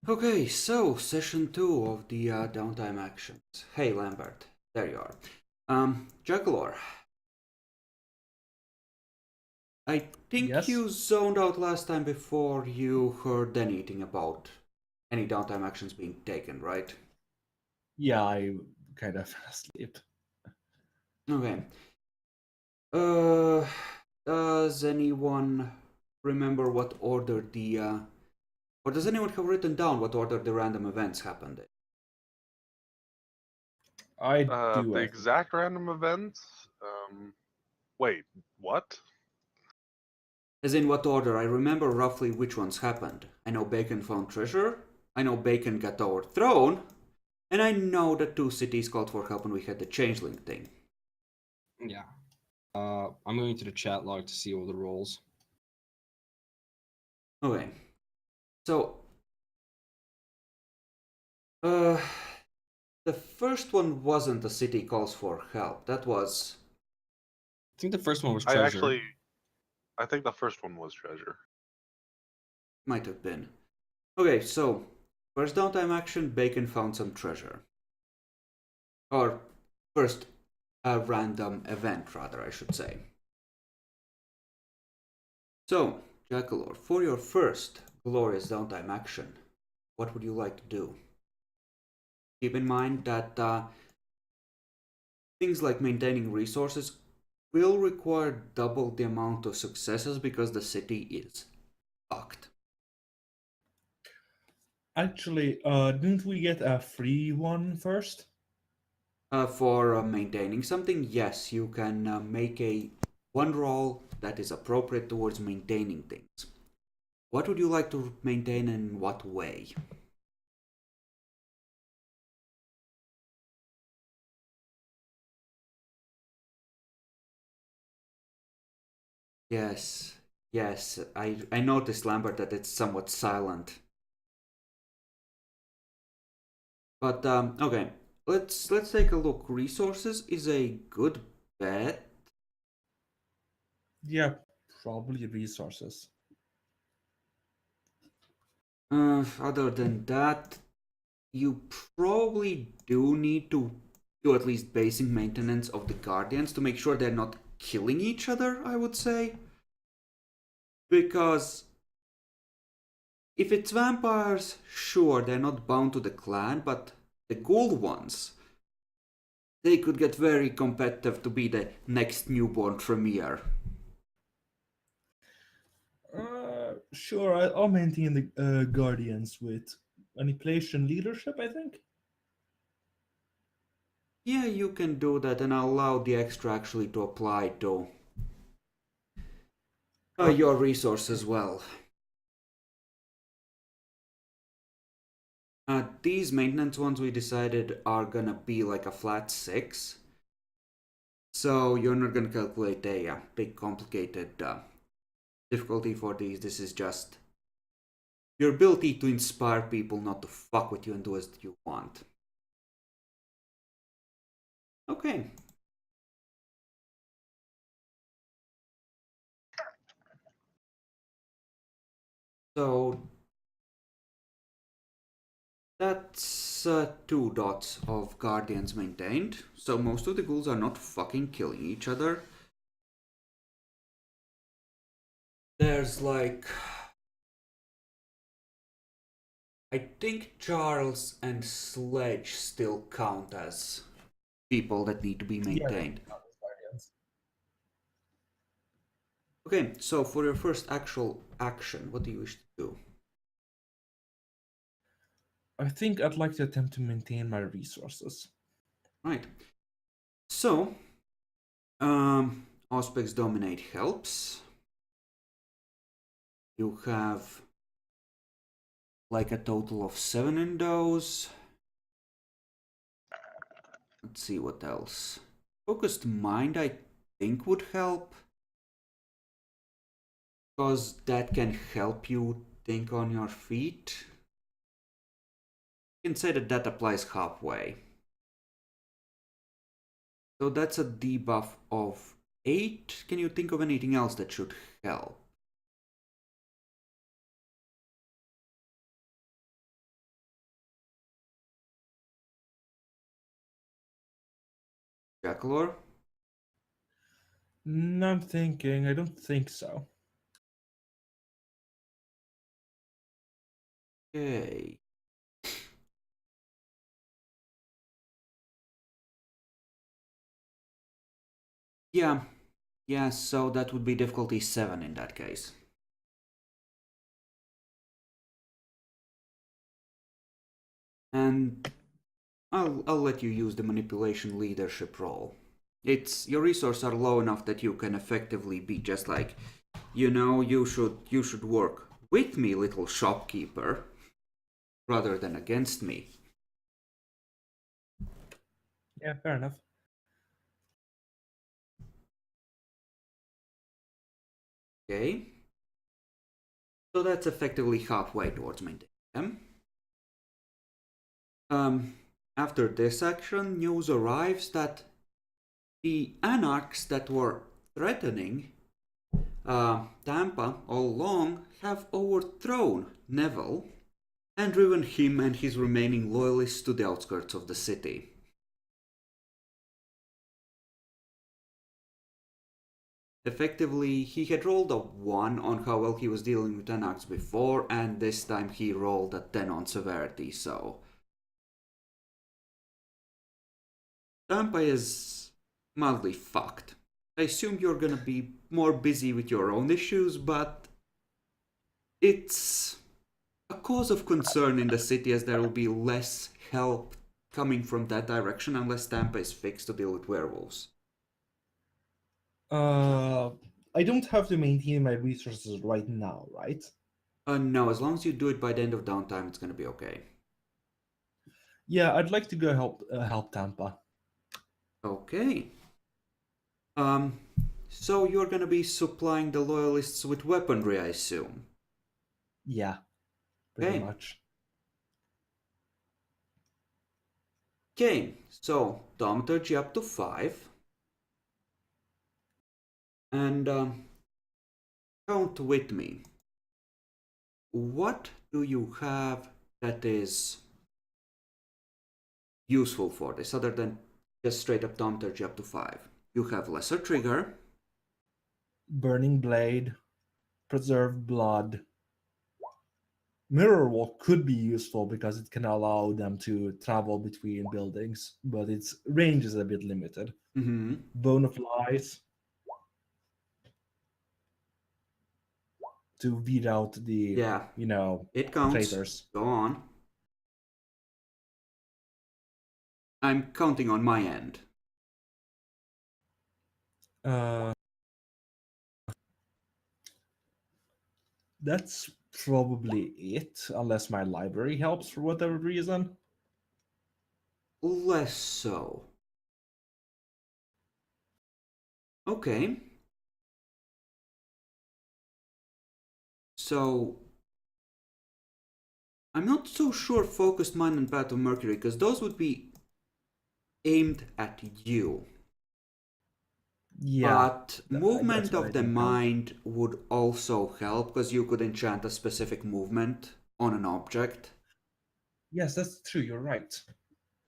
Okay, so session 2 of the downtime actions. Hey Lambert, there you are. Juggler, I think Yes. you zoned out last time before you heard anything about any downtime actions being taken, right? Yeah, I kind of fell asleep. Okay. Uh, does anyone remember what order or does anyone have written down what order the random events happened in? I do, The I think. exact random events? Wait, what? As in what order? I remember roughly which ones happened. I know Bacon found treasure. I know Bacon got overthrown. And I know that two cities called for help when we had the changeling thing. Yeah. I'm going to the chat log to see all the roles. Okay. So, uh, the first one wasn't a city calls for help. That was. I think the first one was I treasure. I think the first one was treasure. Might have been. Okay, so, first downtime action, Bacon found some treasure. Or, first, a random event, rather, I should say. So, Jackalor, for your first glorious downtime action, what would you like to do? Keep in mind that things like maintaining resources will require double the amount of successes because the city is fucked. Actually, didn't we get a free one first? For maintaining something, yes, you can make a one roll that is appropriate towards maintaining things. What would you like to maintain and in what way? Yes, yes, I noticed, Lambert, that it's somewhat silent. But okay, let's take a look. Resources is a good bet. Yeah, probably resources. Other than that, you probably do need to do at least basic maintenance of the guardians to make sure they're not killing each other. I would say, because if it's vampires, sure they're not bound to the clan, but the ghoul ones, they could get very competitive to be the next newborn Tremere. Sure, I'll maintain the guardians with manipulation leadership, I think. Yeah, you can do that and allow the extra actually to apply to your resource as well. These maintenance ones we decided are gonna be like a flat 6. So you're not gonna calculate a big complicated difficulty for these. This is just your ability to inspire people not to fuck with you and do as you want. Okay. So that's 2 dots of guardians maintained. So most of the ghouls are not fucking killing each other. There's like, I think Charles and Sledge still count as people that need to be Yeah, maintained. guardians. Okay, so for your first actual action, what do you wish to do? I think I'd like to attempt to maintain my resources. Right. So, Auspex Dominate helps. You have like a total of 7 in those. Let's see what else. Focused Mind, I think, would help. Because that can help you think on your feet. You can say that that applies halfway. So that's a debuff of 8. Can you think of anything else that should help? Jackalor? I'm thinking. I don't think so. Okay. Yeah. Yeah, so that would be difficulty 7 in that case. And I'll let you use the manipulation leadership role. It's your resources are low enough that you can effectively be just like, you should work with me, little shopkeeper, rather than against me. Yeah, fair enough. Okay. So that's effectively halfway towards maintaining them. After this action, news arrives that the anarchs that were threatening Tampa all along have overthrown Neville and driven him and his remaining loyalists to the outskirts of the city. Effectively, he had rolled a 1 on how well he was dealing with anarchs before, and this time he rolled a 10 on severity, so Tampa is mildly fucked. I assume you're gonna be more busy with your own issues, but it's a cause of concern in the city as there will be less help coming from that direction unless Tampa is fixed to deal with werewolves. I don't have to maintain my resources right now, right? No, as long as you do it by the end of downtime, it's gonna be okay. Yeah, I'd like to go help Tampa. Okay. So you're gonna be supplying the loyalists with weaponry, I assume. Yeah, pretty Okay. much. Okay, so thaumaturgy up to 5. And count with me. What do you have that is useful for this other than just straight up thaumaturgy up to 5? You have lesser trigger. Burning blade, preserved blood. Mirror walk could be useful because it can allow them to travel between buildings, but its range is a bit limited. Mm-hmm. Bone of lies to weed out the Yeah, it counts. traitors. Go on. I'm counting on my end. That's probably it, unless my library helps for whatever reason. Less so. Okay. So I'm not so sure focused mind and path of Mercury, because those would be aimed at you. Yeah, But movement that's what I of the think. mind would also help, because you could enchant a specific movement on an object. Yes, that's true. You're right.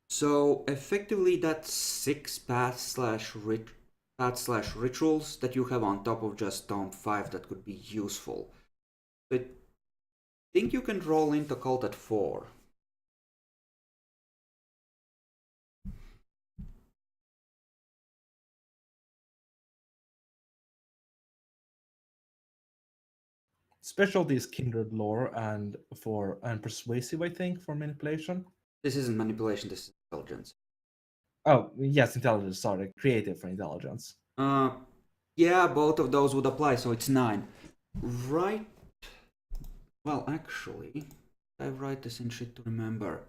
So effectively, that's 6 path/rituals that you have on top of just Tome 5 that could be useful. But I think you can roll into Cult at 4. Specialty is kindred lore and persuasive, I think, for manipulation. This isn't manipulation, this is intelligence. Oh, yes, intelligence. Sorry, creative for intelligence. Yeah, both of those would apply, so it's 9. Right. Well, actually, I write this in shit to remember.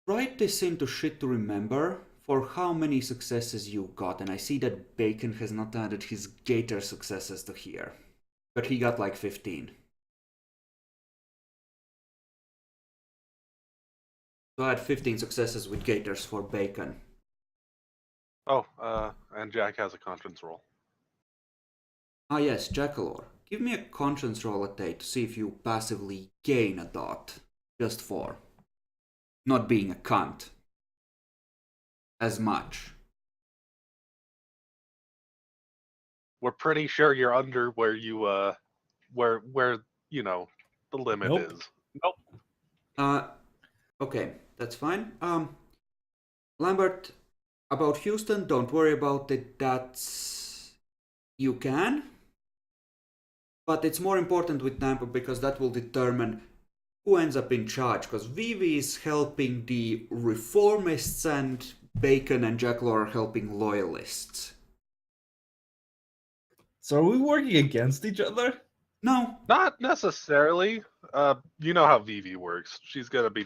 Write this into shit to remember for how many successes you got, and I see that Bacon has not added his Gator successes to here, but he got like 15. So I had 15 successes with Gators for Bacon. Oh, and Jack has a conscience roll. Ah yes, Jackalor. give me a conscience roll at 8 to see if you passively gain a dot. Just for not being a cunt. As much. We're pretty sure you're under where you where you know the limit Nope. is. Nope. Okay, that's fine. Lambert, about Houston, don't worry about it. You can. But it's more important with Tampa because that will determine who ends up in charge. Because Vivi is helping the reformists and Bacon and Jackal are helping loyalists. So are we working against each other? No. Not necessarily. You know how Vivi works. She's gonna be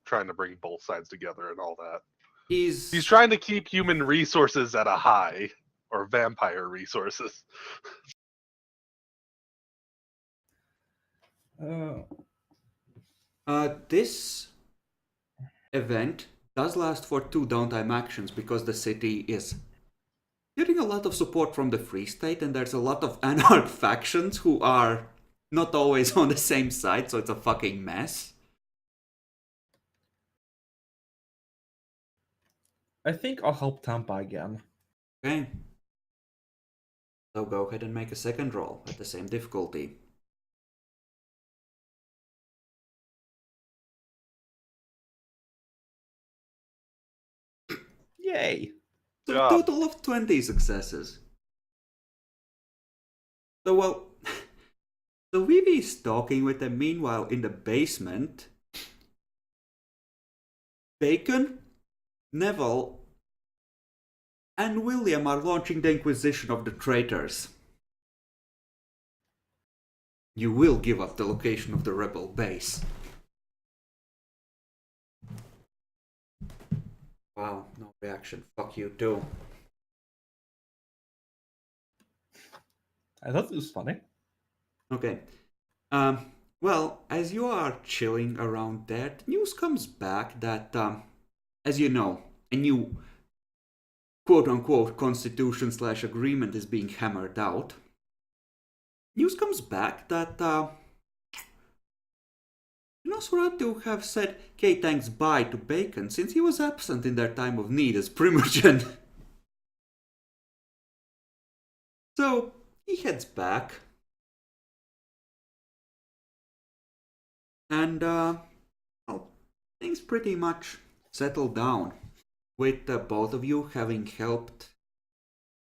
trying to bring both sides together and all that. He's trying to keep human resources at a high, or vampire resources. This event does last for 2 downtime actions because the city is getting a lot of support from the Free State, and there's a lot of anarch factions who are not always on the same side, so it's a fucking mess. I think I'll help Tampa again. Okay. So go ahead and make a second roll at the same difficulty. Yay! So Yeah. a total of 20 successes. So well, so Vivi is talking with them. Meanwhile, in the basement, Bacon, Neville, and William are launching the Inquisition of the Traitors. You will give up the location of the rebel base. Wow, no reaction. Fuck you too. I thought it was funny. Okay. Well, as you are chilling around there, the news comes back that, as you know, a new quote-unquote constitution/agreement is being hammered out. News comes back that Nosferatu have said "K thanks bye" to Bacon since he was absent in their time of need as Primogen. So he heads back. And well, things pretty much settle down with both of you having helped.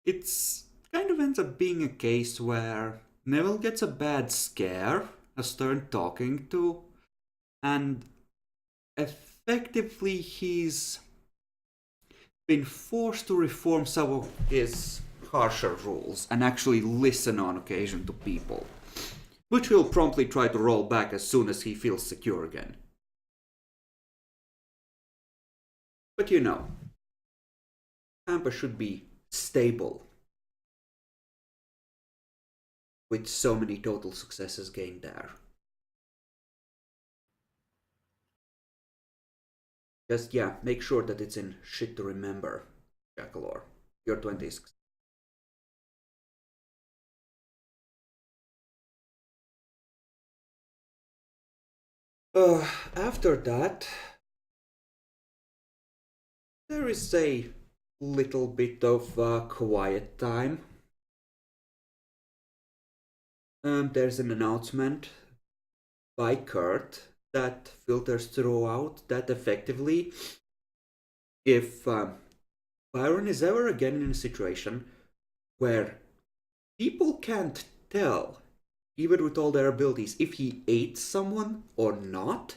It's kind of ends up being a case where Neville gets a bad scare, a stern talking to, and effectively he's been forced to reform some of his harsher rules and actually listen on occasion to people, which he'll promptly try to roll back as soon as he feels secure again. But you know, Tampa should be stable with so many total successes gained there. Just, yeah, make sure that it's in shit to remember, Jackalor. Your 20s. After that, there is a little bit of quiet time. There's an announcement by Kurt that filters throughout that effectively, if Byron is ever again in a situation where people can't tell, even with all their abilities, if he ate someone or not,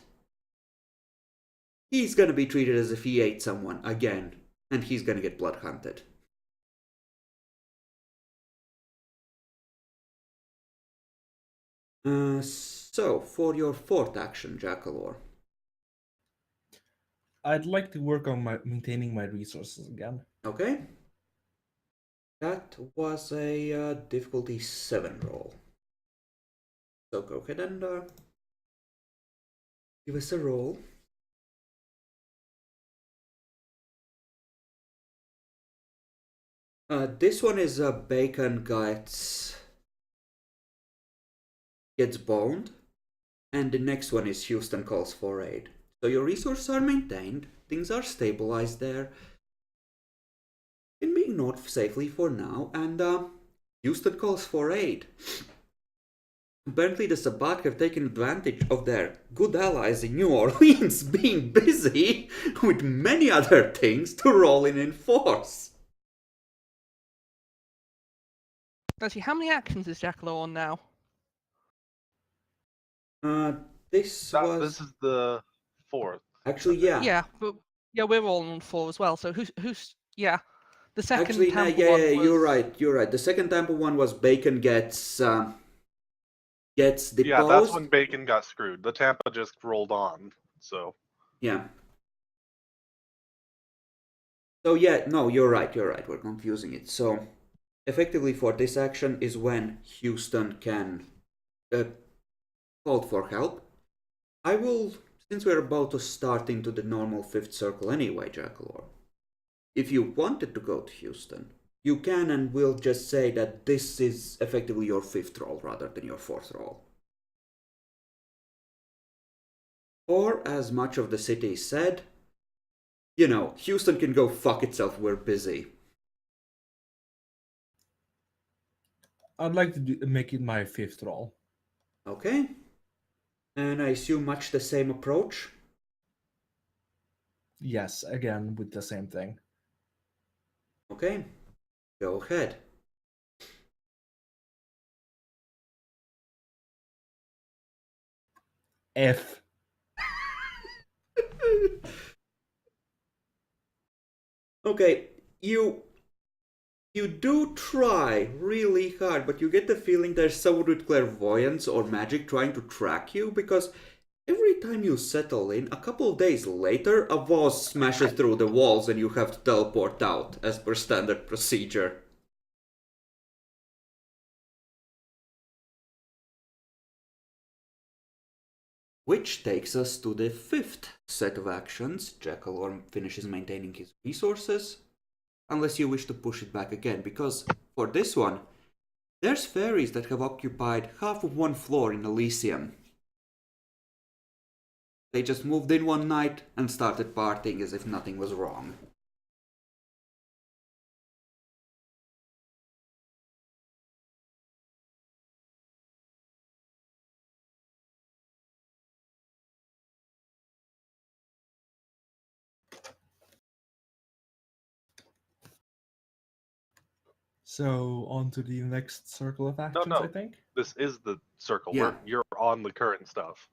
he's gonna be treated as if he ate someone again, and he's gonna get blood hunted. So, for your 4th action, Jackalor. I'd like to work on maintaining my resources again. Okay. That was a difficulty 7 roll. So go ahead and give us a roll. This one is Bacon gets gets boned, and the next one is Houston calls for aid. So your resources are maintained, things are stabilized there, can be ignored safely for now, and Houston calls for aid. Apparently the Sabbat have taken advantage of their good allies in New Orleans being busy with many other things to roll in force. Actually, how many actions is Jackalow on now? This is the 4th. Actually, yeah. Yeah, but yeah, we're all on 4 as well. So who's yeah, the second Actually, Tampa yeah, one was... you're right. The second Tampa one was Bacon gets deposed. Yeah, that's when Bacon got screwed. The Tampa just rolled on, so. Yeah. So yeah, no, you're right. We're confusing it. So effectively for this action is when Houston can call for help. I will, since we're about to start into the normal 5th circle anyway, Jackalor, if you wanted to go to Houston, you can, and will just say that this is effectively your 5th roll rather than your 4th roll. Or, as much of the city said, you know, Houston can go fuck itself, we're busy. I'd like to make it my 5th roll. Okay. And I assume much the same approach? Yes, again, with the same thing. Okay. Go ahead. F. Okay, you do try really hard, but you get the feeling there's someone with clairvoyance or magic trying to track you, because every time you settle in, a couple of days later, a vase smashes through the walls and you have to teleport out, as per standard procedure. Which takes us to the 5th set of actions. Jackalorm finishes maintaining his resources. Unless you wish to push it back again, because for this one, there's fairies that have occupied half of one floor in Elysium. They just moved in one night and started partying as if nothing was wrong. So on to the next circle of actions, No. I think. This is the circle. Yeah. You're on the current stuff.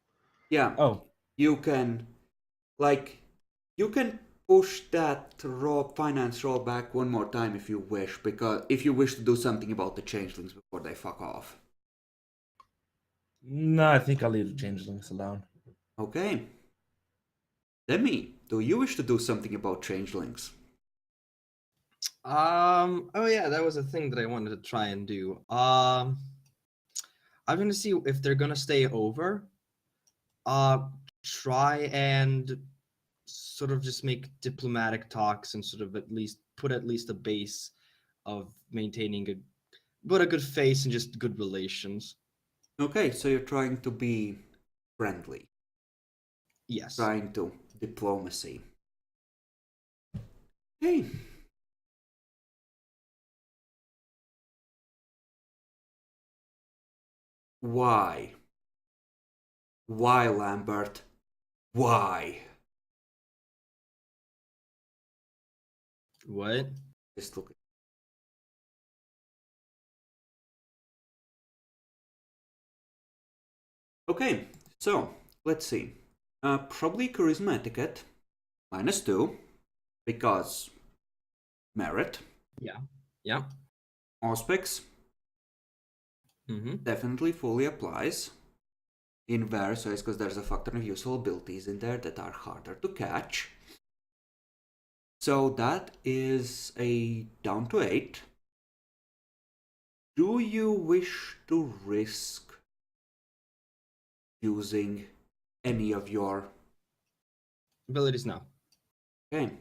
Yeah. Oh. You can, you can push that finance roll back one more time if you wish, because if you wish to do something about the changelings before they fuck off. No, I think I'll leave the changelings alone. Okay. Demi, do you wish to do something about changelings? Oh yeah, that was a thing that I wanted to try and do. I'm gonna see if they're gonna stay over. Try and sort of just make diplomatic talks and sort of at least a base of maintaining a good face and just good relations. Okay, so you're trying to be friendly. Yes. Trying to diplomacy. Hey. Why? Why, Lambert? Why? What? Just look. Okay, so let's see. Probably charisma etiquette, -2, because merit. Yeah. Auspex definitely fully applies in various ways, because there's a factor of useful abilities in there that are harder to catch. So that is a down to 8. Do you wish to risk using any of your abilities now? Okay.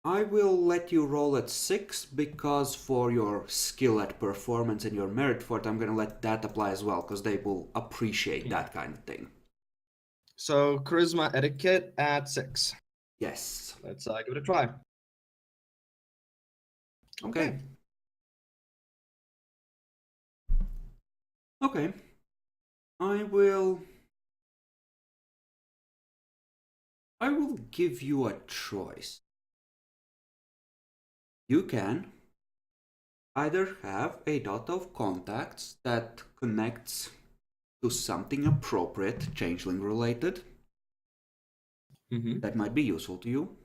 I will let you roll at 6 because for your skill at performance and your merit for it, I'm gonna let that apply as well because they will appreciate that kind of thing. So charisma etiquette at 6. Yes. Let's give it a try. Okay. Okay. I will give you a choice. You can either have a dot of contacts that connects to something appropriate, changeling related, that might be useful to you,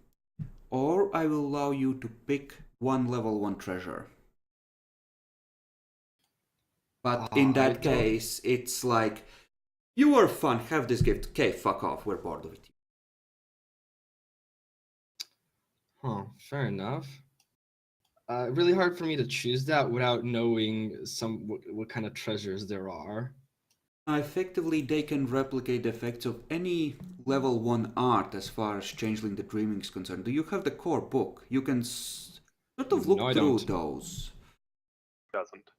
or I will allow you to pick one level 1 treasure. But in that case, it's like, you are fun, have this gift, okay, fuck off, we're bored with you. Huh, fair enough. Really hard for me to choose that without knowing what kind of treasures there are. Effectively, they can replicate the effects of any level 1 art as far as Changeling the Dreaming is concerned. Do you have the core book? You can sort of look No, I through don't. those. Doesn't.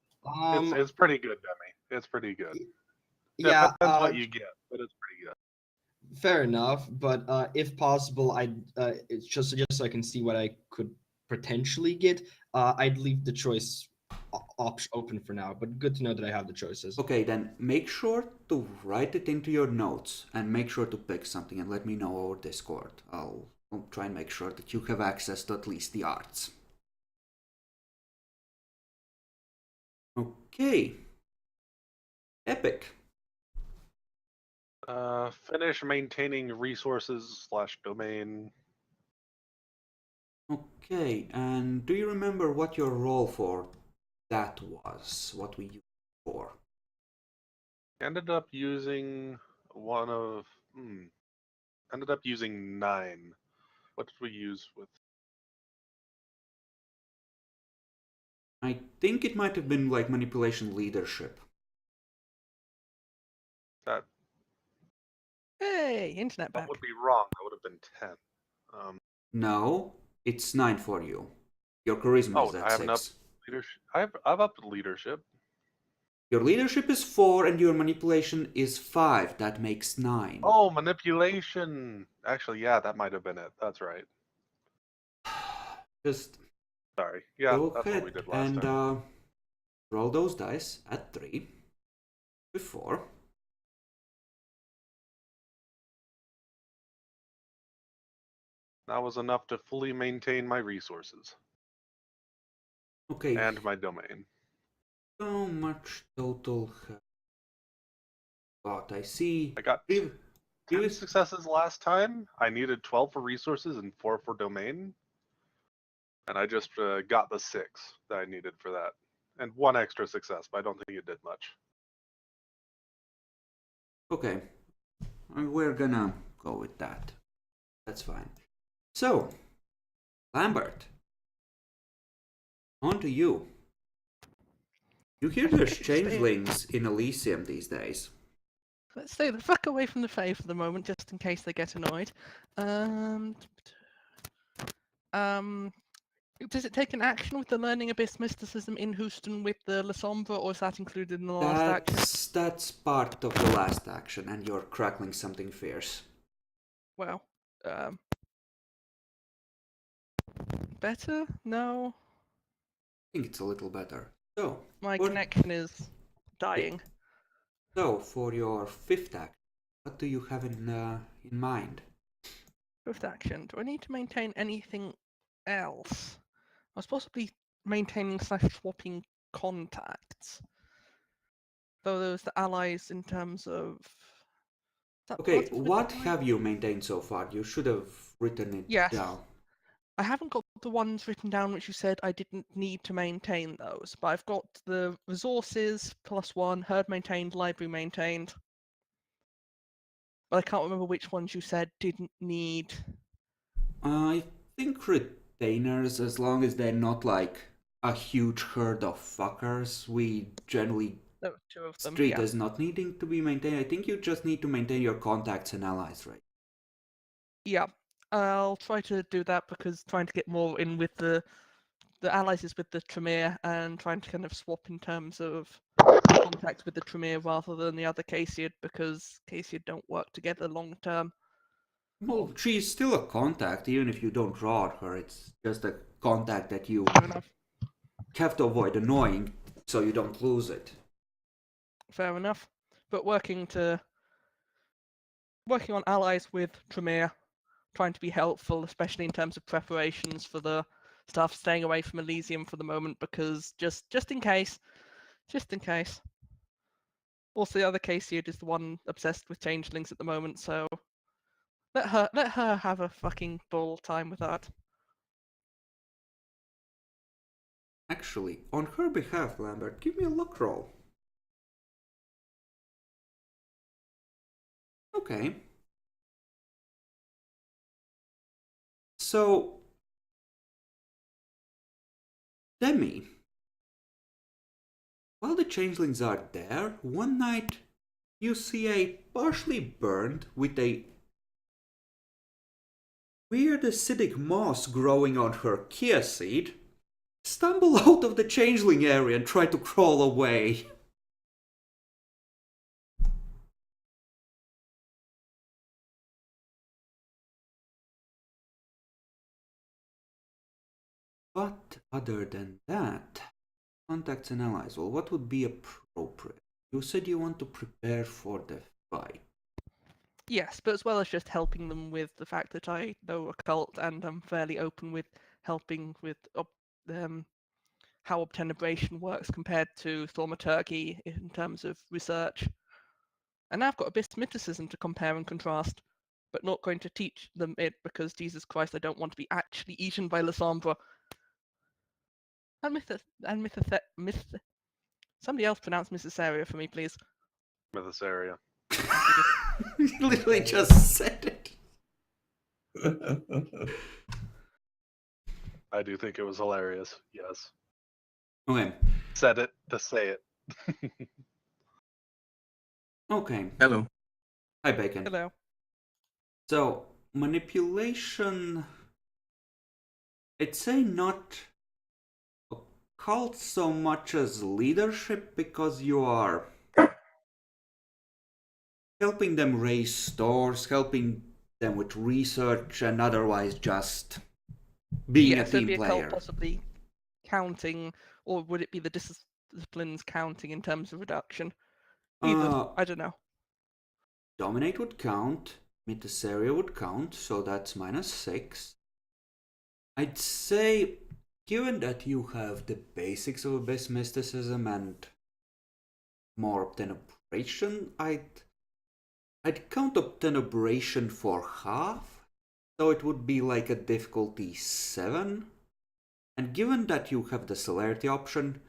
It's pretty good, Demi. It's pretty good. Yeah. Depends what you get, but it's pretty good. Fair enough, but if possible, it's just so I can see what I could potentially get. I'd leave the choice option open for now, but good to know that I have the choices. Okay, then make sure to write it into your notes and make sure to pick something and let me know over Discord. I'll try and make sure that you have access to at least the arts. Okay. Epic. Finish maintaining resources / domain. Okay, and do you remember what your role for that was? What we used it for? Ended up using Ended up using 9. What did we use with? I think it might have been like manipulation leadership. That Hey, internet back. That would be wrong. That would have been 10. No, it's 9 for you. Your charisma is at I have 6. enough leadership. I've upped leadership. Your leadership is 4 and your manipulation is 5. That makes 9. Oh, manipulation. Actually, yeah, that might have been it. That's right. Just sorry. Yeah, go that's ahead what we did last time. and roll those dice at 3 before. That was enough to fully maintain my resources. Okay. And my domain. How much total have got? I see. I got 10 successes last time. I needed 12 for resources and 4 for domain. And I just got the 6 that I needed for that. And 1 extra success, but I don't think it did much. Okay. We're gonna go with that. That's fine. So, Lambert. On to you. You hear there's changelings in Elysium these days. Let's stay the fuck away from the Fae for the moment, just in case they get annoyed. Does it take an action with the Learning Abyss Mysticism in Houston with the La Sombra, or is that included in the last action? That's part of the last action, and you're crackling something fierce. Well, better? No? I think it's a little better. So, my connection is dying. So, for your 5th act, what do you have in mind? 5th action. Do I need to maintain anything else? I was possibly maintaining / swapping contacts. Though those the allies in terms of. Okay, what have you maintained so far? You should have written it down. I haven't got the ones written down which you said I didn't need to maintain those, but I've got the resources +1, herd maintained, library maintained. But I can't remember which ones you said didn't need. I think retainers, as long as they're not like a huge herd of fuckers, we generally treat as not needing to be maintained. I think you just need to maintain your contacts and allies, right? Yeah. I'll try to do that because trying to get more in with the allies is with the Tremere and trying to kind of swap in terms of contact with the Tremere rather than the other Casiad because Casiad don't work together long term. Well, she's still a contact, even if you don't draw her. It's just a contact that you Fair enough. have to avoid annoying so you don't lose it. Fair enough. But working on allies with Tremere, trying to be helpful, especially in terms of preparations for the stuff, staying away from Elysium for the moment because just in case. Also, the other Casiad is the one obsessed with changelings at the moment, so let her have a fucking ball time with that. Actually, on her behalf, Lambert, give me a luck roll. Okay. So, Demi, while the changelings are there, one night you see a partially burned with a weird acidic moss growing on her chia seed stumble out of the changeling area and try to crawl away. But other than that, contacts and allies, well, what would be appropriate? You said you want to prepare for the fight. Yes, but as well as just helping them with the fact that I know occult and I'm fairly open with helping with how obtenebration works compared to thaumaturgy in terms of research. And now I've got abyss mysticism to compare and contrast, but not going to teach them it because Jesus Christ, I don't want to be actually eaten by Lysandra. And somebody else pronounce Mythosaria for me, please. Mythosaria. You literally just said it. I do think it was hilarious. Yes. Okay. Said it to say it. Okay. Hello. Hi, Bacon. Hello. So, manipulation, I'd say not occult so much as leadership because you are helping them raise stores, helping them with research, and otherwise just being a team be player. Possibly counting, or would it be the disciplines counting in terms of reduction? Either, I don't know. Dominate would count, Mythosaria would count, so that's -6. I'd say, given that you have the basics of abyss mysticism and more obtenebration, I'd count obtenebration for half, so it would be like a difficulty 7. And given that you have the celerity option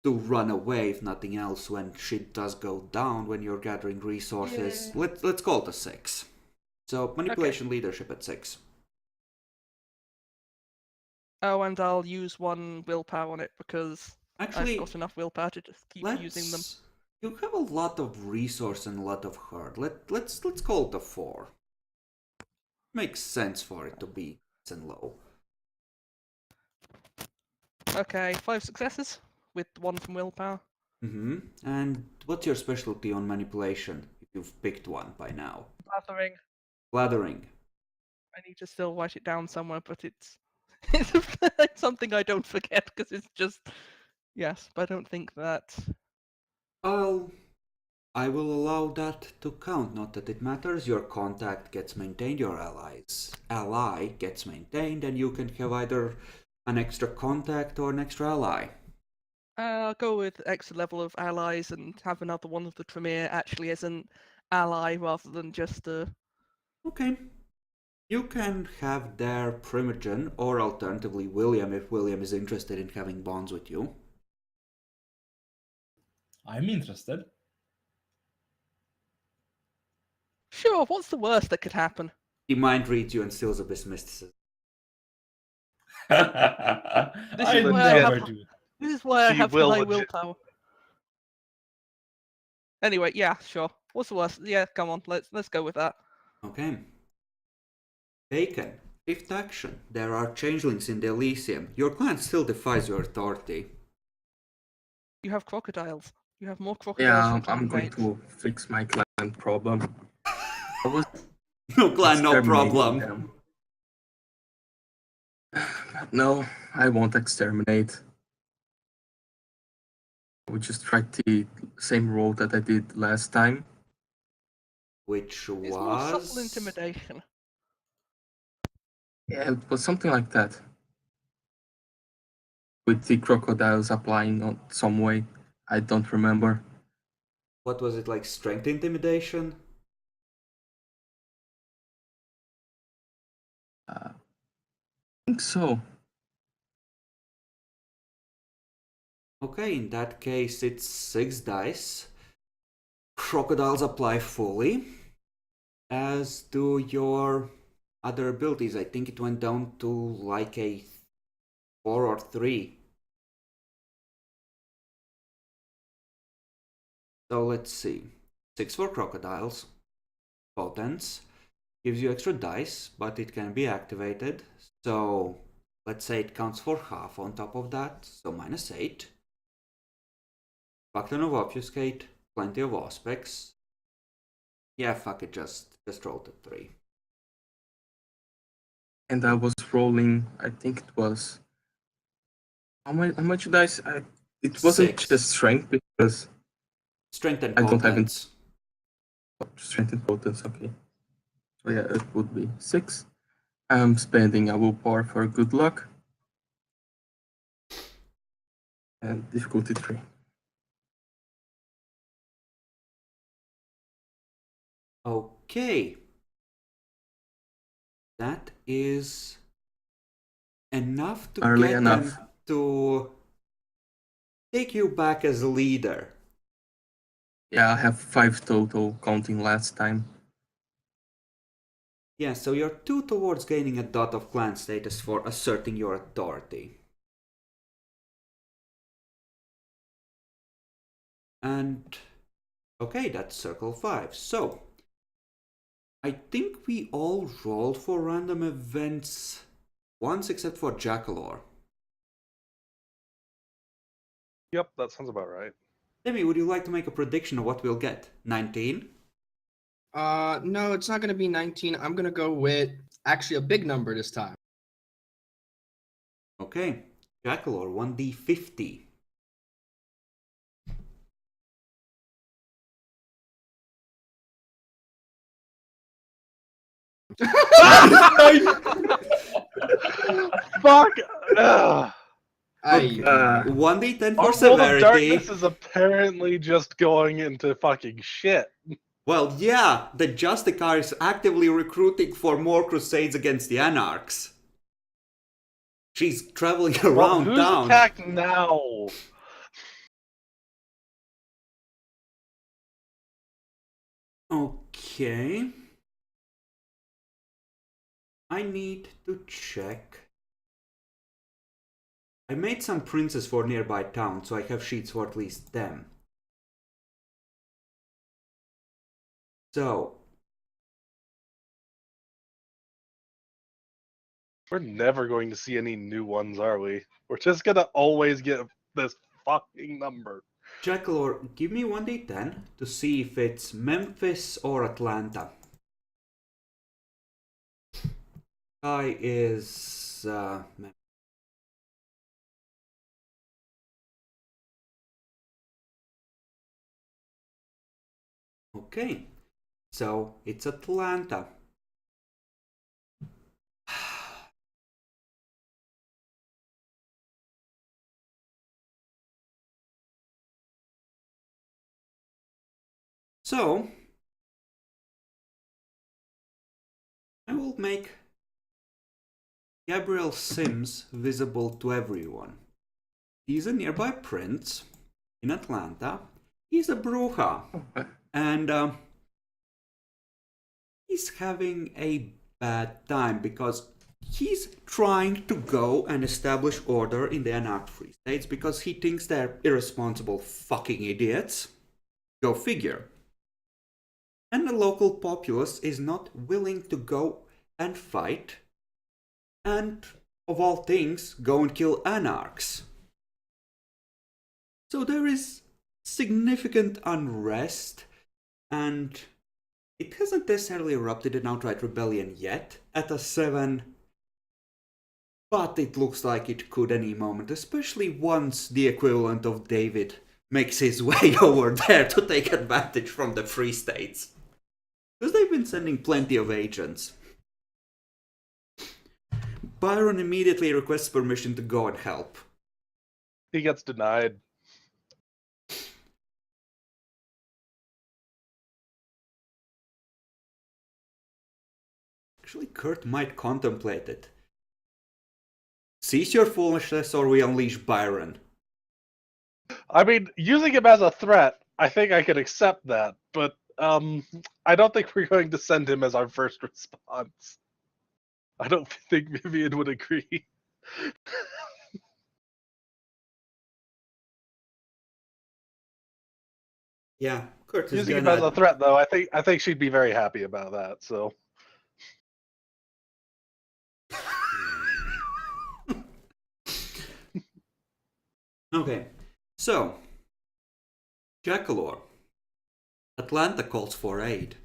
to run away, if nothing else, when shit does go down, when you're gathering resources, let's call it a 6. So manipulation leadership at 6. Oh, and I'll use 1 willpower on it because Actually, I've got enough willpower to just keep using them. You have a lot of resource and a lot of herd. Let's call it a 4. Makes sense for it to be and low. Okay, 5 successes with 1 from willpower. And what's your specialty on manipulation? If you've picked one by now. Blathering. Blathering. I need to still write it down somewhere, but it's it's something I don't forget because it's just yes. But I don't think that. I will allow that to count. Not that it matters. Your contact gets maintained. Your ally gets maintained, and you can have either an extra contact or an extra ally. I'll go with extra level of allies and have another one of the Tremere actually as an ally rather than just a. Okay. You can have their Primogen, or alternatively William, if William is interested in having bonds with you. I'm interested. Sure, what's the worst that could happen? He mind reads you and steals abyss mysticism. This I is why never do. This is why I He have will high legit- willpower. Anyway, yeah, sure. What's the worst? Yeah, come on, let's go with that. Okay. Taken. Fifth action. There are changelings in the Elysium. Your clan still defies your authority. You have crocodiles. You have more crocodiles Yeah, than I'm going clanmates. to fix my clan problem. I was No clan, no exterminating problem. them. No, I won't exterminate. I would just try the same role that I did last time. Which It's more subtle was... intimidation. Yeah, it was something like that. With the crocodiles applying on some way. I don't remember. What was it, like strength intimidation? I think so. Okay, in that case it's 6 dice. Crocodiles apply fully, as do your other abilities. I think it went down to like a 4 or 3. So let's see. 6 for crocodiles. Potence. Gives you extra dice, but it can be activated. So let's say it counts for half on top of that, so -8. Factor of Obfuscate, plenty of Auspex. Yeah, fuck it, just roll the 3. And I was rolling, I think it was... How much dice? It wasn't 6. just strength, because Strength and I don't have potence. strength and potence, okay. So yeah, it would be 6. I'm spending a willpower for good luck. And difficulty 3. Okay. That is enough to Early get enough. them to take you back as a leader. Yeah, I have 5 total, counting last time. Yeah, so you're 2 towards gaining a dot of clan status for asserting your authority. And okay, that's circle 5. So I think we all rolled for random events once except for Jackalor. Yep, that sounds about right. Demi, would you like to make a prediction of what we'll get? 19? No, it's not going to be 19. I'm going to go with actually a big number this time. Okay, Jackalor, 1d50. Fuck! Ugh. Okay. I 1d10 Our for world of severity. darkness is apparently just going into fucking shit. Well, yeah, the Justicar is actively recruiting for more crusades against the Anarchs. She's traveling around Who's town. attacked now? Okay. I need to check. I made some princes for nearby towns, so I have sheets for at least them. So, We're never going to see any new ones, are we? We're just gonna always get this fucking number. Jackalor, give me 1d10 to see if it's Memphis or Atlanta. Guy is okay, so it's Atlanta. So, I will make Gabriel Sims visible to everyone. He's a nearby prince in Atlanta. He's a bruja. And he's having a bad time because he's trying to go and establish order in the anarch-free states because he thinks they're irresponsible fucking idiots. Go figure. And the local populace is not willing to go and fight, and of all things, go and kill anarchs. So there is significant unrest, and it hasn't necessarily erupted an outright rebellion yet at a 7, but it looks like it could any moment, especially once the equivalent of David makes his way over there to take advantage from the Free States. Because they've been sending plenty of agents. Byron immediately requests permission to go and help. He gets denied. Actually, Kurt might contemplate it. Cease your foolishness or we unleash Byron. I mean, using him as a threat, I think I could accept that, but I don't think we're going to send him as our first response. I don't think Vivian would agree. Yeah, Kurt is Using him as a threat, though, I think she'd be very happy about that. So. Okay, so Jackalor. Atlanta calls for aid.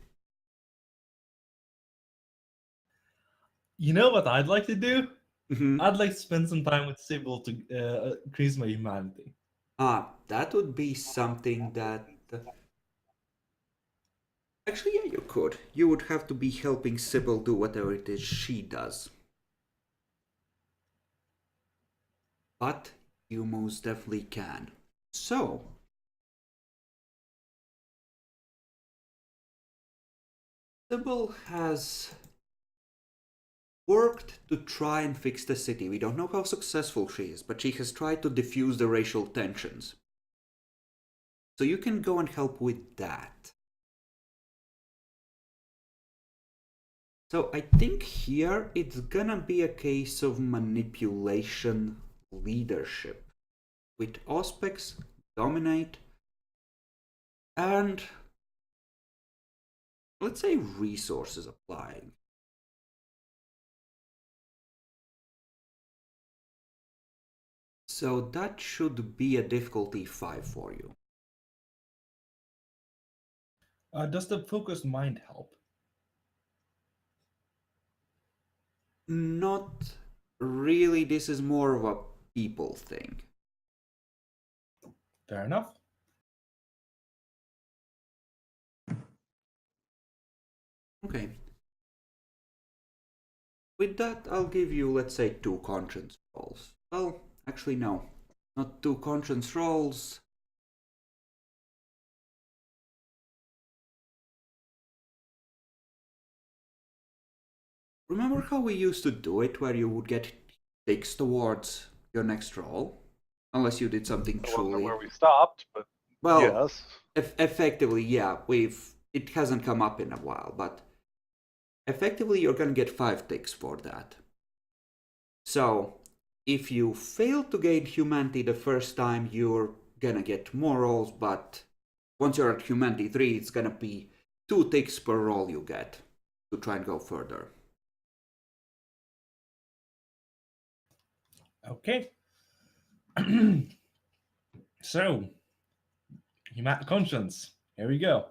You know what I'd like to do? Mm-hmm. I'd like to spend some time with Sybil to increase my humanity. That would be something that... Actually, yeah, you could. You would have to be helping Sybil do whatever it is she does. But you most definitely can. So... Sybil has worked to try and fix the city. We don't know how successful she is, but she has tried to diffuse the racial tensions. So you can go and help with that. So I think here it's gonna be a case of manipulation leadership. With Auspex, dominate, and let's say resources applying. So that should be a difficulty 5 for you. Does the focused mind help? Not really, this is more of a people thing. Fair enough. Okay. With that, I'll give you, let's say, 2 conscience rolls. Well, actually, no. Not 2 conscience rolls. Remember how we used to do it, where you would get ticks towards your next roll? Unless you did something I don't know truly... where we stopped, but well, yes. Effectively, yeah, it hasn't come up in a while, but effectively you're gonna get 5 ticks for that. So, if you fail to gain humanity the first time, you're gonna get more rolls, but once you're at humanity 3, it's gonna be 2 ticks per roll you get to try and go further. Okay. So, conscience. Here we go.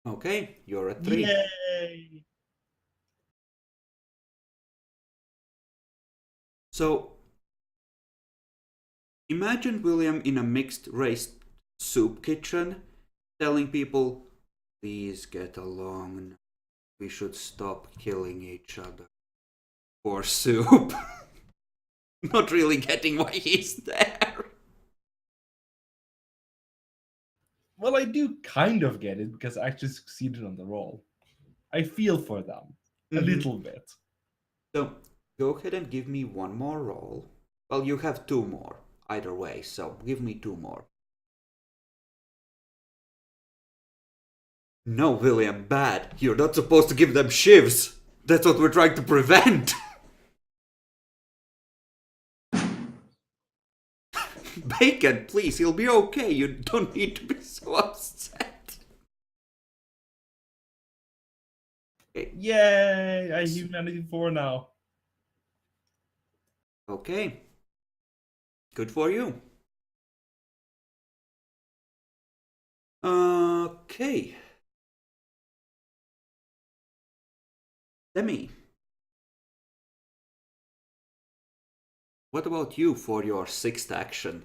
Okay, you're at 3. Yay! So, imagine William in a mixed race soup kitchen telling people, please get along, we should stop killing each other for soup. Not really getting why he's there. Well, I do kind of get it because I actually succeeded on the roll. I feel for them a little bit. So, go ahead and give me 1 more roll. Well, you have 2 more, either way, so give me 2 more. No, William, bad. You're not supposed to give them shivs. That's what we're trying to prevent. Bacon, please, he'll be okay. You don't need to be so upset. Okay. Yay! I humanity 4 now. Okay. Good for you. Okay. Demi. What about you for your 6th action?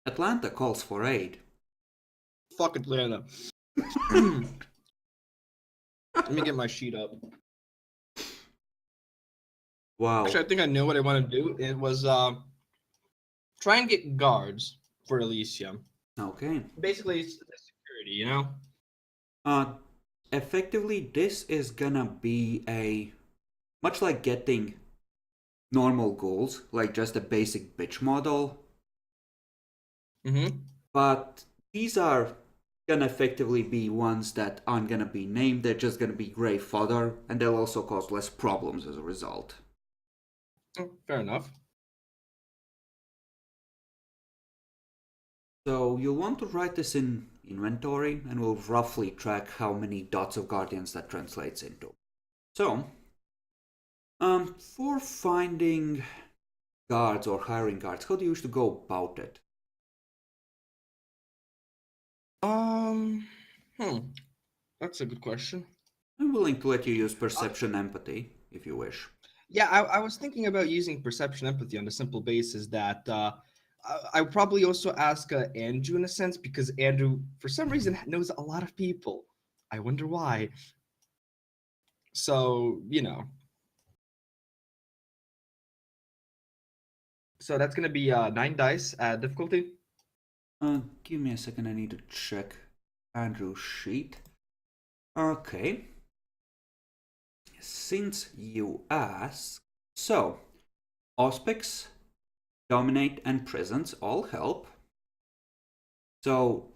Atlanta calls for aid. Fuck Atlanta. Let me get my sheet up. Wow. Actually, I think I know what I want to do. It was try and get guards for Elysium. Okay. Basically, it's the security, you know? Effectively, this is gonna be a much like getting normal goals, like just a basic bitch model. Mm-hmm. But these are gonna effectively be ones that aren't gonna be named. They're just gonna be gray fodder, and they'll also cause less problems as a result. Oh, fair enough. So you'll want to write this in inventory, and we'll roughly track how many dots of guardians that translates into. So, for finding guards or hiring guards, how do you usually go about it? That's a good question. I'm willing to let you use perception empathy if you wish. Yeah, I was thinking about using perception empathy on the simple basis that I would probably also ask Andrew in a sense because Andrew, for some reason, knows a lot of people. I wonder why. So, you know. So that's going to be 9 dice difficulty. Give me a second, I need to check Andrew's sheet. Okay. Since you ask, so auspics, dominate, and presence all help. So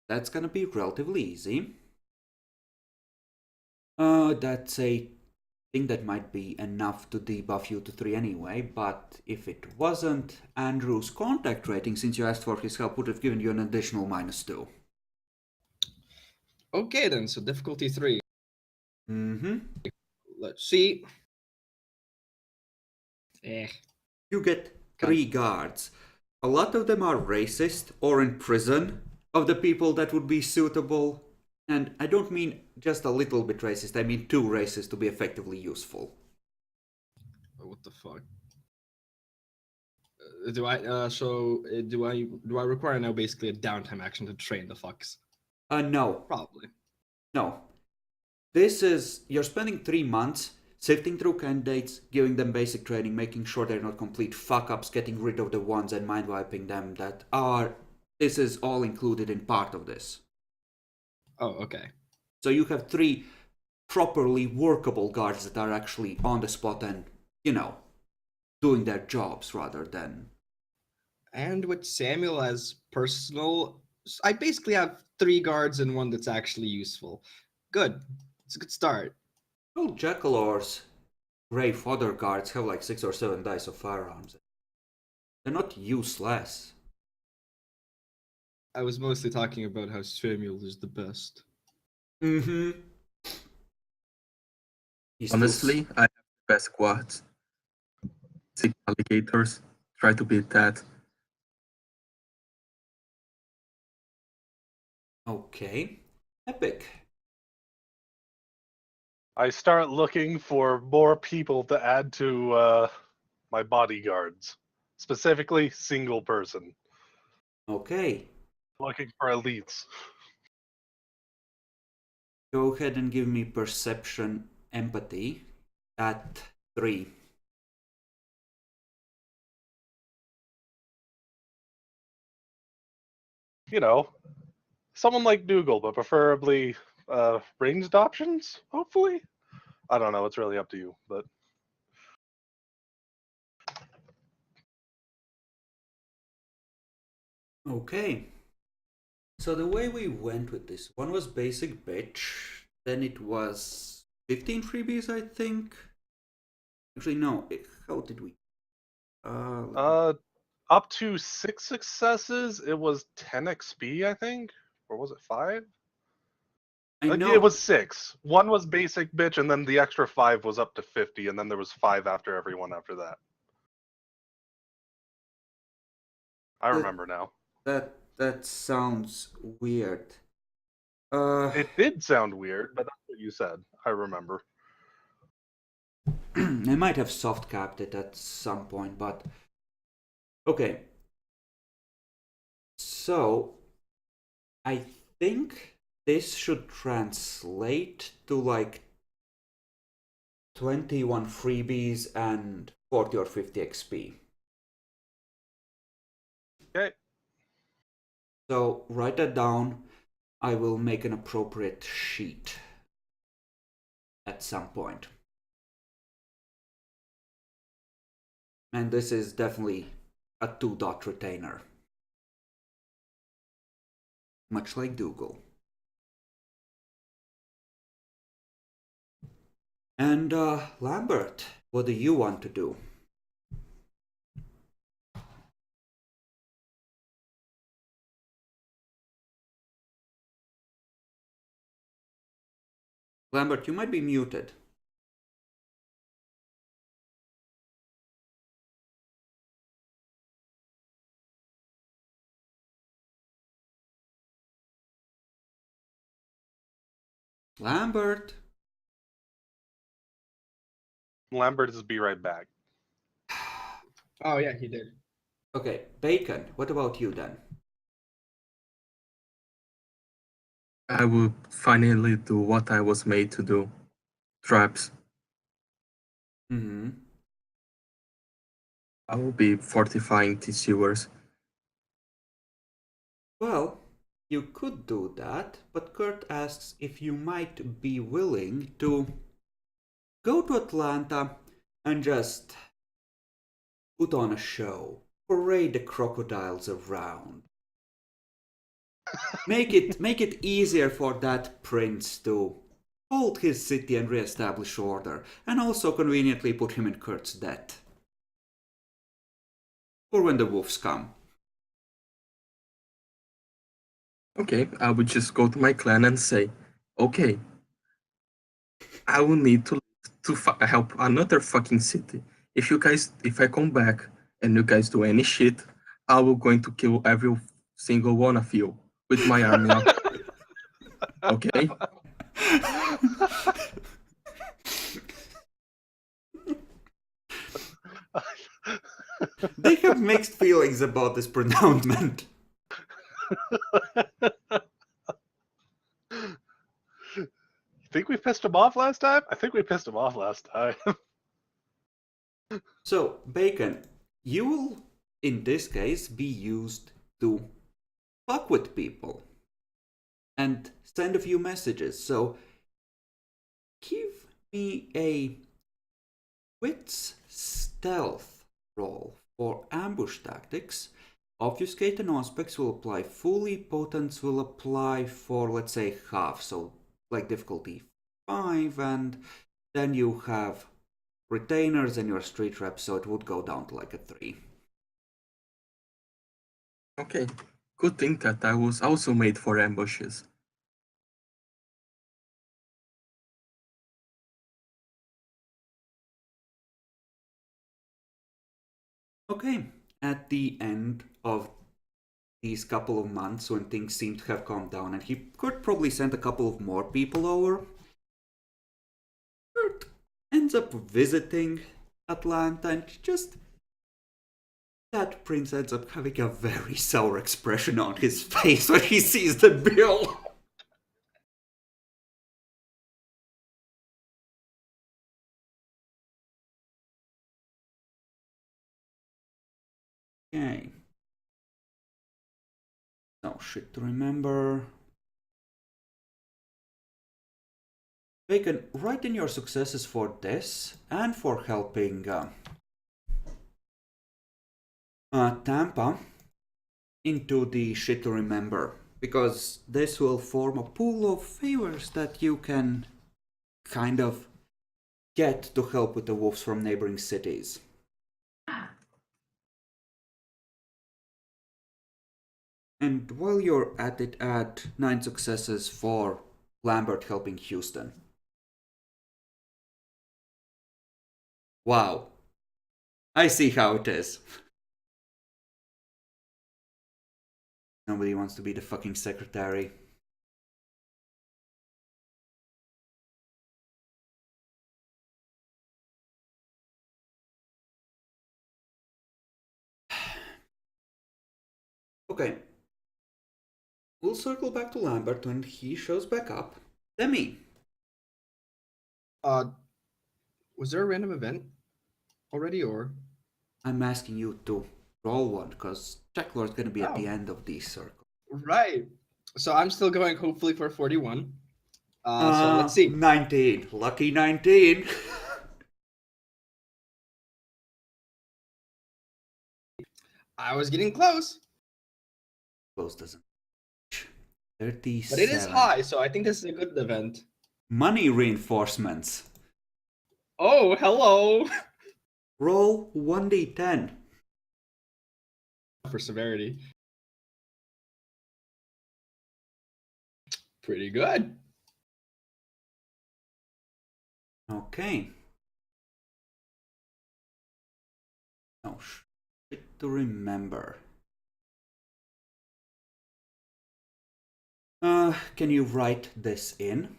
that's gonna be relatively easy. That's a thing that might be enough to debuff you to 3 anyway, but if it wasn't, Andrew's contact rating, since you asked for his help, would have given you an additional -2. Okay, then. So difficulty 3. Mm-hmm. Let's see. You get 3 guards. A lot of them are racist or in prison of the people that would be suitable. And I don't mean just a little bit racist, I mean too racist to be effectively useful. What the fuck? Do I require now basically a downtime action to train the fucks? No. Probably. No. This is, you're spending 3 months sifting through candidates, giving them basic training, making sure they're not complete fuck-ups, getting rid of the ones and mind-wiping them that are... This is all included in part of this. Oh, okay. So you have 3 properly workable guards that are actually on the spot and, you know, doing their jobs rather than... And with Samuel as personal, I basically have 3 guards and 1 that's actually useful. Good. It's a good start. Well, Jackalor's Grey Fodder guards have like 6 or 7 dice of firearms. They're not useless. I was mostly talking about how Samuel is the best. Mm-hmm. Honestly, I have the best squads. 6 alligators. Try to beat that. Okay. Epic. I start looking for more people to add to my bodyguards, specifically single person. Okay. Looking for elites. Go ahead and give me perception empathy at 3. You know, someone like Dougal, but preferably ranged options, hopefully? I don't know, it's really up to you, but... Okay. So the way we went with this one was basic bitch, then it was 15 freebies, I think. Actually, no. How did we? Up to 6 successes, it was 10 XP, I think, or was it 5? I know. It was 6. 1 was basic bitch, and then the extra 5 was up to 50, and then there was 5 after everyone after that. I remember now. That sounds weird. It did sound weird, but that's what you said. I remember. I might have soft capped it at some point, but okay. So I think this should translate to like 21 freebies and 40 or 50 XP. Okay. So write that down. I will make an appropriate sheet at some point. And this is definitely a 2-dot retainer. Much like Dougal. And Lambert, what do you want to do? Lambert, you might be muted. Lambert. Lambert is be right back. Oh yeah, he did. Okay, Bacon, what about you then? I will finally do what I was made to do. Traps. Mm-hmm. I will be fortifying the sewers. Well, you could do that, but Kurt asks if you might be willing to go to Atlanta and just put on a show, parade the crocodiles around. Make it easier for that prince to hold his city and re-establish order, and also conveniently put him in Kurt's debt. For when the wolves come. Okay, I would just go to my clan and say, okay, I will need to help another fucking city. If I come back and you guys do any shit, I will going to kill every single one of you with my army. Okay? They have mixed feelings about this pronouncement. Think we pissed him off last time? I think we pissed him off last time. So, Bacon, you will, in this case, be used to fuck with people and send a few messages. So, give me a wits stealth roll for ambush tactics. Obfuscate and aspects will apply fully, potence will apply for, let's say, half, so like difficulty 5, and then you have retainers and your street reps, so it would go down to like a 3. Okay. Good thing that I was also made for ambushes. Okay, at the end of these couple of months when things seem to have calmed down, and he could probably send a couple of more people over, Kurt ends up visiting Atlanta, and just that prince ends up having a very sour expression on his face when he sees the bill. Okay. No shit to remember. Bacon, write in your successes for this and for helping Tampa into the shit to remember, because this will form a pool of favors that you can kind of get to help with the wolves from neighboring cities. And while you're at it, add 9 successes for Lambert helping Houston. Wow. I see how it is. Nobody wants to be the fucking secretary. Okay. We'll circle back to Lambert when he shows back up. Demi. Was there a random event already, or? I'm asking you to roll one, because Checklord's gonna be at the end of these circles. Right. So I'm still going, hopefully, for 41. So let's see. 19. Lucky 19. I was getting close. Close doesn't. 37. But it is high, so I think this is a good event. Money reinforcements. Oh, hello. Roll 1d10. For severity. Pretty good. Okay. Oh, shit to remember. Can you write this in?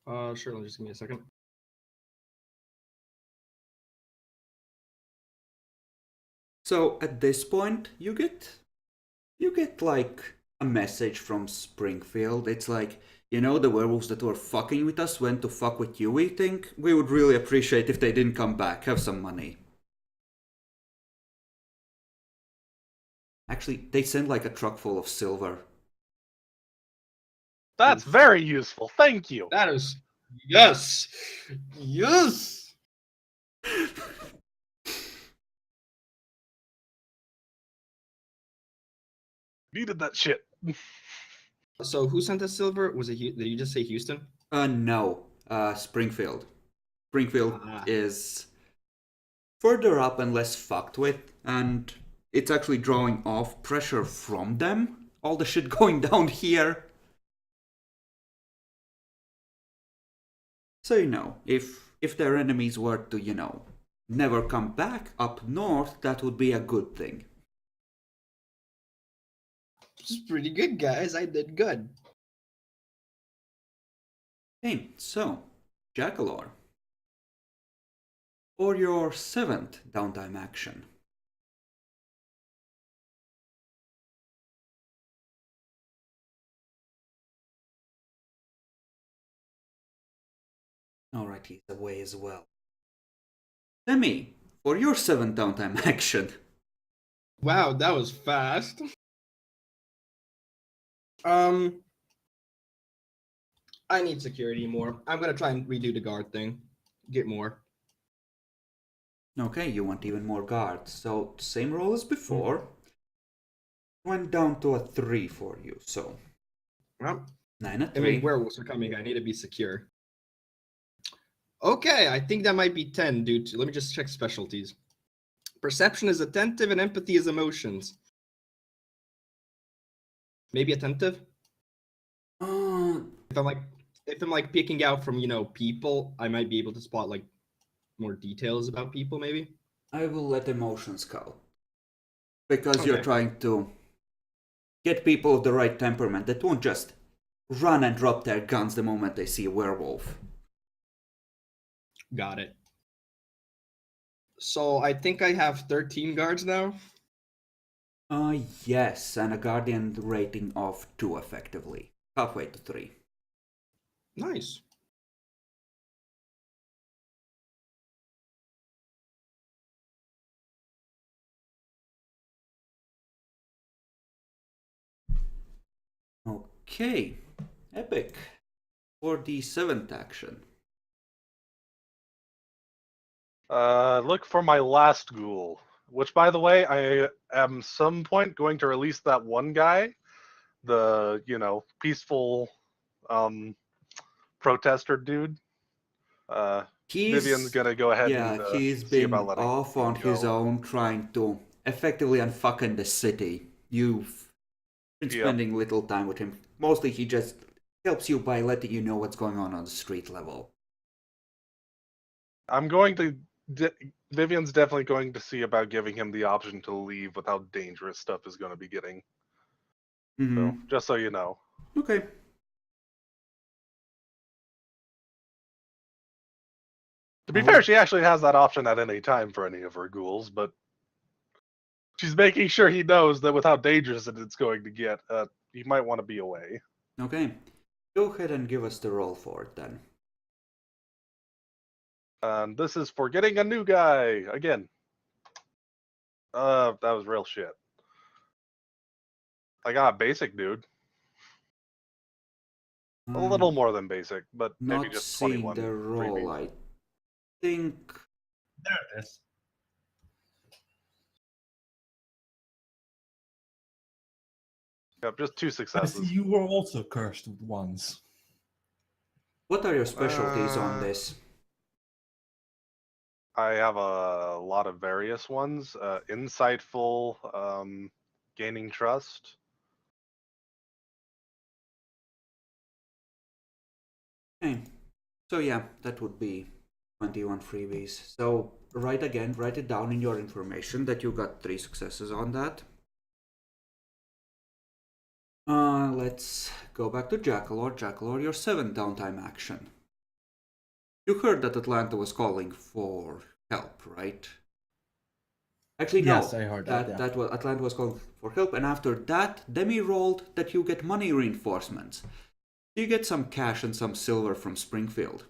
Sure, just give me a second. So at this point, you get like a message from Springfield. It's like, you know, the werewolves that were fucking with us went to fuck with you. We think we would really appreciate if they didn't come back. Have some money. Actually, they send like a truck full of silver. That's very useful. Thank you. That is... Yes! Yes! Needed that shit. So who sent us silver? Was it? Did you just say Houston? No. Springfield. Springfield is further up and less fucked with, and it's actually drawing off pressure from them. All the shit going down here. So, you know, if their enemies were to, you know, never come back up north, that would be a good thing. This is pretty good, guys. I did good. Okay, so, Jackalor. For your 7th downtime action. Alright, he's away as well. Demi, for your 7th downtime action. Wow, that was fast. I need security more. I'm gonna try and redo the guard thing. Get more. Okay, you want even more guards. So, same roll as before. Went down to a 3 for you, so. Well, 9 a 3. I mean, werewolves are coming. I need to be secure. Okay, I think that might be 10, dude. Let me just check specialties. Perception is attentive and empathy is emotions. Maybe attentive? If I'm like picking out from, you know, people, I might be able to spot like more details about people, maybe. I will let emotions count. Because you're trying to get people of the right temperament that won't just run and drop their guns the moment they see a werewolf. Got it. So I think I have 13 guards now. Yes, and a guardian rating of 2 effectively. Halfway to 3. Nice. Okay, Epic. For the 7th action. Look for my last ghoul. Which, by the way, I am some point going to release that one guy, the, you know, peaceful protester dude. Vivian's gonna go ahead and he's see been about letting off on his own trying to effectively unfucking the city. You've been spending little time with him. Mostly he just helps you by letting you know what's going on the street level. I'm going to. Vivian's definitely going to see about giving him the option to leave with how dangerous stuff is going to be getting. Mm-hmm. So, just so you know. Okay. To be fair, she actually has that option at any time for any of her ghouls, but she's making sure he knows that with how dangerous it's going to get, he might want to be away. Okay. Go ahead and give us the roll for it then. And this is for getting a new guy again. That was real shit. I got basic, dude. A little more than basic, but maybe Not just seeing 21. the roll, freebie. I think. There it is. Yep, just 2 I successes. see you were also cursed with ones. What are your specialties on this? I have a lot of various ones. Insightful, gaining trust. Okay. So yeah, that would be 21 freebies. So write it down in your information that you got 3 successes on that. Let's go back to Jackalor. Jackalor, your 7th downtime action. You heard that Atlanta was calling for help, right? Actually, no. Yes, I heard that. Yeah. That was Atlanta was calling for help, and after that, Demi rolled that you get money reinforcements. You get some cash and some silver from Springfield.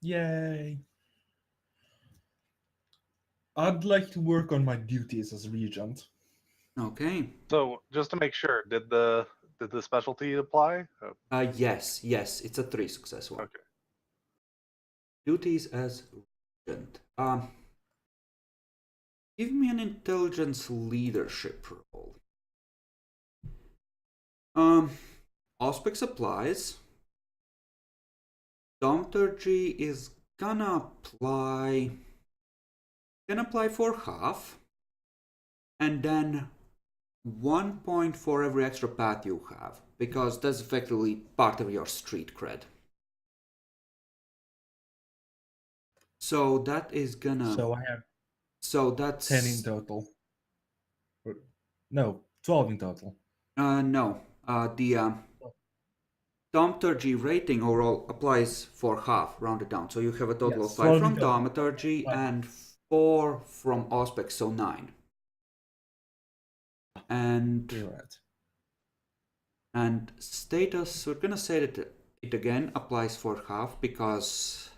Yay. I'd like to work on my duties as regent. Okay. So just to make sure, did the specialty apply? Yes, it's a 3 success one. Okay. Duties as regent. Give me an intelligence leadership roll. Auspic applies. Thaumaturgy is gonna apply for half, and then 1 point for every extra path you have, because that's effectively part of your street cred. So that is gonna. So I have. So that's 10 in total. No, 12 in total. No. The thaumaturgy rating overall applies for half, rounded down. So you have a total of 5 from thaumaturgy and 4 from Auspex, so 9. And You're right. And status, we're gonna say that it again applies for half because,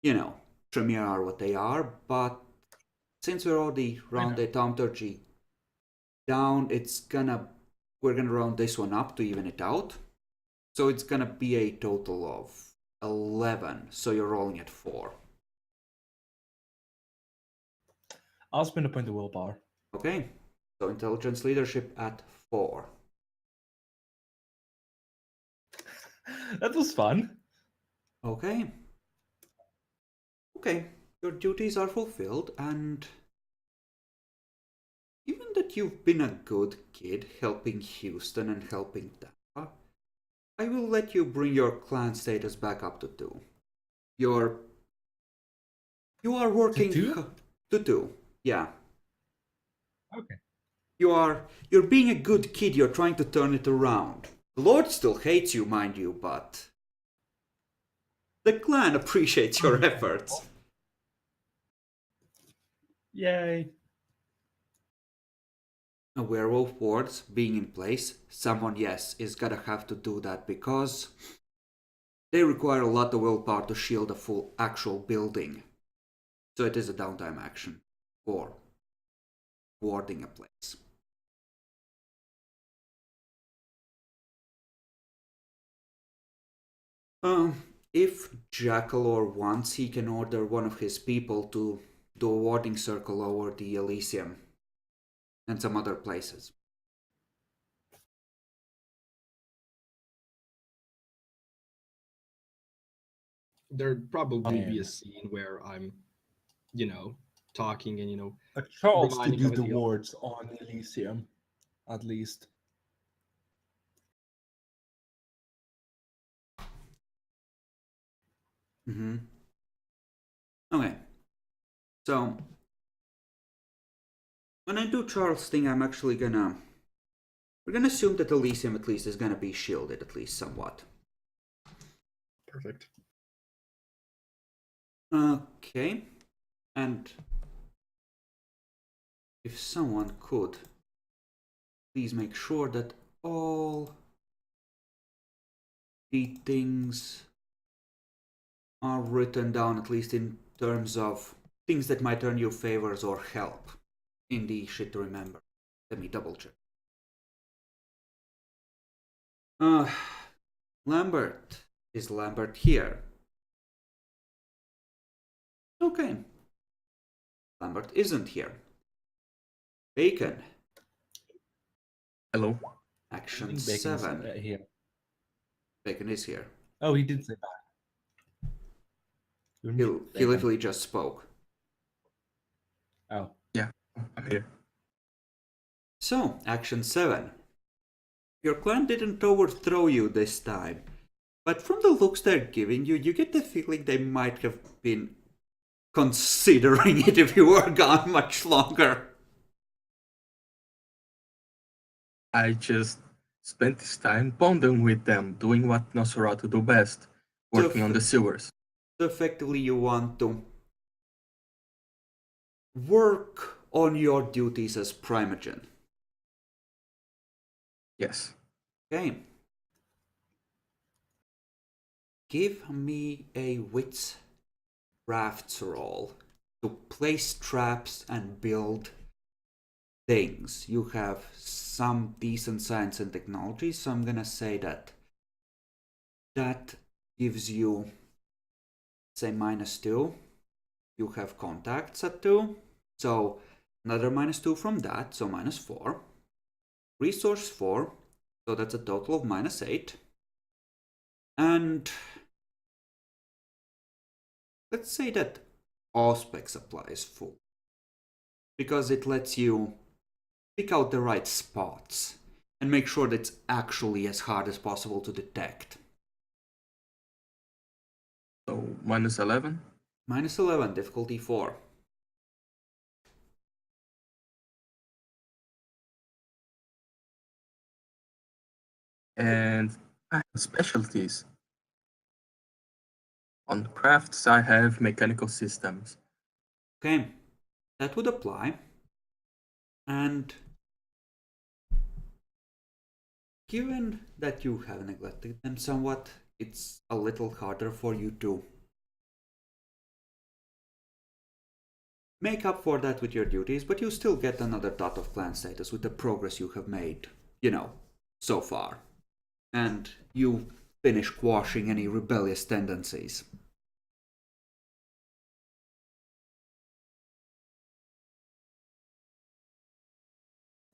you know, Tremere are what they are, but since we're already round the thaumaturgy down, we're gonna round this one up to even it out. So it's gonna be a total of 11, so you're rolling at 4. I'll spend a point of willpower. Okay, so intelligence leadership at 4. That was fun. Okay, your duties are fulfilled, and given that you've been a good kid helping Houston and helping Tampa, I will let you bring your clan status back up to 2. You are working to 2. Yeah. Okay. You're being a good kid, you're trying to turn it around. The Lord still hates you, mind you, but the clan appreciates your efforts. Yay. A werewolf wards being in place, someone, yes, is gonna have to do that because they require a lot of willpower to shield a full actual building. So it is a downtime action for warding a place. If Jackalor wants, he can order one of his people to do a warding circle over the Elysium and some other places. There'd probably be a scene where I'm, talking and, a chance to reminding do him the of the- wards on Elysium, at least. Mm-hmm. Okay. So when I do Charles' thing, I'm actually gonna... We're gonna assume that Elysium at least is gonna be shielded, at least somewhat. Perfect. Okay. And if someone could please make sure that all the things are written down, at least in terms of things that might earn you favors or help in the shit to remember. Let me double check. Lambert. Is Lambert here? Okay. Lambert isn't here. Bacon. Hello. I Action think Bacon's 7. here. Bacon is here. Oh, he did say that. He literally just spoke. Oh. Yeah, I'm here. So, action 7. Your clan didn't overthrow you this time, but from the looks they're giving you, you get the feeling they might have been considering it if you were gone much longer. I just spent this time bonding with them, doing what Nosferatu do best, working on the sewers. So effectively you want to work on your duties as Primogen. Yes. Okay. Give me a wits crafts roll to place traps and build things. You have some decent science and technology, so I'm gonna say that gives you, say, -2. You have contacts at 2, so another -2 from that, so -4. Resource 4, so that's a total of -8. And let's say that Auspex supply is full, because it lets you pick out the right spots and make sure that it's actually as hard as possible to detect. So -11. -11, difficulty 4. And I have specialties. On crafts, I have mechanical systems. Okay, that would apply. And given that you have neglected them somewhat, it's a little harder for you to make up for that with your duties, but you still get another dot of clan status with the progress you have made, so far. And you finish quashing any rebellious tendencies.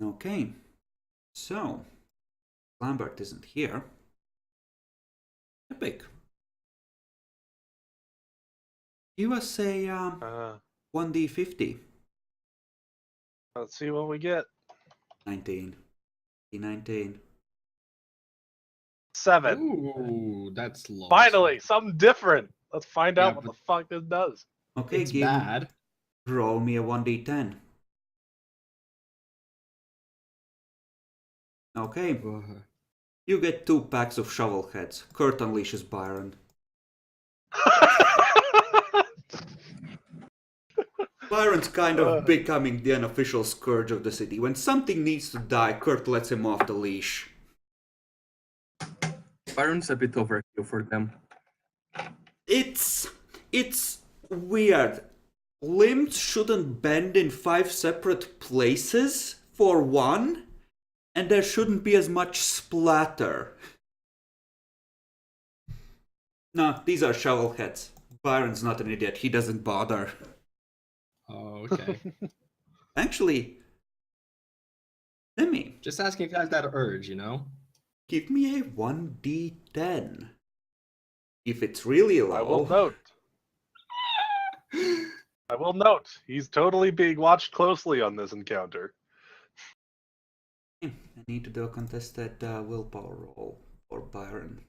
Okay, so Lambert isn't here. Epic. Give us a 1d50. Let's see what we get. 19. 7. Ooh, that's low. Finally, something different. Let's find Yeah, out what the fuck this does. Okay, It's bad. Roll me a 1d10. Okay. You get 2 packs of shovel heads. Kurt unleashes Byron. Byron's kind of becoming the unofficial scourge of the city. When something needs to die, Kurt lets him off the leash. Byron's a bit overkill for them. It's weird. Limbs shouldn't bend in 5 separate places, for one, and there shouldn't be as much splatter. No, these are shovel heads. Byron's not an idiot. He doesn't bother. Oh, okay. Actually, let me Just asking if you have that urge, give me a 1d10. If it's really low. I will note. He's totally being watched closely on this encounter. I need to do a contested willpower roll for Byron.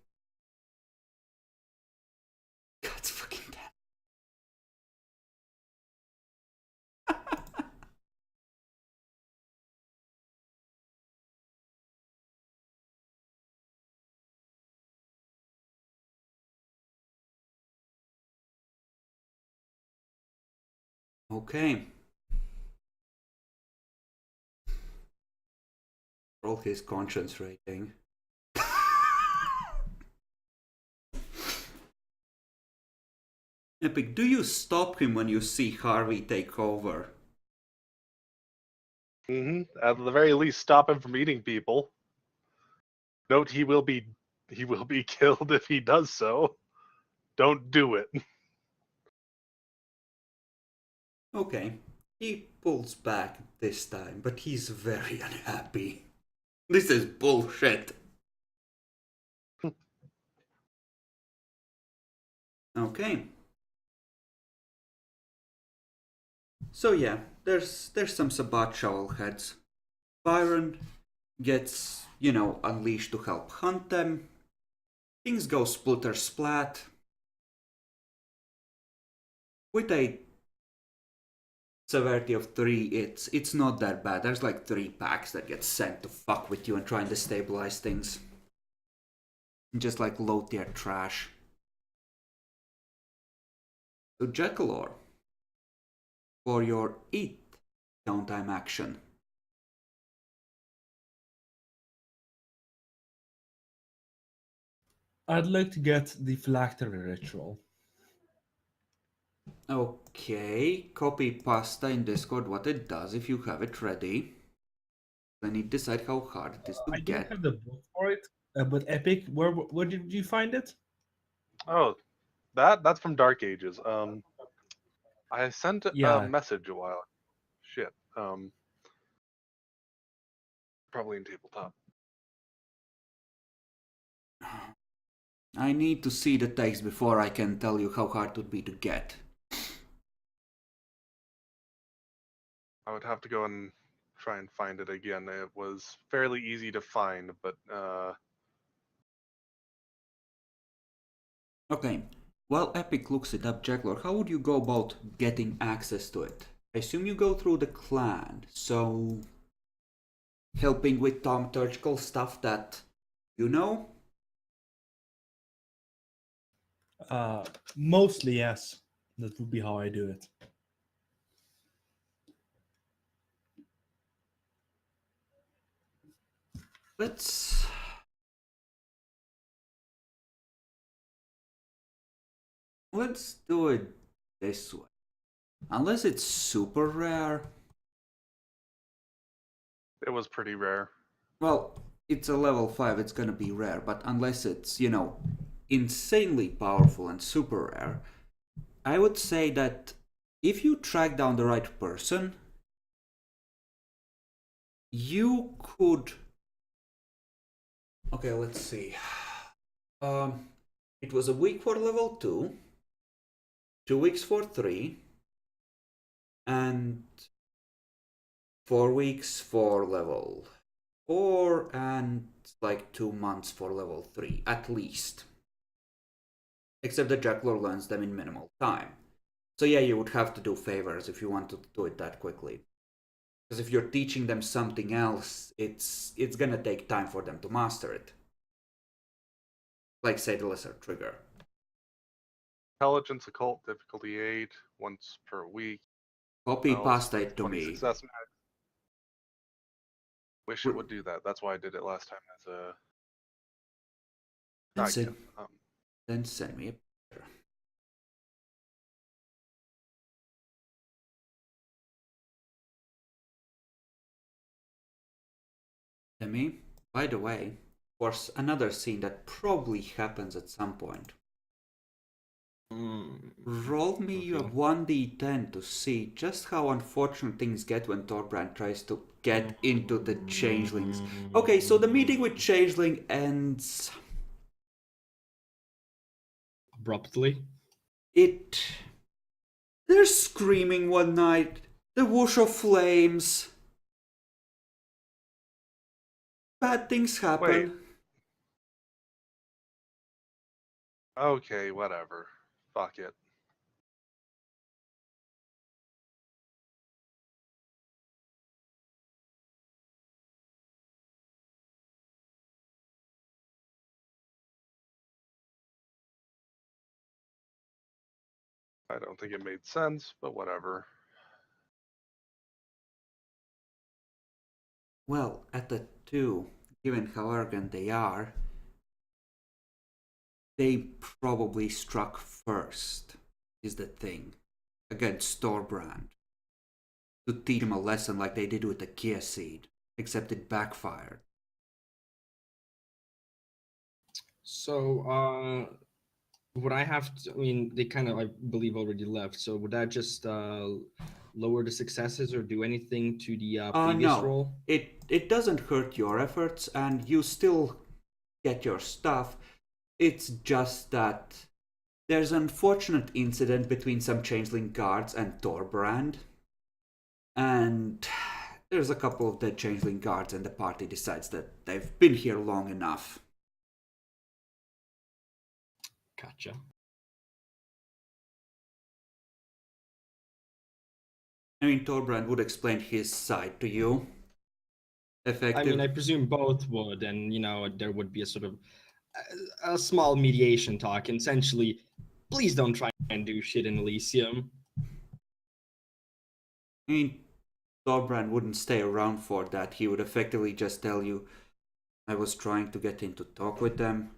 God fucking Okay. Roll his conscience rating. Epic, do you stop him when you see Harvey take over? At the very least, stop him from eating people. Note he will be killed if he does so. Don't do it. Okay. He pulls back this time, but he's very unhappy. This is bullshit. Okay. So yeah, there's some Sabbat shovel heads. Byron gets, unleashed to help hunt them. Things go splitter splat. With a severity of 3, it's not that bad. There's like 3 packs that get sent to fuck with you and try and destabilize things. Just like low tier trash. So Jackalor, for your 8th downtime action. I'd like to get the phylactery ritual. Okay, copy pasta in Discord what it does if you have it ready. Then you decide how hard it is to I get. don't have the book for it, but Epic, where did you find it? Oh, that's from Dark Ages. I sent a message a while. Shit. Probably in tabletop. I need to see the text before I can tell you how hard it would be to get. I would have to go and try and find it again. It was fairly easy to find, but Okay, while Epic looks it up, Jacklor, how would you go about getting access to it? I assume you go through the clan, so helping with thaumaturgical stuff that you know? Mostly yes. That would be how I do it. Let's do it this way. Unless it's super rare. it was pretty rare. Well, it's a level 5, it's gonna be rare, but unless it's, insanely powerful and super rare, I would say that if you track down the right person, you could... Okay, let's see. It was a week for level 2, 2 weeks for 3, and 4 weeks for level 4, and like 2 months for level 3, at least. Except that Jacklor learns them in minimal time. So yeah, you would have to do favors if you want to do it that quickly. Because if you're teaching them something else, it's gonna take time for them to master it. Like, say, the lesser trigger. Intelligence occult difficulty 8, once per week. Copy pasta it to 20 me. success max. Wish it would do that. That's why I did it last time as a... Then send me a picture. Demi, by the way, was another scene that probably happens at some point. Roll me a 1d10 to see just how unfortunate things get when Thorbrand tries to get into the changelings. Okay, so the meeting with changeling ends... abruptly. They're screaming one night. The whoosh of flames. Bad things happen. Wait. Okay, whatever. Fuck it. I don't think it made sense, but whatever. Well, at the 2, given how arrogant they are, they probably struck first, is the thing, against Storbrand. To teach him a lesson like they did with the Kia Seed, except it backfired. So, would I have to, I mean, they kind of, I believe, already left. So would that just lower the successes or do anything to the previous No. roll? It doesn't hurt your efforts, and you still get your stuff. It's just that there's an unfortunate incident between some changeling guards and Thorbrand. And there's a couple of dead changeling guards, and the party decides that they've been here long enough. Gotcha. I mean, Thorbrand would explain his side to you. I mean, I presume both would, and there would be a sort of a small mediation talk. And essentially, please don't try and do shit in Elysium. I mean, Thorbrand wouldn't stay around for that. He would effectively just tell you, I was trying to get in to talk with them.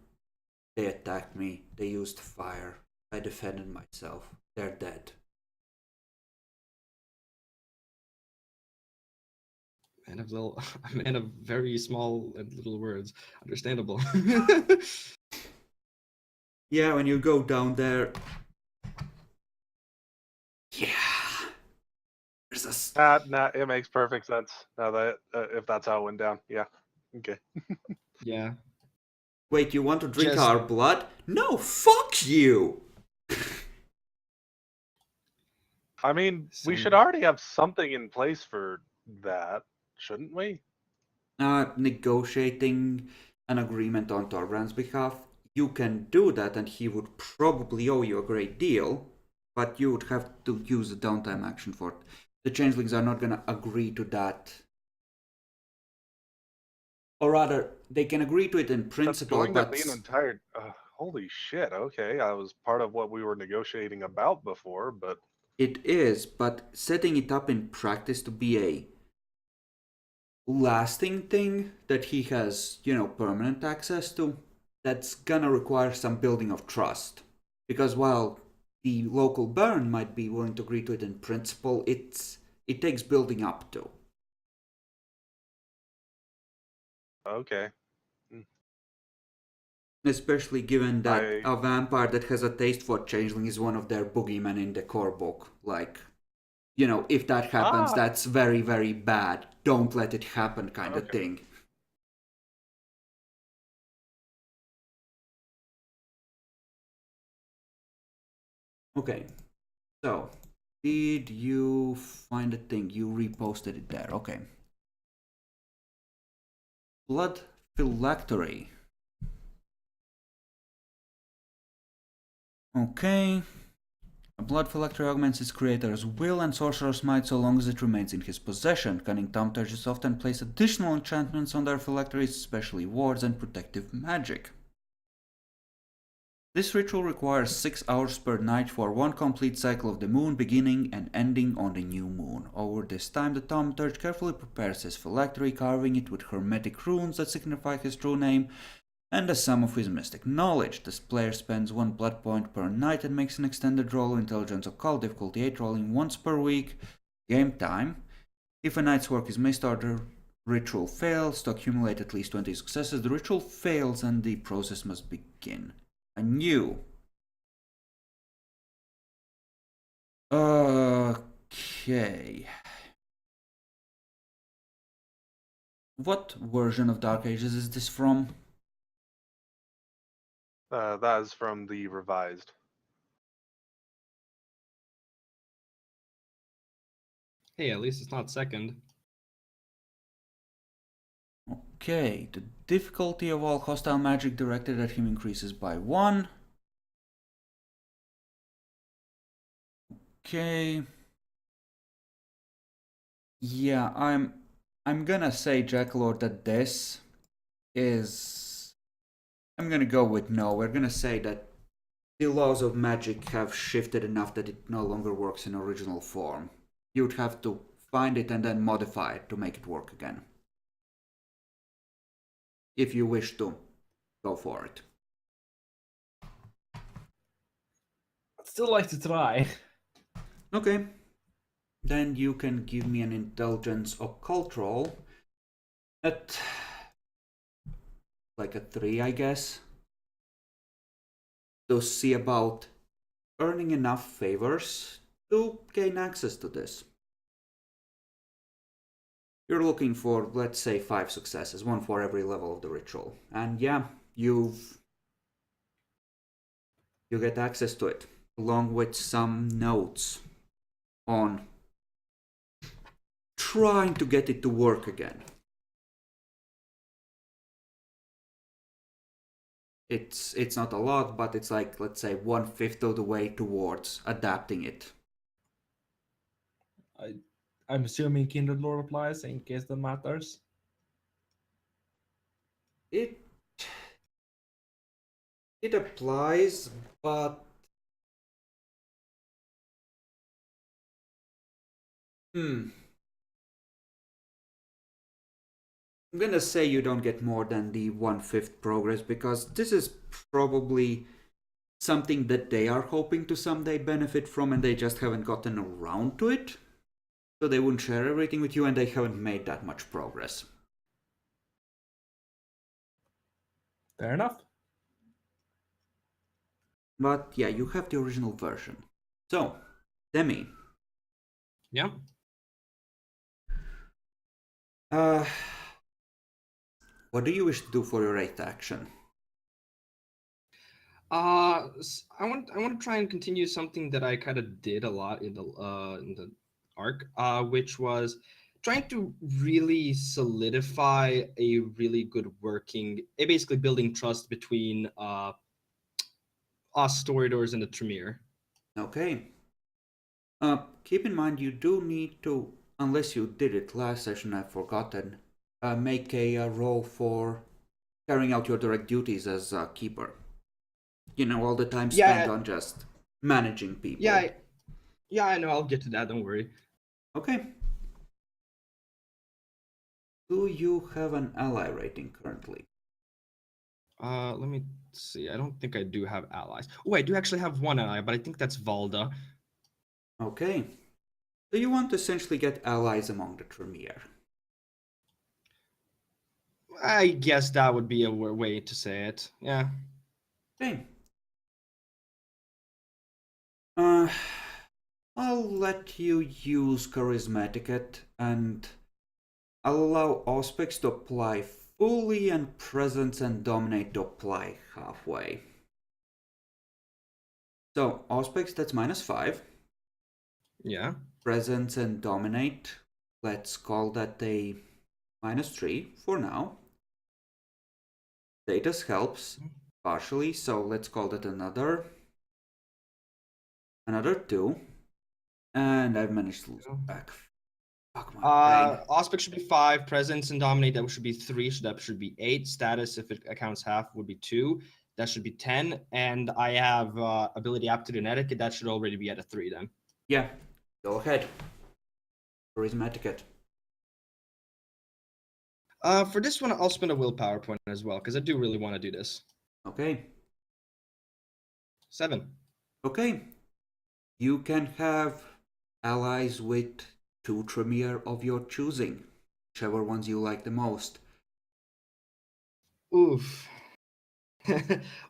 They attacked me. They used fire. I defended myself. They're dead. A man of very small and little words. Understandable. Yeah, when you go down there... Yeah. There's a... Nah, it makes perfect sense. Now that if that's how it went down, yeah, okay. Yeah. Wait, you want to drink our blood? No, fuck you! I mean, we should already have something in place for that, shouldn't we? Negotiating an agreement on Thorbrand's behalf. You can do that, and he would probably owe you a great deal, but you would have to use a downtime action for it. The changelings are not gonna agree to that. Or rather, they can agree to it in principle, That's going but... to be an entire... holy shit, okay. I was part of what we were negotiating about before, but... It is, but setting it up in practice to be a lasting thing that he has, permanent access to, that's gonna require some building of trust. Because while the local baron might be willing to agree to it in principle, it takes building up to. Okay. Especially given that a vampire that has a taste for changeling is one of their boogeymen in the core book. Like, if that happens, that's very, very bad. Don't let it happen kind of thing. Okay. So, did you find a thing? You reposted it there. Okay. Blood phylactery. Okay. A blood phylactery augments its creator's will and sorcerer's might so long as it remains in his possession. Cunning thaumaturges often place additional enchantments on their phylacteries, especially wards and protective magic. This ritual requires 6 hours per night for one complete cycle of the moon, beginning and ending on the new moon. Over this time, the thaumaturge carefully prepares his phylactery, carving it with hermetic runes that signify his true name and the sum of his mystic knowledge. This player spends 1 blood point per night and makes an extended roll of intelligence occult, difficulty 8, rolling once per week. Game time. If a night's work is missed or the ritual fails, to accumulate at least 20 successes, the ritual fails and the process must begin anew. Okay. What version of Dark Ages is this from? That is from the revised. Hey, at least it's not second. Okay, the difficulty of all hostile magic directed at him increases by 1. Okay. Yeah, I'm gonna say, Jackalord, that this is... I'm gonna go with no. We're gonna say that the laws of magic have shifted enough that it no longer works in original form. You'd have to find it and then modify it to make it work again. if you wish to go for it. I'd still like to try. Okay. Then you can give me an intelligence occult roll at like a 3, I guess, to see about earning enough favors to gain access to this. You're looking for, let's say, 5 successes, 1 for every level of the ritual. And yeah, you get access to it, along with some notes on trying to get it to work again. It's not a lot, but it's like, let's say, 1/5 of the way towards adapting it. I'm assuming Kindred Lore applies in case that matters. It applies, but I'm gonna say you don't get more than the 1/5 progress, because this is probably something that they are hoping to someday benefit from, and they just haven't gotten around to it. So they wouldn't share everything with you, and they haven't made that much progress. Fair enough. But yeah, you have the original version. So, Demi. Yeah. What do you wish to do for your 8th action? I want to try and continue something that I kind of did a lot in the arc, which was trying to really solidify a really good working, basically building trust between us Storydoors and the Tremere. Okay. Keep in mind, you do need to, unless you did it last session, I've forgotten, make a roll for carrying out your direct duties as a keeper. You know, all the time spent on just managing people. Yeah, I know. I'll get to that. Don't worry. Okay. Do you have an ally rating currently? Let me see. I don't think I do have allies. Oh, I do actually have one ally, but I think that's Valda. Okay. So you want to essentially get allies among the Tremere? I guess that would be a way to say it. Yeah. Okay. I'll let you use Charisma Etiquette, and I'll allow Auspex to apply fully and Presence and Dominate to apply halfway. So, Auspex, that's -5. Yeah. Presence and Dominate, let's call that a -3 for now. Status helps partially, so let's call that another 2. And I've managed to lose it back. Fuck my brain. Auspex should be 5. Presence and Dominate, that should be 3. So that should be 8. Status, if it accounts half, would be 2. That should be 10. And I have ability aptitude and etiquette. That should already be at a 3 then. Yeah. Go ahead. Charisma Etiquette. For this one, I'll spend a willpower point as well, because I do really want to do this. Okay. 7. Okay. You can have allies with 2 Tremere of your choosing, whichever ones you like the most. Oof.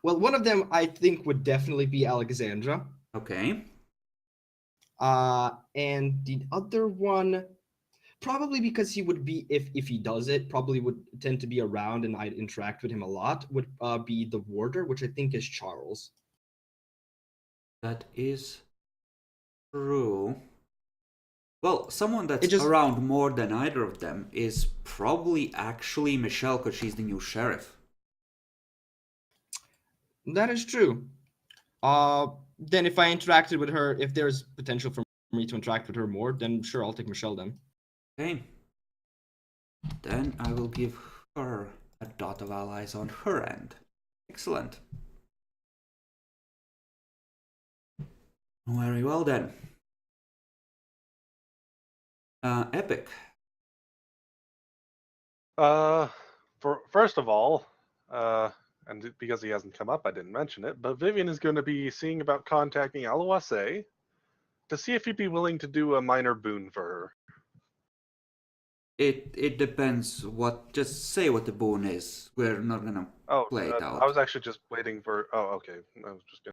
Well, one of them I think would definitely be Alexandra. Okay. And the other one, probably because he would be, if he does it, probably would tend to be around and I'd interact with him a lot, would be the warder, which I think is Charles. That is true. Well, someone that's around more than either of them is probably actually Michelle, because she's the new sheriff. That is true. Then if I interacted with her, if there's potential for me to interact with her more, then sure, I'll take Michelle then. Okay. Then I will give her a dot of allies on her end. Excellent. Very well then. Epic. first of all, and because he hasn't come up, I didn't mention it, but Vivian is going to be seeing about contacting Aloise to see if he'd be willing to do a minor boon for her. It depends what. Just say what the boon is. We're not gonna play it out. I was actually just waiting for. Oh, okay. I was just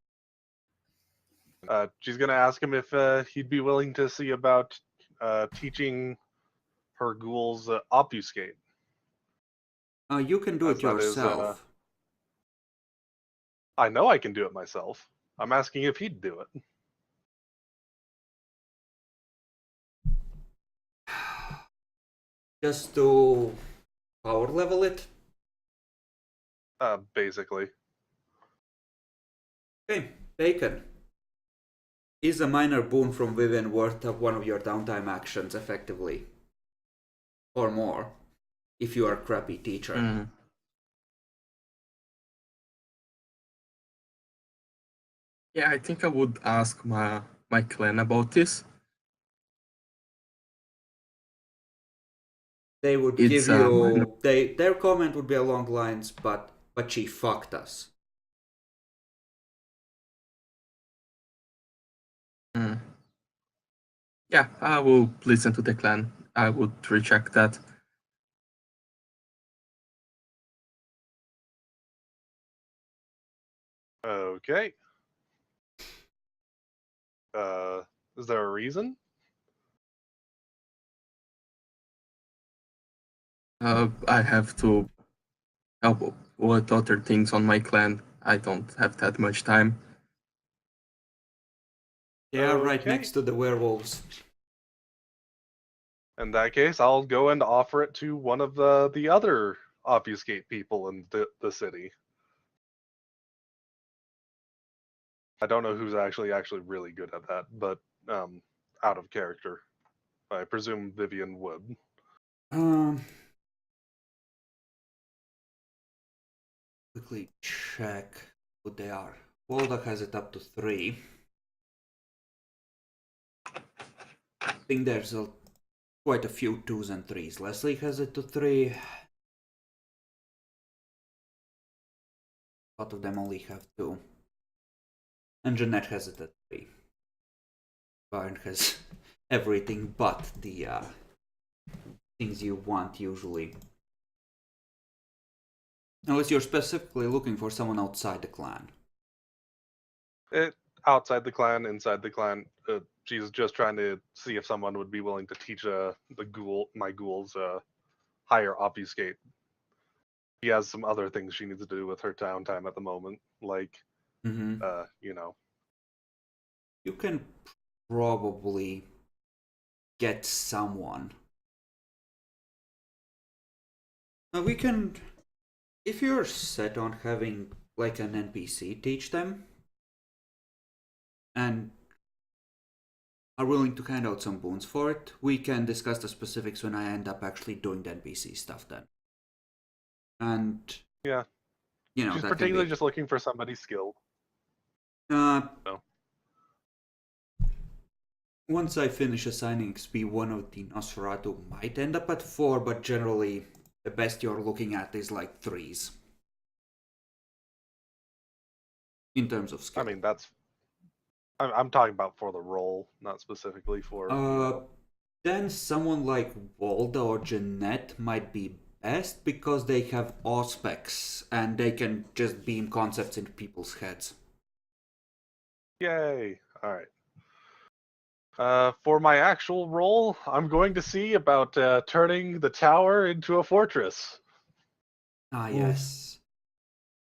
gonna. She's gonna ask him if he'd be willing to see about teaching her ghouls obfuscate. You can do it yourself. I know I can do it myself. I'm asking if he'd do it. Just to power level it? Basically. Okay, Bacon. Is a minor boon from Vivian worth of one of your downtime actions, effectively? Or more, if you are a crappy teacher. Yeah, I think I would ask my clan about this. They would give you... Their comment would be along the lines, but she fucked us. Yeah, I will listen to the clan. I would recheck that. Okay. Is there a reason? I have to help with other things on my clan. I don't have that much time. They are right next to the werewolves. In that case, I'll go and offer it to one of the other obfuscate people in the city. I don't know who's actually really good at that, but out of character. I presume Vivian would. Quickly check what they are. Voldak has it up to 3. I think there's quite a few 2s and 3s. Leslie has it to 3. A lot of them only have 2. And Jeanette has it at 3. Byron has everything but the things you want usually. Unless you're specifically looking for someone outside the clan. Outside the clan, inside the clan. She's just trying to see if someone would be willing to teach my ghouls higher obfuscate. She has some other things she needs to do with her downtime at the moment, like you know. You can probably get someone. Now we can, if you're set on having like an NPC teach them, and are willing to hand out some boons for it, we can discuss the specifics when I end up actually doing the NPC stuff then. And yeah, you know, she's particularly just looking for somebody skilled. Once I finish assigning XP, one of the Nosferatu might end up at 4, but generally the best you're looking at is like 3s. In terms of skill. I mean, I'm talking about for the role, not specifically for... Then someone like Walda or Jeanette might be best because they have auspex and they can just beam concepts into people's heads. Yay! Alright. For my actual role, I'm going to see about turning the tower into a fortress. Ah, yes.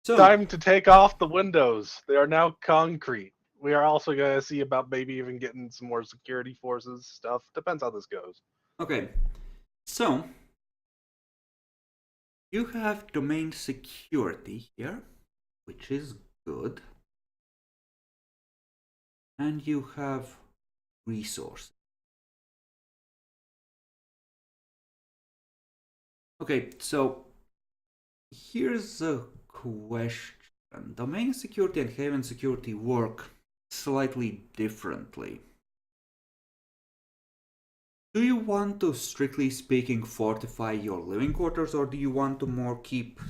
So, time to take off the windows. They are now concrete. We are also going to see about maybe even getting some more security forces stuff. Depends how this goes. Okay. So, you have domain security here, which is good. And you have resource. Okay, so here's a question. Domain security and haven security work slightly differently. Do you want to, strictly speaking, fortify your living quarters, or do you want to more keep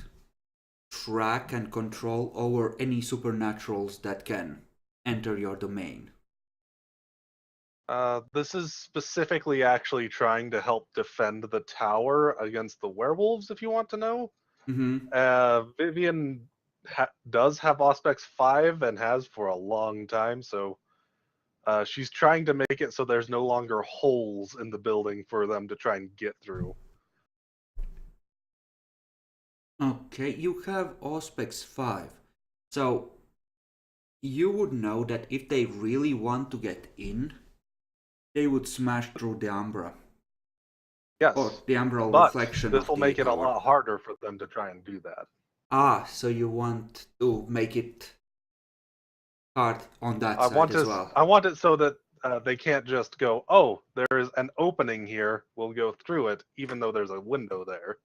track and control over any supernaturals that can enter your domain? This is specifically actually trying to help defend the tower against the werewolves, if you want to know. Vivian does have Auspex 5 and has for a long time, so she's trying to make it so there's no longer holes in the building for them to try and get through. Okay, you have Auspex 5. So you would know that if they really want to get in, they would smash through the Umbra. Yes. Or the umbral but reflection this of will the make it a tower. lot harder for them to try and do that. Ah, so you want to make it hard on that side as well. I want it so that they can't just go, oh, there is an opening here, we'll go through it, even though there's a window there.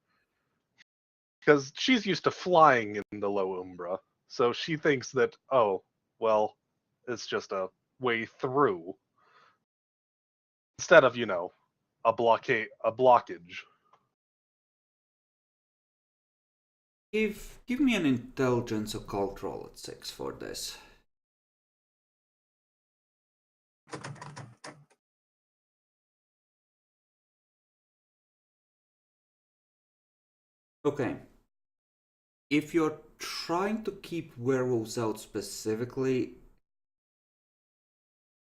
Because she's used to flying in the low Umbra, so she thinks that, oh, well, it's just a way through. Instead of, a blockage. Give me an intelligence occult roll at 6 for this. Okay. If you're trying to keep werewolves out specifically,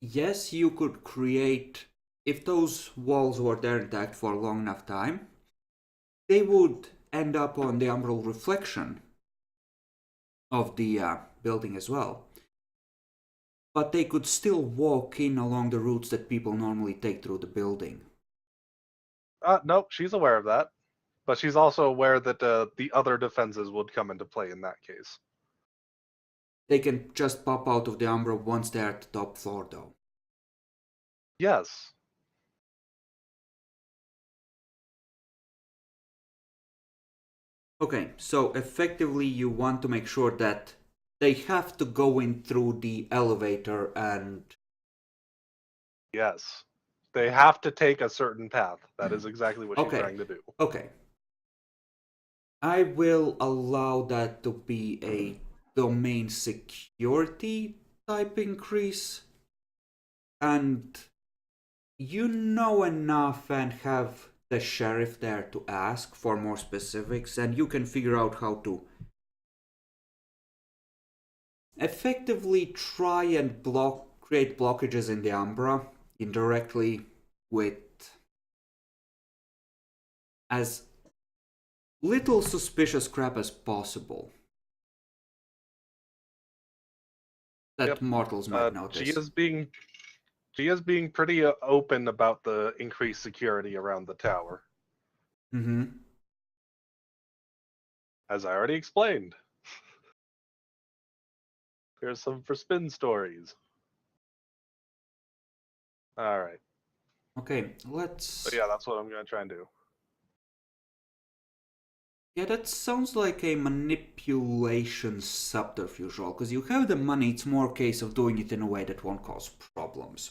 yes, you could create, if those walls were there intact for a long enough time, they would end up on the umbral reflection of the building as well. But they could still walk in along the routes that people normally take through the building. Nope, she's aware of that. But she's also aware that the other defenses would come into play in that case. They can just pop out of the Umbra once they're at the top floor, though. Yes. Okay, so effectively you want to make sure that they have to go in through the elevator and... Yes. They have to take a certain path. That is exactly what she's trying to do. Okay. I will allow that to be a domain security type increase. And you know enough and have the sheriff there to ask for more specifics, and you can figure out how to effectively try and create blockages in the Umbra indirectly with as little suspicious crap as possible that mortals might notice. She is being pretty open about the increased security around the tower. As I already explained. Here's some for spin stories. All right. Okay, let's... But yeah, that's what I'm going to try and do. Yeah, that sounds like a manipulation subterfuge role, because you have the money, it's more a case of doing it in a way that won't cause problems.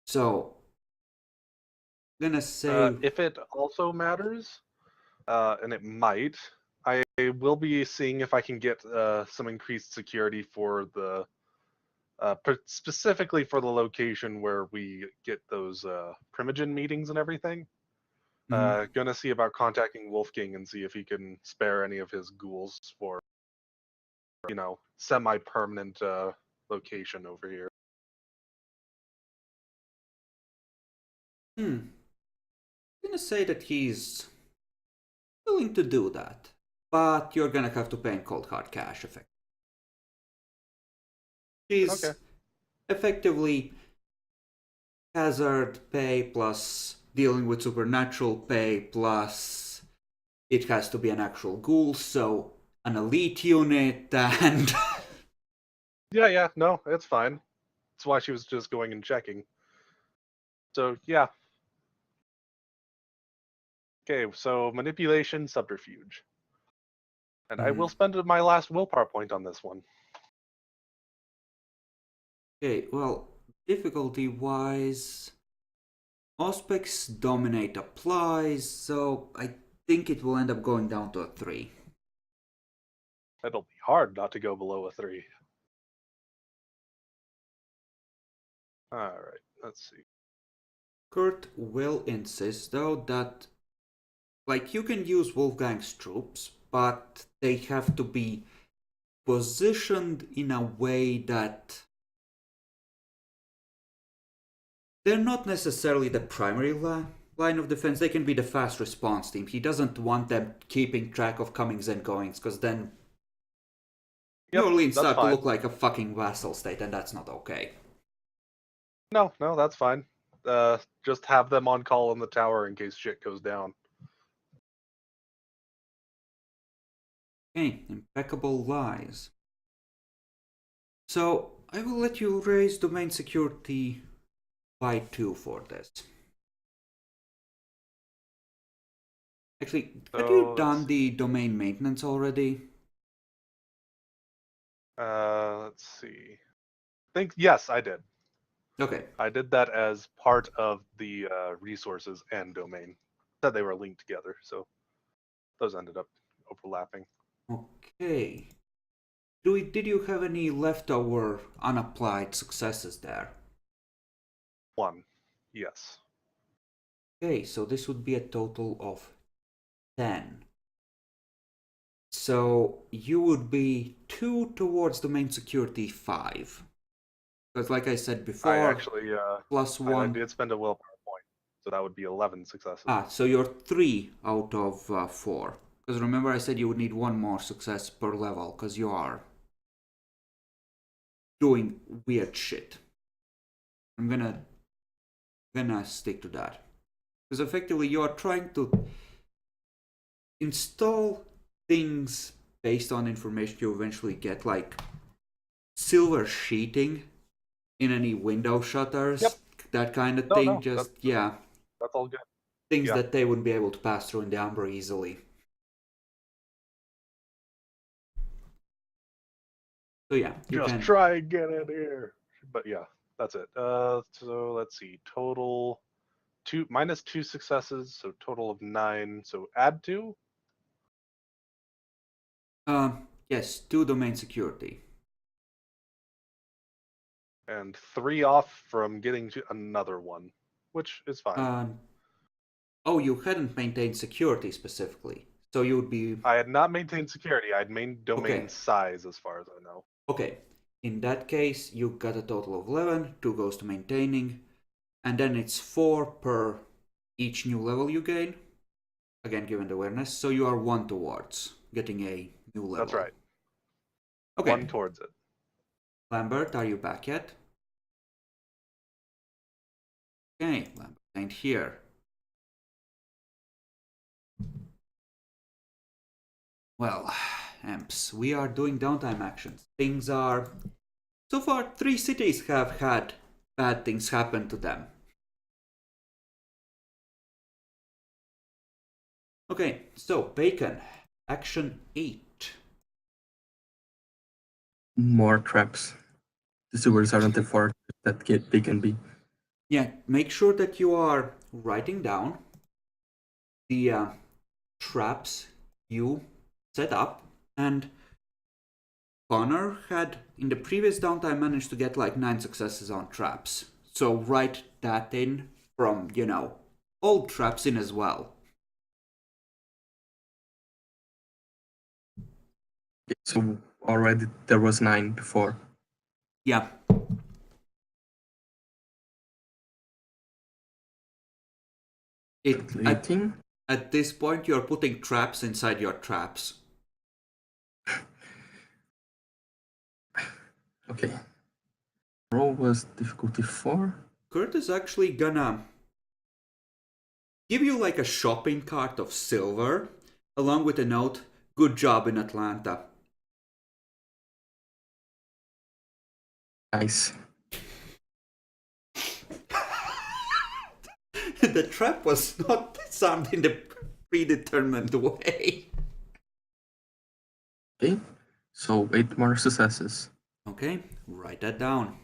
So, I'm gonna say... if it also matters, and it might, I will be seeing if I can get some increased security for the... specifically for the location where we get those Primogen meetings and everything. Gonna see about contacting Wolfgang and see if he can spare any of his ghouls for, semi-permanent location over here. I'm gonna say that he's willing to do that, but you're gonna have to pay in cold hard cash, effectively. He's effectively hazard pay plus dealing with supernatural pay plus it has to be an actual ghoul, so an elite unit and... Yeah, no, it's fine. That's why she was just going and checking. So, yeah. Okay, so manipulation, subterfuge. And I will spend my last willpower point on this one. Okay, well, difficulty-wise... Auspex dominate applies, so I think it will end up going down to a 3. It'll be hard not to go below a 3. Alright, let's see. Kurt will insist, though, that like you can use Wolfgang's troops, but they have to be positioned in a way that they're not necessarily the primary line of defense. They can be the fast response team. He doesn't want them keeping track of comings and goings, because then New Orleans that's start to fine. look like a fucking vassal state, and that's not okay. No, that's fine. Just have them on call in the tower in case shit goes down. Okay, impeccable lies. So I will let you raise domain security by 2 for this. Actually, had you done the domain maintenance already? Let's see. Yes, I did. Okay. I did that as part of the resources and domain. Said they were linked together, so those ended up overlapping. Okay. Did you have any leftover unapplied successes there? 1, yes. Okay, so this would be a total of 10. So you would be 2 towards domain security 5. Because like I said before, I actually plus 1. I did spend a willpower point, so that would be 11 successes. So you're 3 out of 4. Because remember I said you would need 1 more success per level, because you are doing weird shit. I'm gonna stick to that. Because effectively you are trying to install things based on information you eventually get, like silver sheeting in any window shutters, that kind of thing. That's all good. Things that they wouldn't be able to pass through in the Amber easily. So yeah, you just can try and get in here. But yeah, that's it. So let's see. Total minus 2 successes, so total of 9. So add 2. Yes, 2 domain security. And 3 off from getting to another one, which is fine. Oh, you hadn't maintained security specifically, so you would be. I had not maintained security. I had maintained domain size, as far as I know. Okay, in that case, you got a total of 11. 2 goes to maintaining, and then it's 4 per each new level you gain. Again, given the awareness, so you are 1 towards getting a new level. That's right. Okay. 1 towards it. Lambert, are you back yet? Okay, Lambert ain't here. Well, Amps, we are doing downtime actions. Things are... So far, 3 cities have had bad things happen to them. Okay, so Bacon, action 8. More traps. The sewers aren't the far that they can be. Yeah, make sure that you are writing down the traps you set up, and Connor had in the previous downtime managed to get like 9 successes on traps. So write that in from, old traps in as well. So already there was 9 before. Yeah. At this point, you're putting traps inside your traps. Okay. Roll was difficulty 4. Kurt is actually gonna give you like a shopping cart of silver, along with a note, "Good job in Atlanta." Nice. The trap was not designed in the predetermined way. Okay, so 8 more successes. Okay, write that down.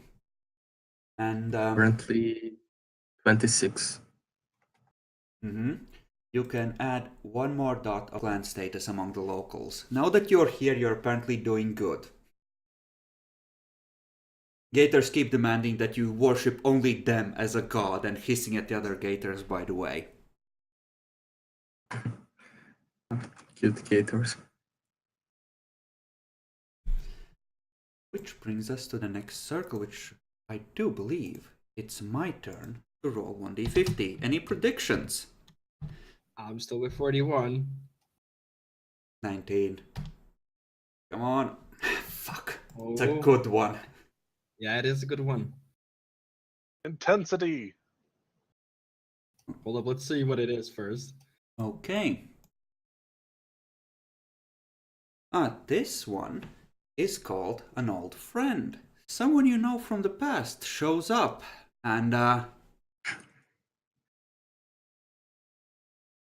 And currently 26. You can add one more dot of clan status among the locals. Now that you're here, you're apparently doing good. Gators keep demanding that you worship only them as a god and hissing at the other Gators, by the way. Cute Gators. Which brings us to the next circle, which I do believe it's my turn to roll 1d50. Any predictions? I'm still with 41. 19. Come on. Fuck. It's a Oh. good one. Yeah, it is a good one. Intensity. Hold up, let's see what it is first. Okay. This one is called an old friend. Someone you know from the past shows up and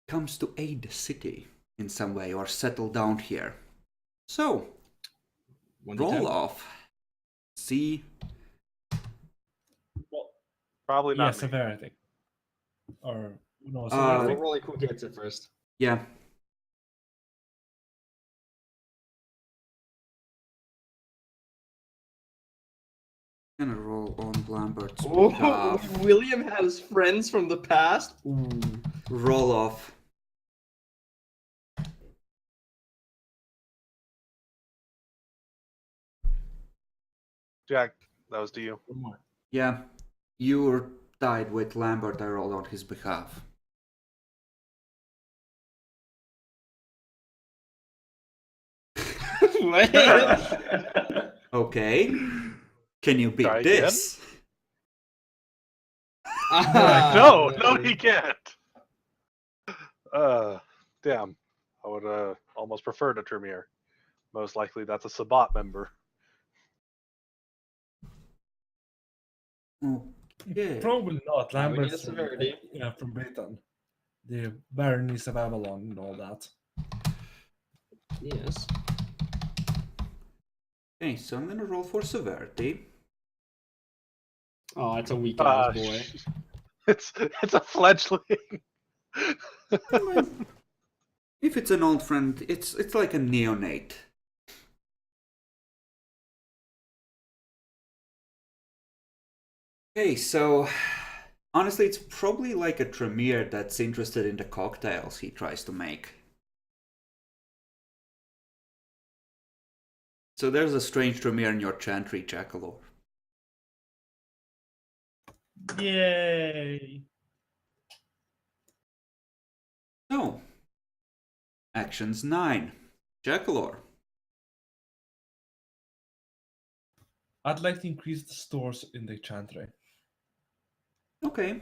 comes to aid the city in some way or settle down here. So, 1d10. roll off. See. Well, Probably yeah, not me. severity. Or no, We'll severity. roll like who gets it first. Yeah. I'm gonna roll on Lambert's behalf. William has friends from the past. Ooh. Roll off. Jack, that was to you. Yeah. You died with Lambert. I rolled on his behalf. Wait. Okay. Can you beat Try this? No, he can't. Damn. I would almost prefer to Tremere. Most likely that's a Sabat member. Okay. Probably not. Yeah, we need a Lambert's severity. from Britain. The Baronies of Avalon and all that. Yes. Okay, so I'm gonna roll for severity. Oh, it's a weak ass boy. It's a fledgling. If it's an old friend, it's like a neonate. Okay, so honestly, it's probably like a Tremere that's interested in the cocktails he tries to make. So there's a strange Tremere in your chantry, Jackalore. Yay! So, actions 9. Jackalore. I'd like to increase the stores in the chantry. Okay.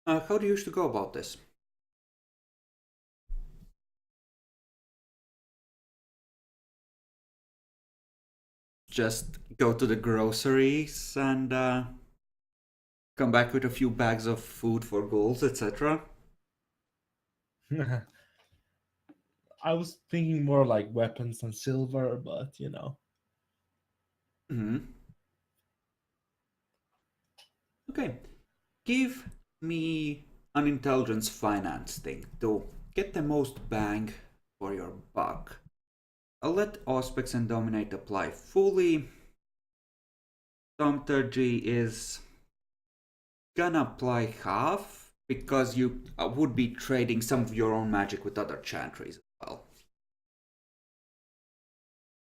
How do you usually go about this? Just go to the groceries and come back with a few bags of food for ghouls, etc. I was thinking more like weapons and silver, but you know. Okay. Give me an intelligence finance thing to get the most bang for your buck. I'll let Auspex and Dominate apply fully. Thaumaturgy is gonna apply half because you would be trading some of your own magic with other chantries as well.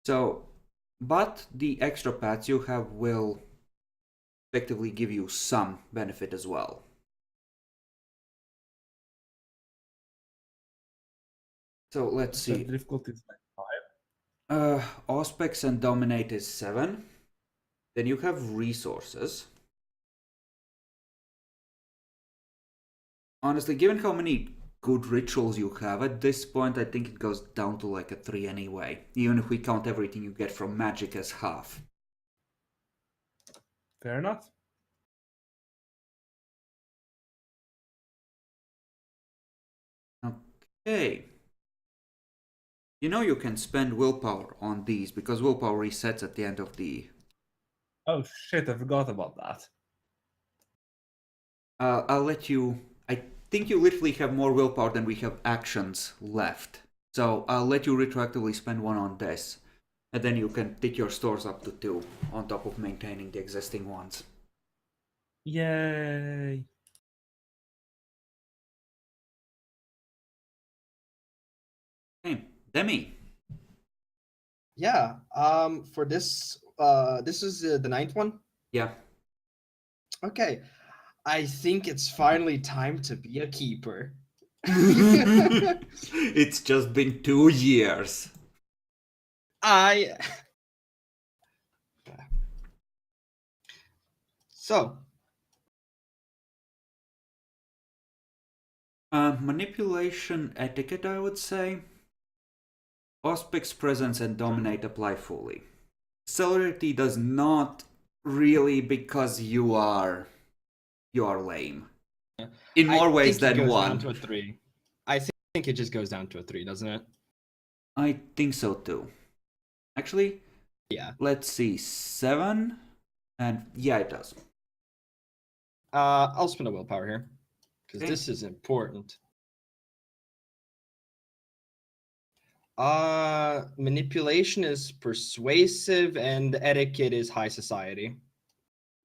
So, but the extra paths you have will effectively give you some benefit as well. So let's see. The difficulty is like 5. Auspex and Dominate is 7. Then you have resources. Honestly, given how many good rituals you have at this point, I think it goes down to like a 3 anyway. Even if we count everything you get from magic as half. Fair enough. Okay. You know you can spend willpower on these because willpower resets at the end of the... Oh shit, I forgot about that. I'll let you. I think you literally have more willpower than we have actions left. So I'll let you retroactively spend 1 on this. And then you can tick your stores up to 2 on top of maintaining the existing ones. Yay! Okay, Demi. Yeah. For this, this is the 9th one. Yeah. Okay. I think it's finally time to be a keeper. It's just been 2 years. So. Manipulation etiquette, I would say. Auspic's presence and dominate apply fully. Celerity does not really, because you are lame. In more ways than one. Down to a 3. I think it just goes down to a 3, doesn't it? I think so too. Actually, yeah. Let's see, 7, and yeah, it does. I'll spend a willpower here because Okay. this is important. Manipulation is persuasive and etiquette is high society.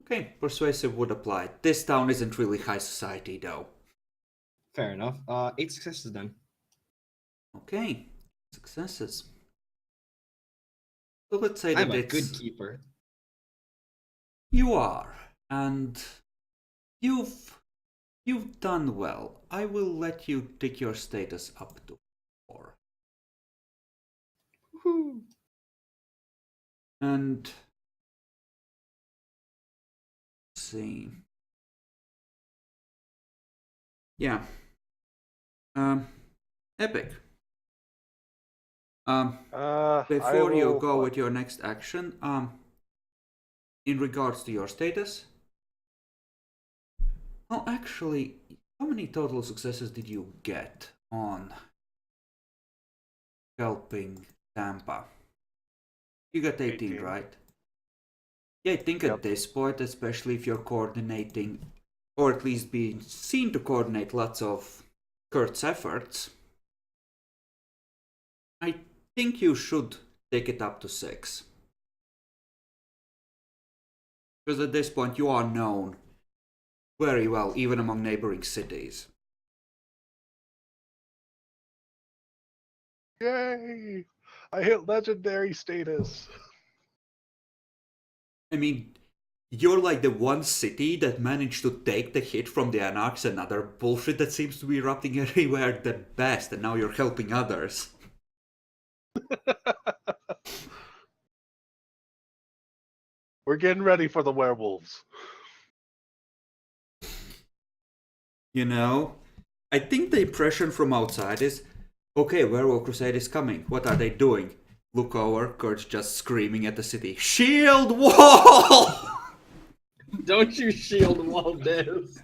Okay, persuasive would apply. This town isn't really high society though. Fair enough. 8 successes then. Okay, successes. So let's say that I'm a it's... good keeper. You are, and you've done well. I will let you tick your status up to 4. Woohoo. And let's see. Yeah. Epic. Before you go with your next action, in regards to your status. Oh, actually, how many total successes did you get on helping Tampa? You got 18, right? Yeah, I think at this point, especially if you're coordinating, or at least being seen to coordinate lots of Kurt's efforts, I think you should take it up to 6. Because at this point, you are known very well, even among neighboring cities. Yay! I hit legendary status. I mean, you're like the one city that managed to take the hit from the Anarchs and other bullshit that seems to be erupting everywhere the best, and now you're helping others. We're getting ready for the werewolves. You know, I think the impression from outside is, okay, Werewolf Crusade is coming. What are they doing? Look over, Kurt's just screaming at the city. Shield wall! Don't you shield wall this.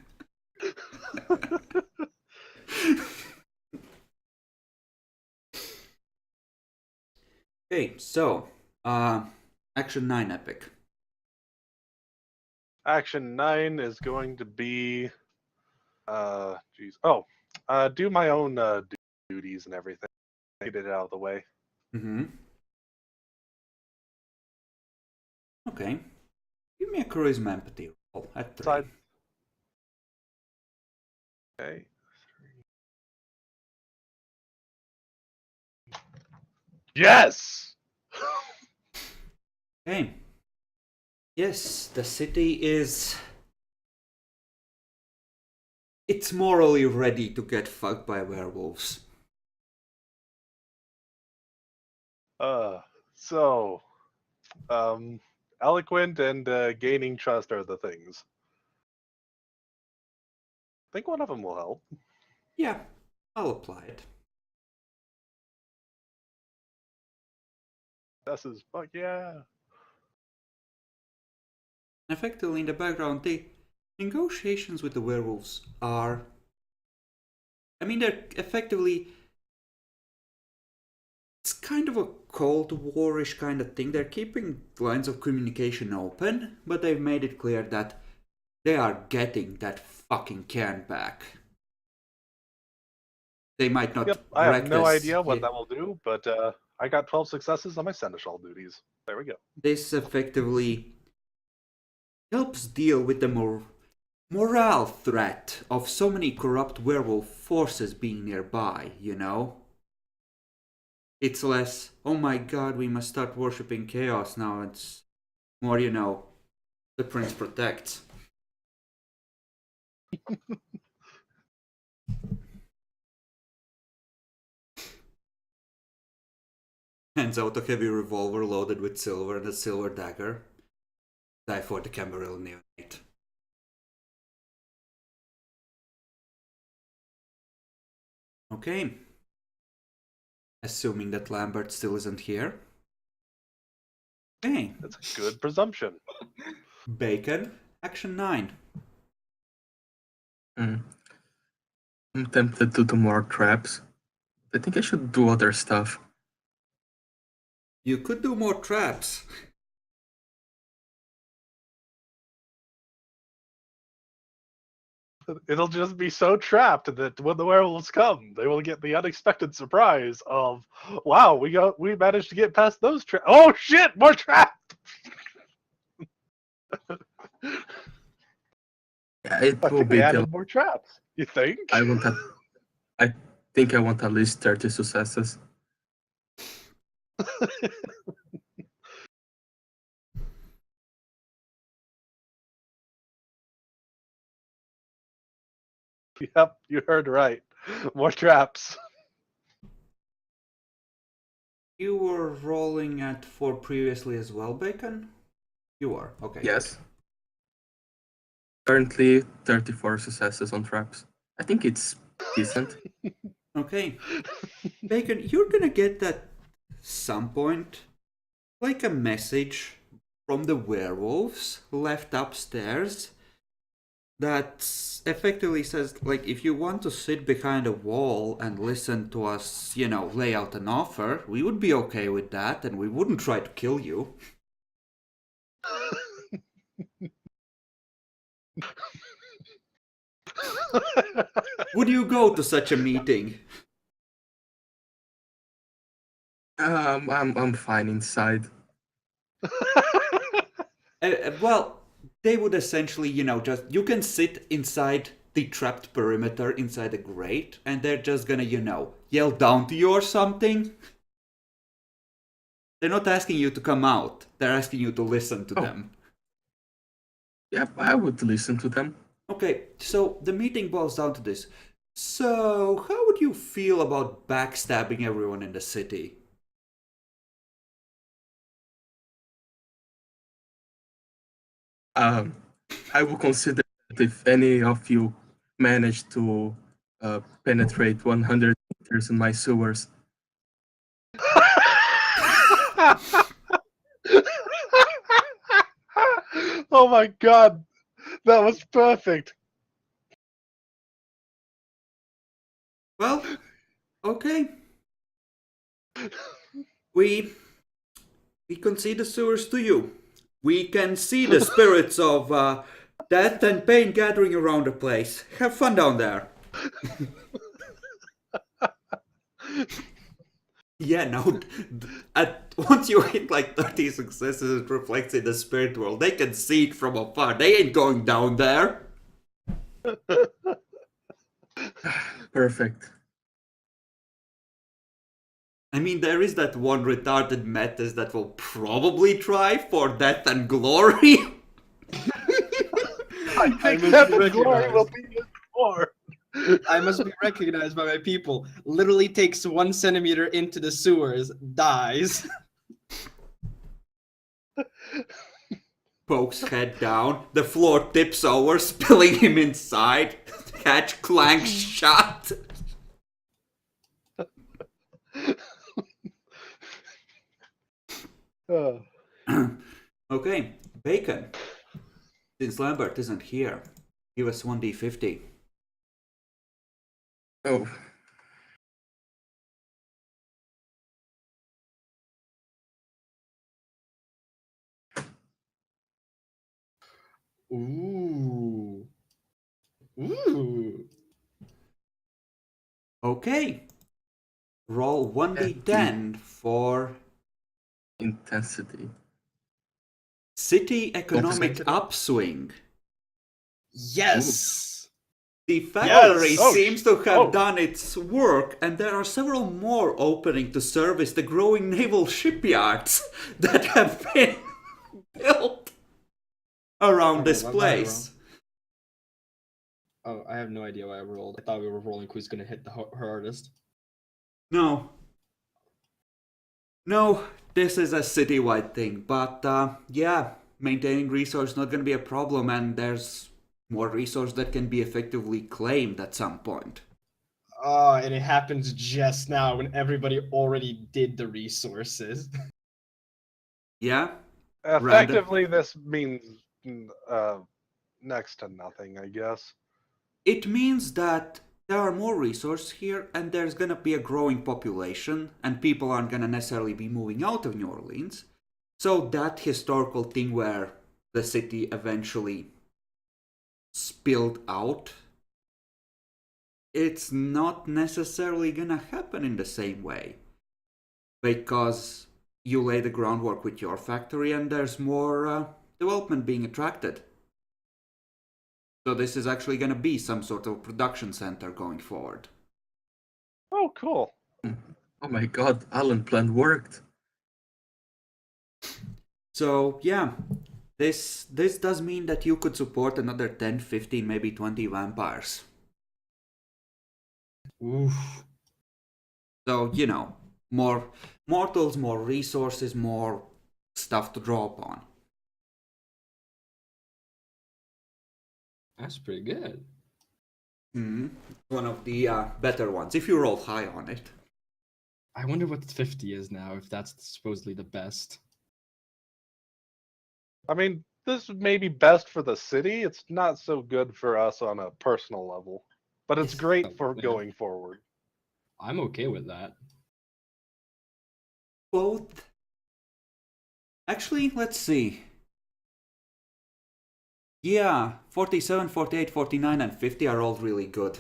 Okay, so, Action 9 Epic. Action 9 is going to be, do my own duties and everything. Get it out of the way. Mm-hmm. Okay. Give me a charisma empathy roll at 3. Side. Okay. Yes! Okay. Yes, the city is... It's morally ready to get fucked by werewolves. Eloquent and gaining trust are the things. I think one of them will help. Yeah, I'll apply it. This is fuck yeah. Effectively, in the background, the negotiations with the werewolves are... I mean, they're effectively... It's kind of a Cold War-ish kind of thing. They're keeping lines of communication open, but they've made it clear that they are getting that fucking cairn back. They might not. Yep, I have no idea what yeah. that will do, but I got 12 successes on my seneschal duties. There we go. This effectively helps deal with the morale threat of so many corrupt werewolf forces being nearby, you know? It's less, oh my god, we must start worshipping chaos now. It's more, you know, the prince protects. Hands out a heavy revolver loaded with silver and a silver dagger. Die for the Camarilla neonate. Okay. Assuming that Lambert still isn't here. Okay. That's a good presumption. Bacon, action 9. I'm tempted to do more traps. I think I should do other stuff. You could do more traps. It'll just be so trapped that when the werewolves come, they will get the unexpected surprise of, wow, we managed to get past those traps. Oh shit, more traps! Yeah, it I will think be they added more traps. You think? I think I want at least 30 successes. Yep, you heard right. More traps. You were rolling at 4 previously as well, Bacon? You are, okay. Yes. Currently 34 successes on traps. I think it's decent. Okay. Bacon, you're gonna get at some point like a message from the werewolves left upstairs that effectively says, like, if you want to sit behind a wall and listen to us, you know, lay out an offer, we would be okay with that and we wouldn't try to kill you. Would you go to such a meeting? I'm fine inside. Well, they would essentially, you know, just you can sit inside the trapped perimeter inside the grate, and they're just gonna, you know, yell down to you or something. They're not asking you to come out. They're asking you to listen to them. Yep, I would listen to them. Okay, so the meeting boils down to this. So, how would you feel about backstabbing everyone in the city? I will consider that if any of you manage to penetrate 100 meters in my sewers. Oh my god, that was perfect. Well, okay. We can see the sewers to you. We can see the spirits of death and pain gathering around the place. Have fun down there. Yeah, no. Once you hit like 30 successes, it reflects in the spirit world. They can see it from afar. They ain't going down there. Perfect. I mean, there is that one retarded Metis that will probably try for death and glory. I think that the glory will be his more. I must be recognized by my people. Literally takes 1 centimeter into the sewers, dies. Pokes head down. The floor tips over, spilling him inside. Hatch clanks shut. Okay, Bacon. Since Lambert isn't here, give us 1d50. Oh. Ooh. Ooh. Okay. Roll 1d10 for Intensity. city economic Perspective. upswing. Yes. The factory Yes! Oh, seems to have oh. done its work, and there are several more opening to service the growing naval shipyards that have been built around this Why I place. Oh, I have no idea why I rolled. I thought we were rolling who's gonna hit the hardest. No. No, this is a citywide thing, but yeah, maintaining resource not going to be a problem, and there's more resource that can be effectively claimed at some point. Oh, and it happens just now when everybody already did the resources. Yeah? Effectively, this means next to nothing, I guess. It means that there are more resources here, and there's gonna be a growing population, and people aren't gonna necessarily be moving out of New Orleans. So that historical thing where the city eventually spilled out, it's not necessarily gonna happen in the same way. Because you lay the groundwork with your factory, and there's more development being attracted. So this is actually going to be some sort of production center going forward. Oh, cool. Oh my god, Alan plan worked. So yeah, this does mean that you could support another 10, 15, maybe 20 vampires. Oof. So, you know, more mortals, more resources, more stuff to draw upon. That's pretty good. One of the better ones, if you roll high on it. I wonder what 50 is now, if that's supposedly the best. I mean, this may be best for the city. It's not so good for us on a personal level, but it's great for Yeah. going forward. I'm okay with that. Both. Actually, let's see. Yeah, 47, 48, 49, and 50 are all really good.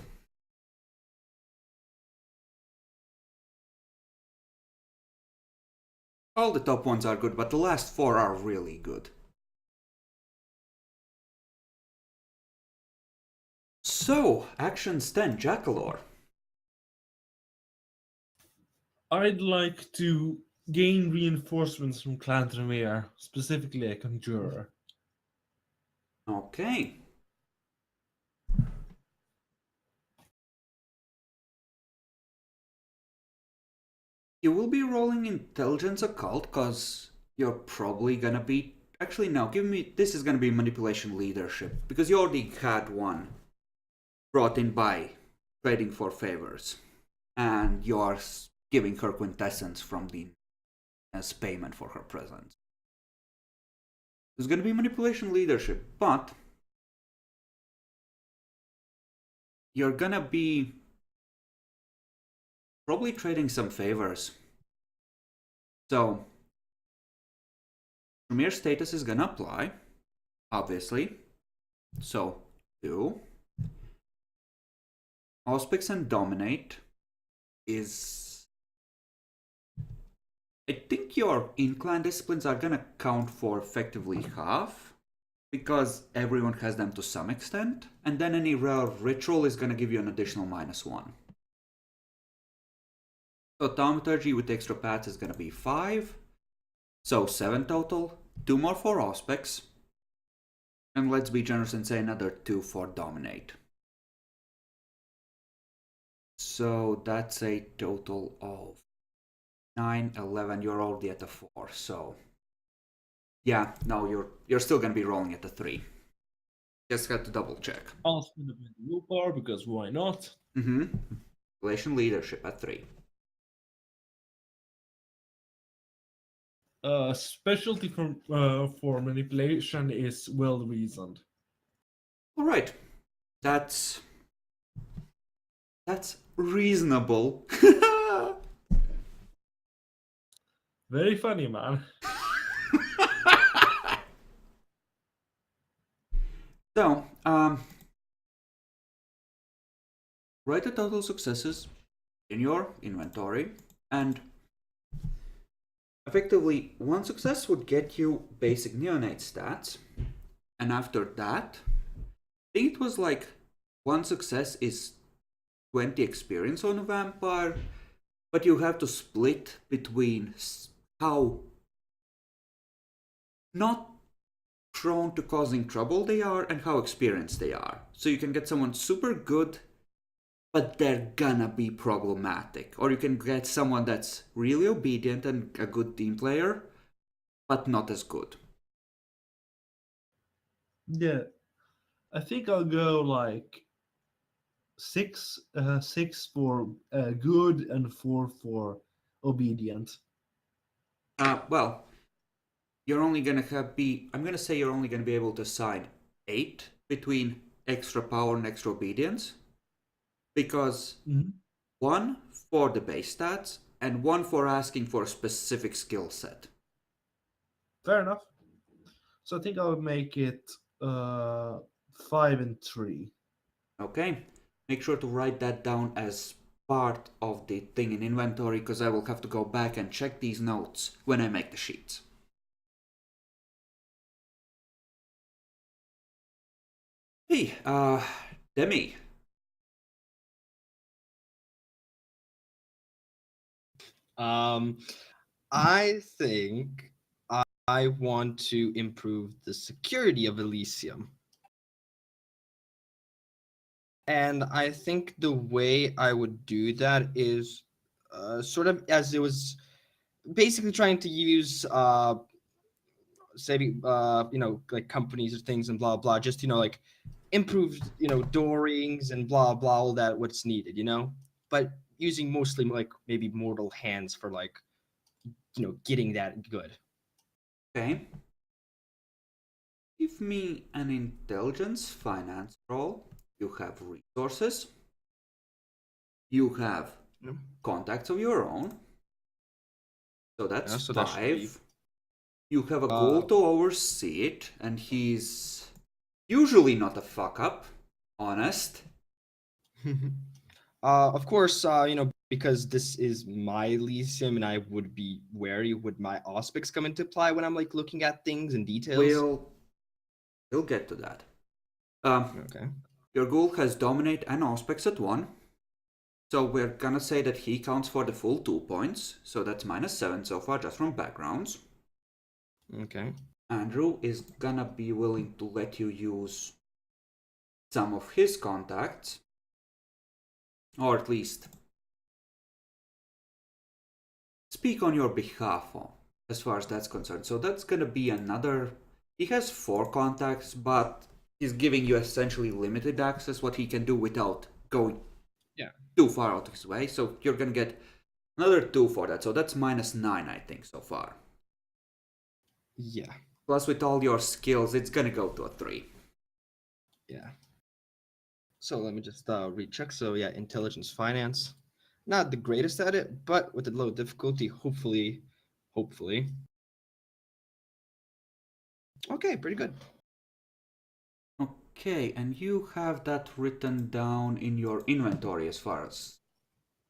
All the top ones are good, but the last four are really good. So, actions 10, Jackalor. I'd like to gain reinforcements from Clan Tremere, specifically a conjurer. Okay. You will be rolling intelligence occult, because you're probably gonna be... Actually, no, give me... This is gonna be manipulation leadership, because you already had one brought in by trading for favors. And you're giving her quintessence from the as payment for her presence. There's gonna be manipulation leadership, but you're gonna be probably trading some favors. So, Premier status is gonna apply, obviously. So, 2. Auspice and Dominate is... I think your in-clan disciplines are gonna count for effectively half, because everyone has them to some extent, and then any rare ritual is gonna give you an additional -1. So Thaumaturgy with extra paths is gonna be 5, so 7 total, 2 more for Auspex, and let's be generous and say another 2 for Dominate. So that's a total of 9, 11, you're already at a 4, so... Yeah, no, you're still gonna be rolling at a 3. Just had to double check. I'll spin up in the willpower, because why not? Relation leadership at 3. Specialty for manipulation is well reasoned. Alright. That's reasonable. Very funny, man. So, write the total successes in your inventory, and effectively, one success would get you basic neonate stats, and after that, I think it was like one success is 20 experience on a vampire, but you have to split between how not prone to causing trouble they are and how experienced they are. So you can get someone super good, but they're gonna be problematic. Or you can get someone that's really obedient and a good team player, but not as good. Yeah, I think I'll go like six for good and 4 for obedient. Well, you're only gonna I'm gonna say you're only gonna be able to assign 8 between extra power and extra obedience, because Mhm. 1 for the base stats and 1 for asking for a specific skill set. Fair enough. So I think I'll make it 5 and 3. Okay, make sure to write that down as part of the thing in inventory, because I will have to go back and check these notes when I make the sheets. Hey, Demi. I think I want to improve the security of Elysium. And I think the way I would do that is sort of as it was basically trying to use saving like companies or things and blah blah, just like improved door rings and blah blah, all that what's needed, but using mostly like maybe mortal hands for like getting that good. Okay. Give me an intelligence finance roll. You have resources. You have contacts of your own. So that's Yeah, so 5. that should be... You have a goal to oversee it, and he's usually not a fuck up, honest. Of course, because this is my Elysium and I would be wary, would my auspics come into play when I'm like looking at things and details? We'll get to that. Okay. Your ghoul has dominate and aspects at 1. So we're gonna say that he counts for the full 2 points. So that's -7 so far just from backgrounds. Okay. Andrew is gonna be willing to let you use some of his contacts. Or at least speak on your behalf as far as that's concerned. So that's gonna be another... He has 4 contacts, but he's giving you essentially limited access, what he can do without going too far out of his way. So you're gonna get another 2 for that. So that's -9, I think, so far. Yeah. Plus, with all your skills, it's gonna go to a 3. Yeah. So let me just recheck. So yeah, intelligence finance. Not the greatest at it, but with a low difficulty, hopefully. Okay, pretty good. Okay, and you have that written down in your inventory as far as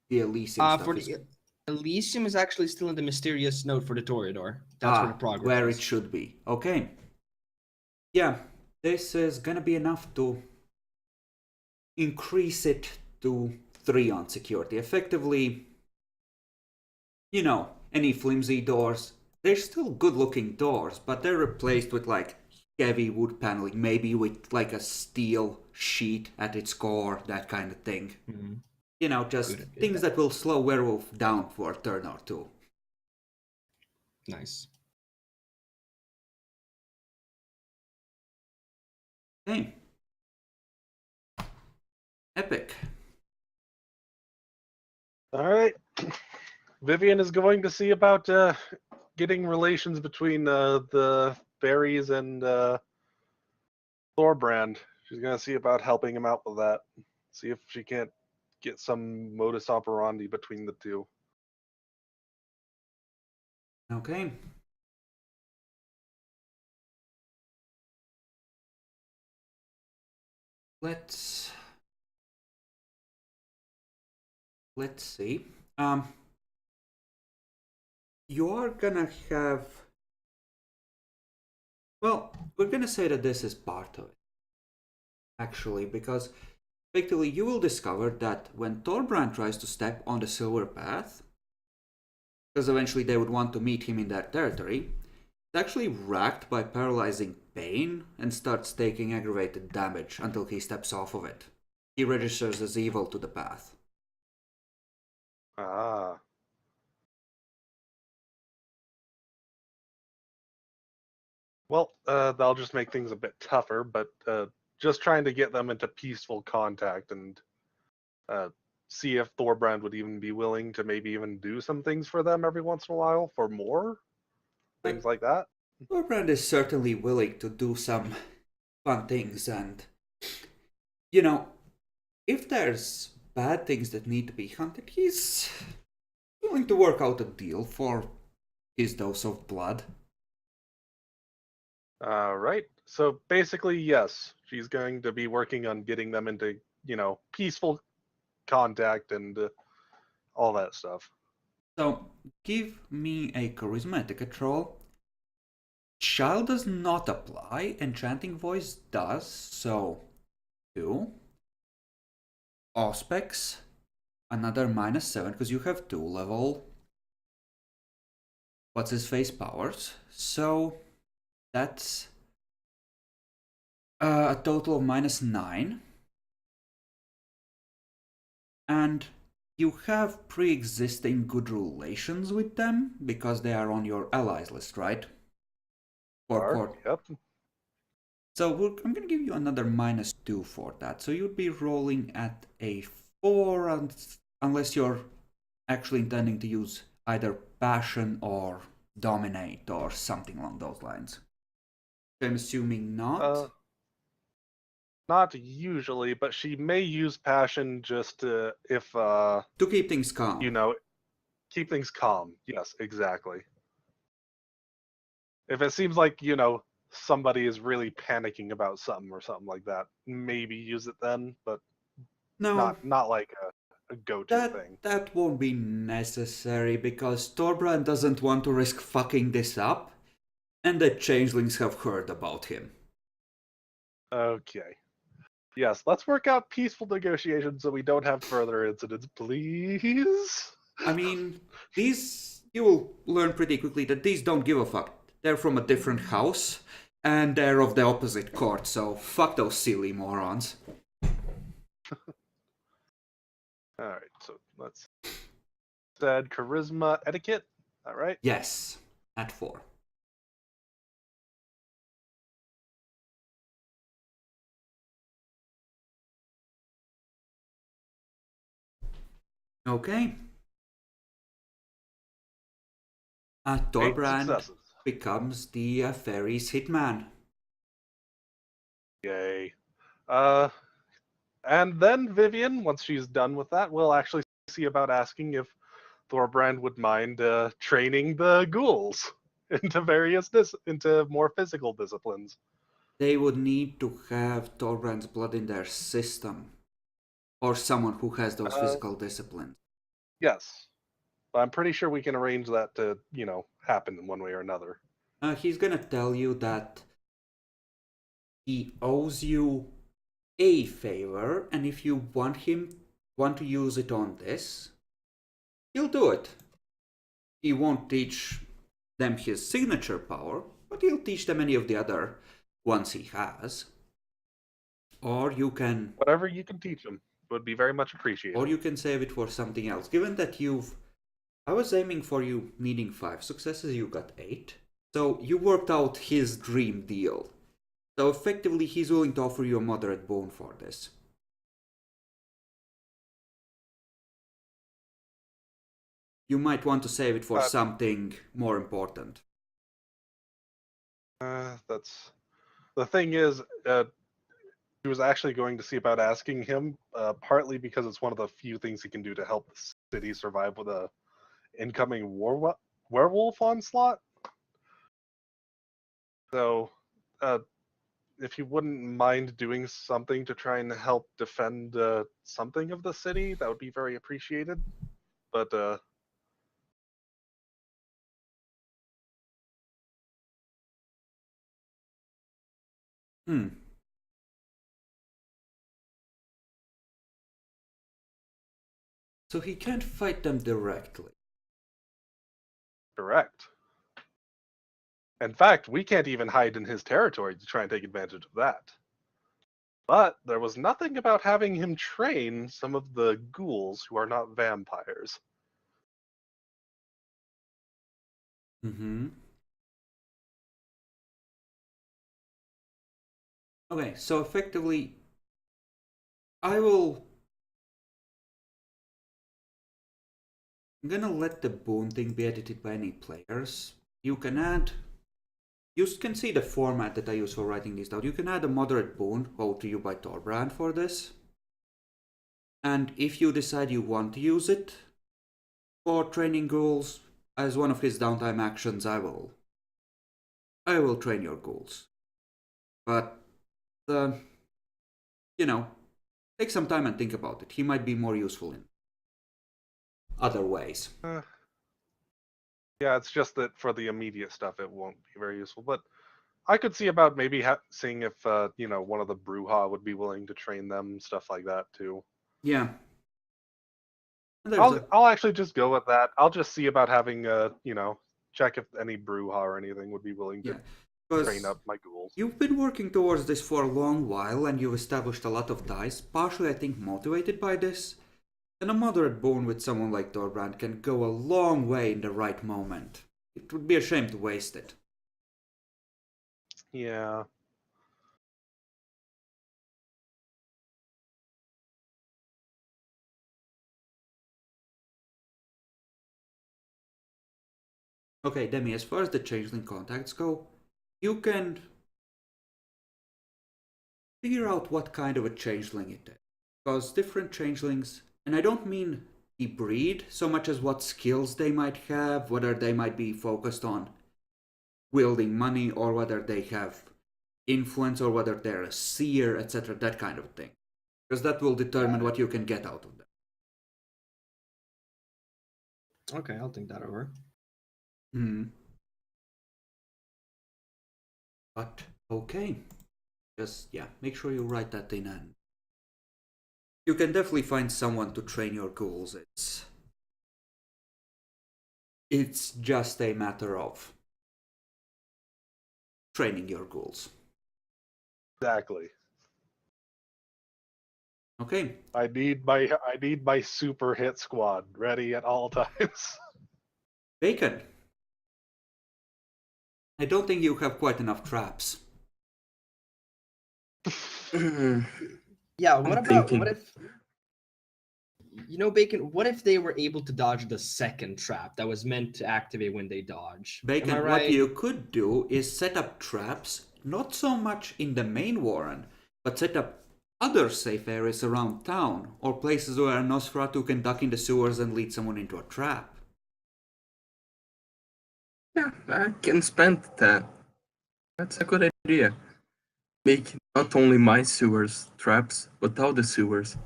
the Elysium stuff For is... the Elysium is actually still in the mysterious note for the Toreador. That's where the progress where is. it should be. Okay. Yeah, this is gonna be enough to increase it to 3 on security. Effectively, any flimsy doors, they're still good looking doors, but they're replaced with like heavy wood paneling, maybe with like a steel sheet at its core, that kind of thing. Mm-hmm. Just Good. things that will slow Werewolf down for a turn or 2. Nice. Okay. Epic. All right. Vivian is going to see about getting relations between the fairies and Thorbrand. She's going to see about helping him out with that. See if she can't get some modus operandi between the two. Okay. let's see. You're gonna have. Well, we're gonna say that this is part of it, actually, because effectively you will discover that when Thorbrand tries to step on the Silver Path, because eventually they would want to meet him in their territory, he's actually racked by paralyzing pain and starts taking aggravated damage until he steps off of it. He registers as evil to the path. Ah. Well, that'll just make things a bit tougher, but just trying to get them into peaceful contact and see if Thorbrand would even be willing to maybe even do some things for them every once in a while for more things like that. Thorbrand is certainly willing to do some fun things, and you know, if there's bad things that need to be hunted, he's willing to work out a deal for his dose of blood. Right. So basically, yes, she's going to be working on getting them into, peaceful contact and all that stuff. So, give me a charisma etiquette roll. Child does not apply, enchanting voice does, so 2. Auspex, another -7 because you have 2 level. What's his face powers? So that's a total of -9. And you have pre-existing good relations with them because they are on your allies list, right? Yep. So I'm going to give you another -2 for that. So you'd be rolling at a 4 unless you're actually intending to use either passion or dominate or something along those lines. I'm assuming not. Not usually, but she may use passion just to keep things calm. Keep things calm. Yes, exactly. If it seems like, somebody is really panicking about something or something like that, maybe use it then, but No, not like a go-to thing. That won't be necessary because Thorbrand doesn't want to risk fucking this up, and the changelings have heard about him. Okay. Yes, let's work out peaceful negotiations so we don't have further incidents, please. I mean, these, you will learn pretty quickly that these don't give a fuck. They're from a different house, and they're of the opposite court, so fuck those silly morons. Alright, so let's add charisma etiquette. Alright. Yes, at 4. Okay. Thorbrand becomes the fairy's hitman. Yay. And then Vivian, once she's done with that, we'll actually see about asking if Thorbrand would mind training the ghouls into more physical disciplines. They would need to have Thorbrand's blood in their system, or someone who has those physical disciplines. Yes, but I'm pretty sure we can arrange that to, happen in one way or another. He's gonna tell you that he owes you a favor, and if you want to use it on this, he'll do it. He won't teach them his signature power, but he'll teach them any of the other ones he has. Or you can... Whatever you can teach them would be very much appreciated. Or you can save it for something else. Given that I was aiming for you needing 5 successes, you got 8. So you worked out his dream deal. So effectively, he's willing to offer you a moderate boon for this. You might want to save it for something more important. That's the thing is, he was actually going to see about asking him, partly because it's one of the few things he can do to help the city survive with a incoming werewolf onslaught. So, if you wouldn't mind doing something to try and help defend something of the city, that would be very appreciated. But So he can't fight them directly. correct. In fact, we can't even hide in his territory to try and take advantage of that. But there was nothing about having him train some of the ghouls who are not vampires. Mm-hmm. Okay, so effectively, I'm gonna let the boon thing be edited by any players. You can see the format that I use for writing these down. You can add a moderate boon, brought to you by Torbrand for this. And if you decide you want to use it for training ghouls as one of his downtime actions, I will train your ghouls. But, take some time and think about it. He might be more useful in other ways. Yeah, it's just that for the immediate stuff, it won't be very useful. But I could see about maybe seeing if one of the Bruja would be willing to train them, stuff like that too. Yeah. I'll actually just go with that. I'll just see about having check if any Bruja or anything would be willing to train up my ghouls. You've been working towards this for a long while, and you've established a lot of ties, partially I think motivated by this. And a moderate bone with someone like Torbrand can go a long way in the right moment. It would be a shame to waste it. Yeah. Okay, Demi, as far as the changeling contacts go, you can figure out what kind of a changeling it is. Because different changelings, and I don't mean the breed so much as what skills they might have, whether they might be focused on wielding money or whether they have influence or whether they're a seer, etc., that kind of thing. Because that will determine what you can get out of them. Okay, I'll think that over. But, okay. Just, make sure you write that in, and you can definitely find someone to train your ghouls. It's just a matter of training your ghouls. Exactly. Okay. I need my super hit squad ready at all times. Bacon. I don't think you have quite enough traps. Yeah, what if Bacon, what if they were able to dodge the second trap that was meant to activate when they dodge? Bacon, Am I right? what you could do is set up traps, not so much in the main warren, but set up other safe areas around town, or places where Nosferatu can duck in the sewers and lead someone into a trap. Yeah, I can spend that. That's a good idea. Make not only my sewers traps, but all the sewers.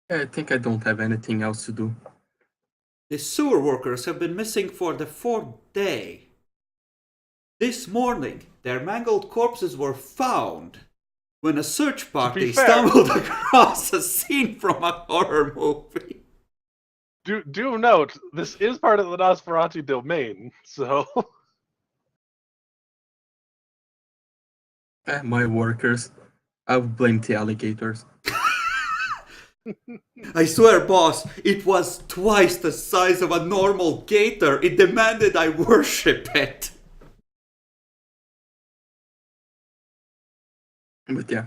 I think I don't have anything else to do. The sewer workers have been missing for the 4th day. This morning, their mangled corpses were found when a search party stumbled across a scene from a horror movie. Do note, this is part of the Nosferatu domain, so... My workers. I'll blame the alligators. I swear, boss, it was twice the size of a normal gator. It demanded I worship it. But yeah,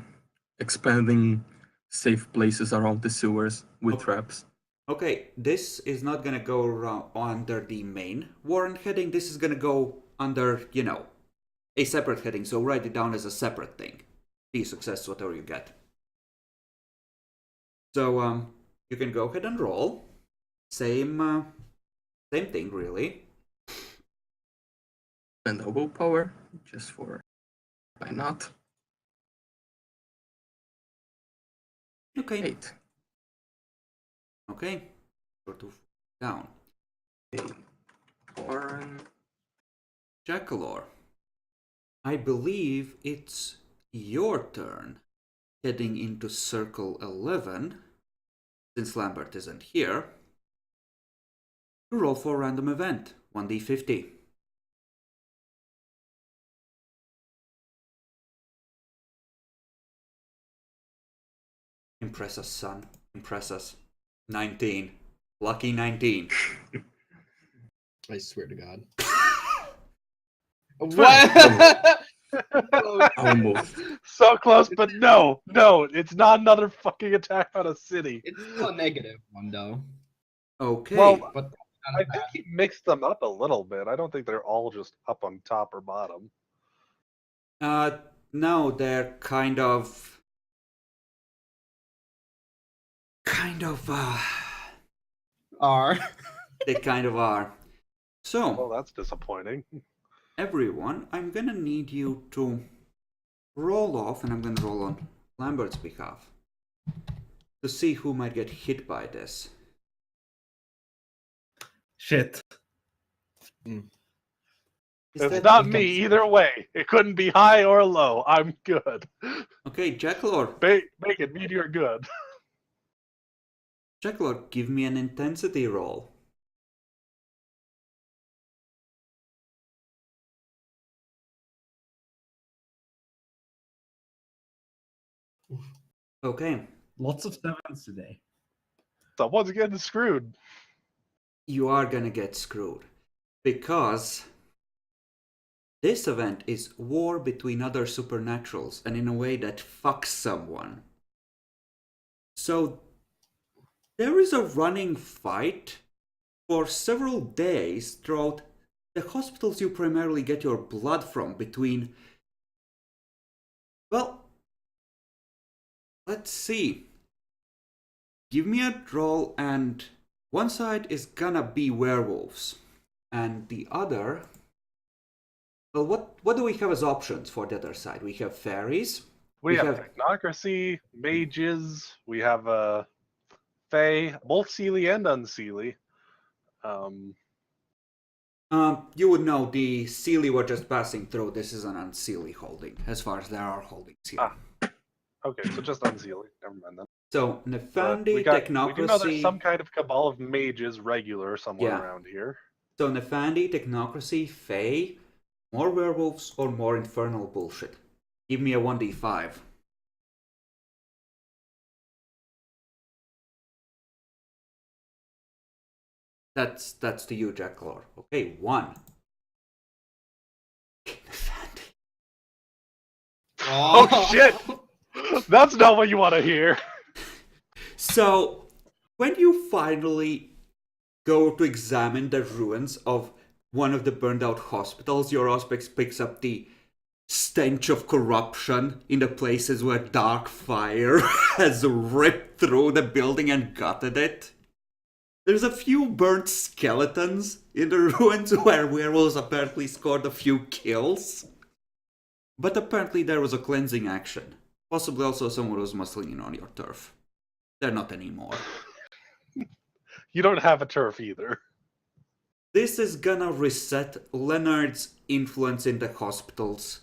expanding safe places around the sewers with traps. Okay, this is not gonna go around under the main warren heading. This is gonna go under, a separate heading. So write it down as a separate thing. Be success, whatever you get. So, you can go ahead and roll. Same thing, really. spend a willpower just for why not? Okay. 8. Okay. Go to down. Warren. Jackalor, I believe it's your turn heading into Circle 11, since Lambert isn't here, to roll for a random event, 1d50. Impress us, son. Impress us. 19. Lucky 19. I swear to God. What? Almost. So close, but no, it's not another fucking attack on a city. It's still a negative one though. Okay. Well, But I think he mixed them up a little bit. I don't think they're all just up on top or bottom. No, they're kind of, are. they kind of are. So, Well, that's disappointing. everyone, I'm gonna need you to roll off, and I'm gonna roll on Lambert's behalf, to see who might get hit by this. Shit. It's not me either way. It couldn't be high or low. I'm good. Okay, Jackalor. Make it meteor good. Jackalor, give me an intensity roll. Okay. Lots of 7s today. Someone's getting screwed. You are gonna get screwed. Because this event is war between other supernaturals, and in a way that fucks someone. So there is a running fight for several days throughout the hospitals you primarily get your blood from between, well, let's see. Give me a roll, and one side is gonna be werewolves, and the other, well, what do we have as options for the other side? We have fairies. We have technocracy, mages. We have fae, both Seelie and Unseelie. You would know the Seelie were just passing through. This is an Unseelie holding, as far as there are holdings here. Okay, so just Unseelie. Never mind then. So, Nefandi, We Technocracy... do know there's some kind of cabal of mages regular somewhere around here. So, Nefandi, Technocracy, Fae, more werewolves, or more infernal bullshit. Give me a 1d5. That's to you, Jackalor. Okay, 1. Nefandi. Oh shit! That's not what you want to hear. So, when you finally go to examine the ruins of one of the burned out hospitals, your Auspex picks up the stench of corruption in the places where dark fire has ripped through the building and gutted it. There's a few burnt skeletons in the ruins where werewolves apparently scored a few kills. But apparently there was a cleansing action. Possibly also someone was muscling in on your turf. They're not anymore. You don't have a turf either. This is gonna reset Leonard's influence in the hospitals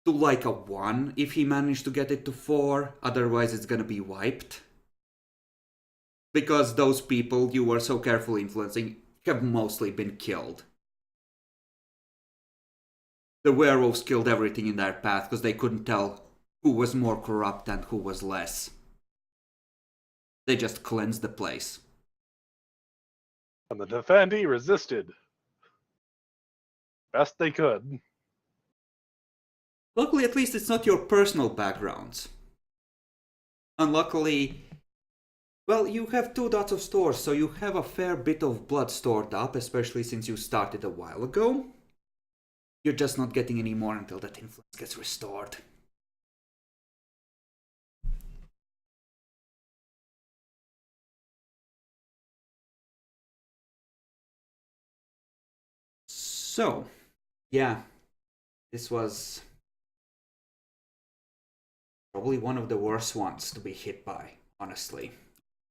to like a 1 if he managed to get it to 4. Otherwise it's gonna be wiped. Because those people you were so carefully influencing have mostly been killed. The werewolves killed everything in their path because they couldn't tell who was more corrupt and who was less. They just cleansed the place. And the Defendi resisted. Best they could. Luckily, at least it's not your personal backgrounds. Unluckily, well, you have 2 dots of stores, so you have a fair bit of blood stored up, especially since you started a while ago. You're just not getting any more until that influence gets restored. So, Yeah, this was probably one of the worst ones to be hit by, honestly.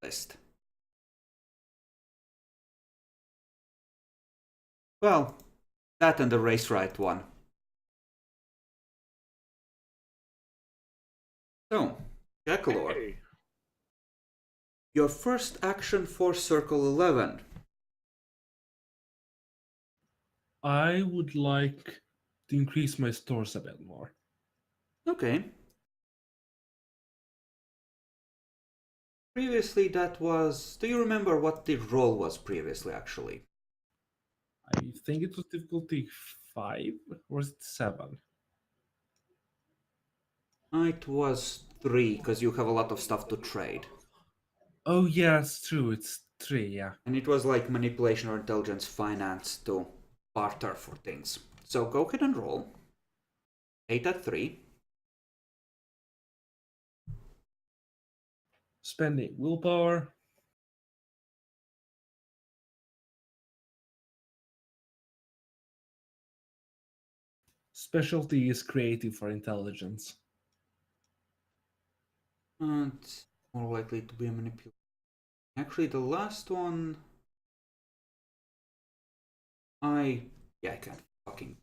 List. Well, that and the race right one. So, Jackalor, Hey. your first action for Circle 11. I would like to increase my stores a bit more. Okay. Previously that was... Do you remember what the role was previously, actually? I think it was difficulty 5 or was it 7? It was 3, because you have a lot of stuff to trade. Oh yeah, it's true. It's 3, yeah. And it was like manipulation or intelligence finance to barter for things. So go ahead and roll. 8 at 3. Spending willpower. Specialty is creative for intelligence. And more likely to be a manipulation. Actually, the last one... I can't fucking...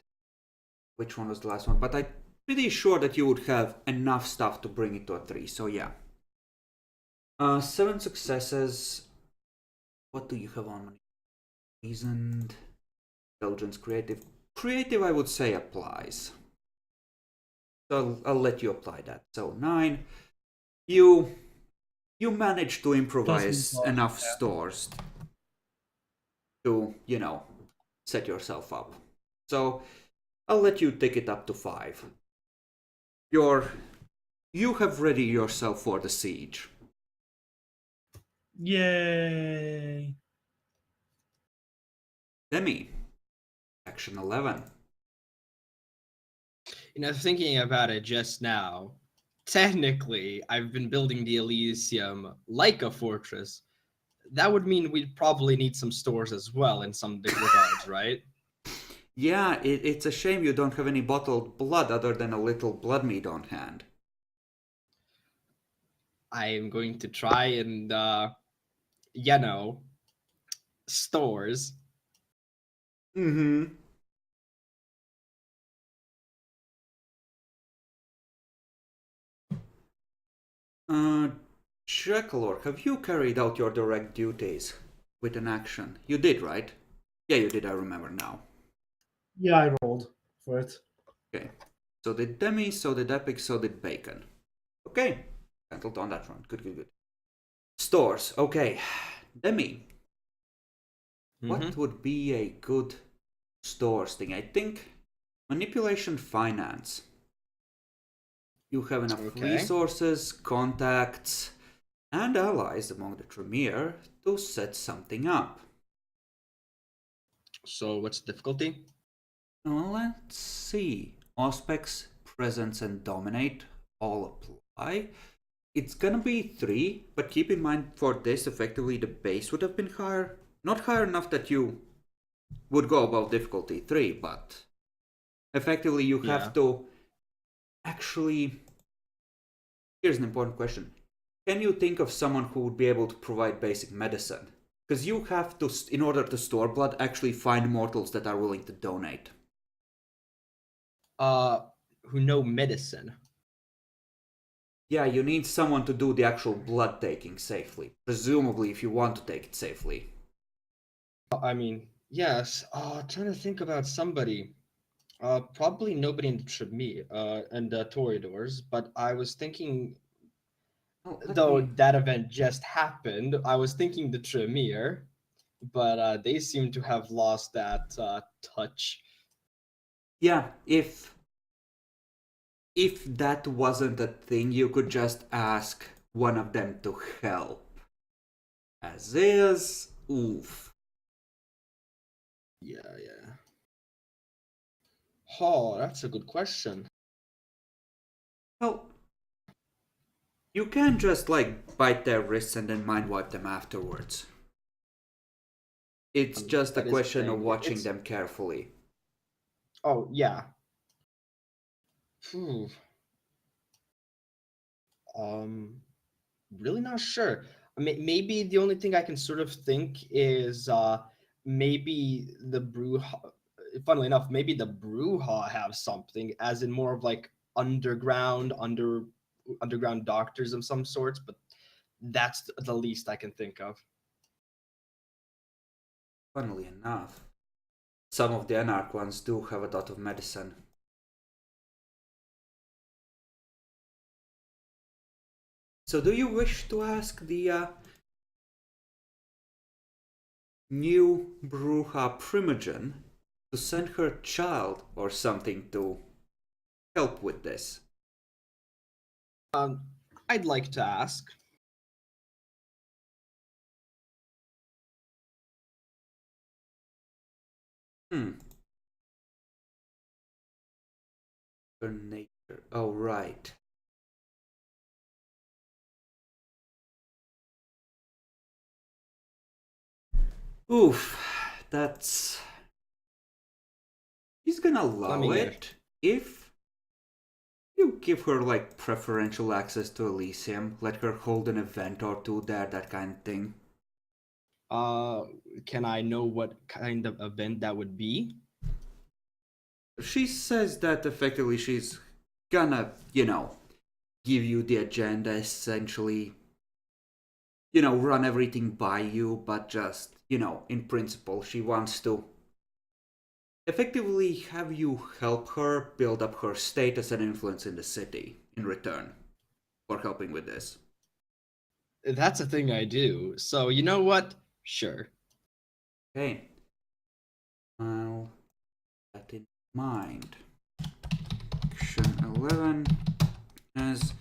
Which one was the last one? But I'm pretty sure that you would have enough stuff to bring it to a 3, so yeah. 7 successes. What do you have on? Reasoned, intelligence, creative. Creative, I would say, applies. So I'll let you apply that. So 9. You manage to improvise enough stores to, you know, set yourself up. So I'll let you take it up to 5. You have readied yourself for the siege. Yay! Demi, action 11. You know, thinking about it just now, technically, I've been building the Elysium like a fortress. That would mean we'd probably need some stores as well in some big regards, right? Yeah, it's a shame you don't have any bottled blood other than a little blood mead on hand. I am going to try and, you know, stores. Mm-hmm. Jackalor, have you carried out your direct duties with an action? You did, right? Yeah, you did, I remember now. Yeah, I rolled for it. Okay. So did Demi, so did Epic, so did Bacon. Okay. Settled on that front. Good. Stores. Okay. Demi. What would be a good stores thing? I think manipulation finance. You have enough resources, contacts, and allies among the Tremere to set something up. So what's the difficulty? Let's see. Auspex, presence, and dominate all apply. It's gonna be 3, but keep in mind for this, effectively the base would have been higher. Not higher enough that you would go above difficulty 3, but effectively you have to actually... Here's an important question. Can you think of someone who would be able to provide basic medicine? Because you have to, in order to store blood, actually find mortals that are willing to donate. Who know medicine. Yeah, you need someone to do the actual blood taking safely. Presumably, if you want to take it safely. I mean, yes. Trying to think about somebody. Probably nobody in the Tremere and the Toreadors, but I was thinking, that event just happened, I was thinking the Tremere, but they seem to have lost that touch. Yeah, if that wasn't a thing, you could just ask one of them to help. As is, oof. Yeah. Oh, that's a good question. Well, you can't just, like, bite their wrists and then mind wipe them afterwards. It's just a question of watching them carefully. Oh yeah. Hmm. Really not sure. Maybe the only thing I can sort of think is maybe the funnily enough, maybe the Bruja have something, as in more of like underground doctors of some sorts, but that's the least I can think of. Funnily enough, some of the Anarch ones do have a dot of medicine. So do you wish to ask the new Bruja Primogen to send her child or something to help with this? I'd like to ask. Her nature. Oh, right. Oof, that's... He's gonna allow it if you give her like preferential access to Elysium, let her hold an event or two there, that kind of thing. Can I know what kind of event that would be? She says that effectively she's gonna, give you the agenda essentially, run everything by you, but just, in principle, she wants to effectively have you help her build up her status and influence in the city in return for helping with this. That's a thing I do. So you know what? Sure. Okay. I'll keep that in mind. Action 11 as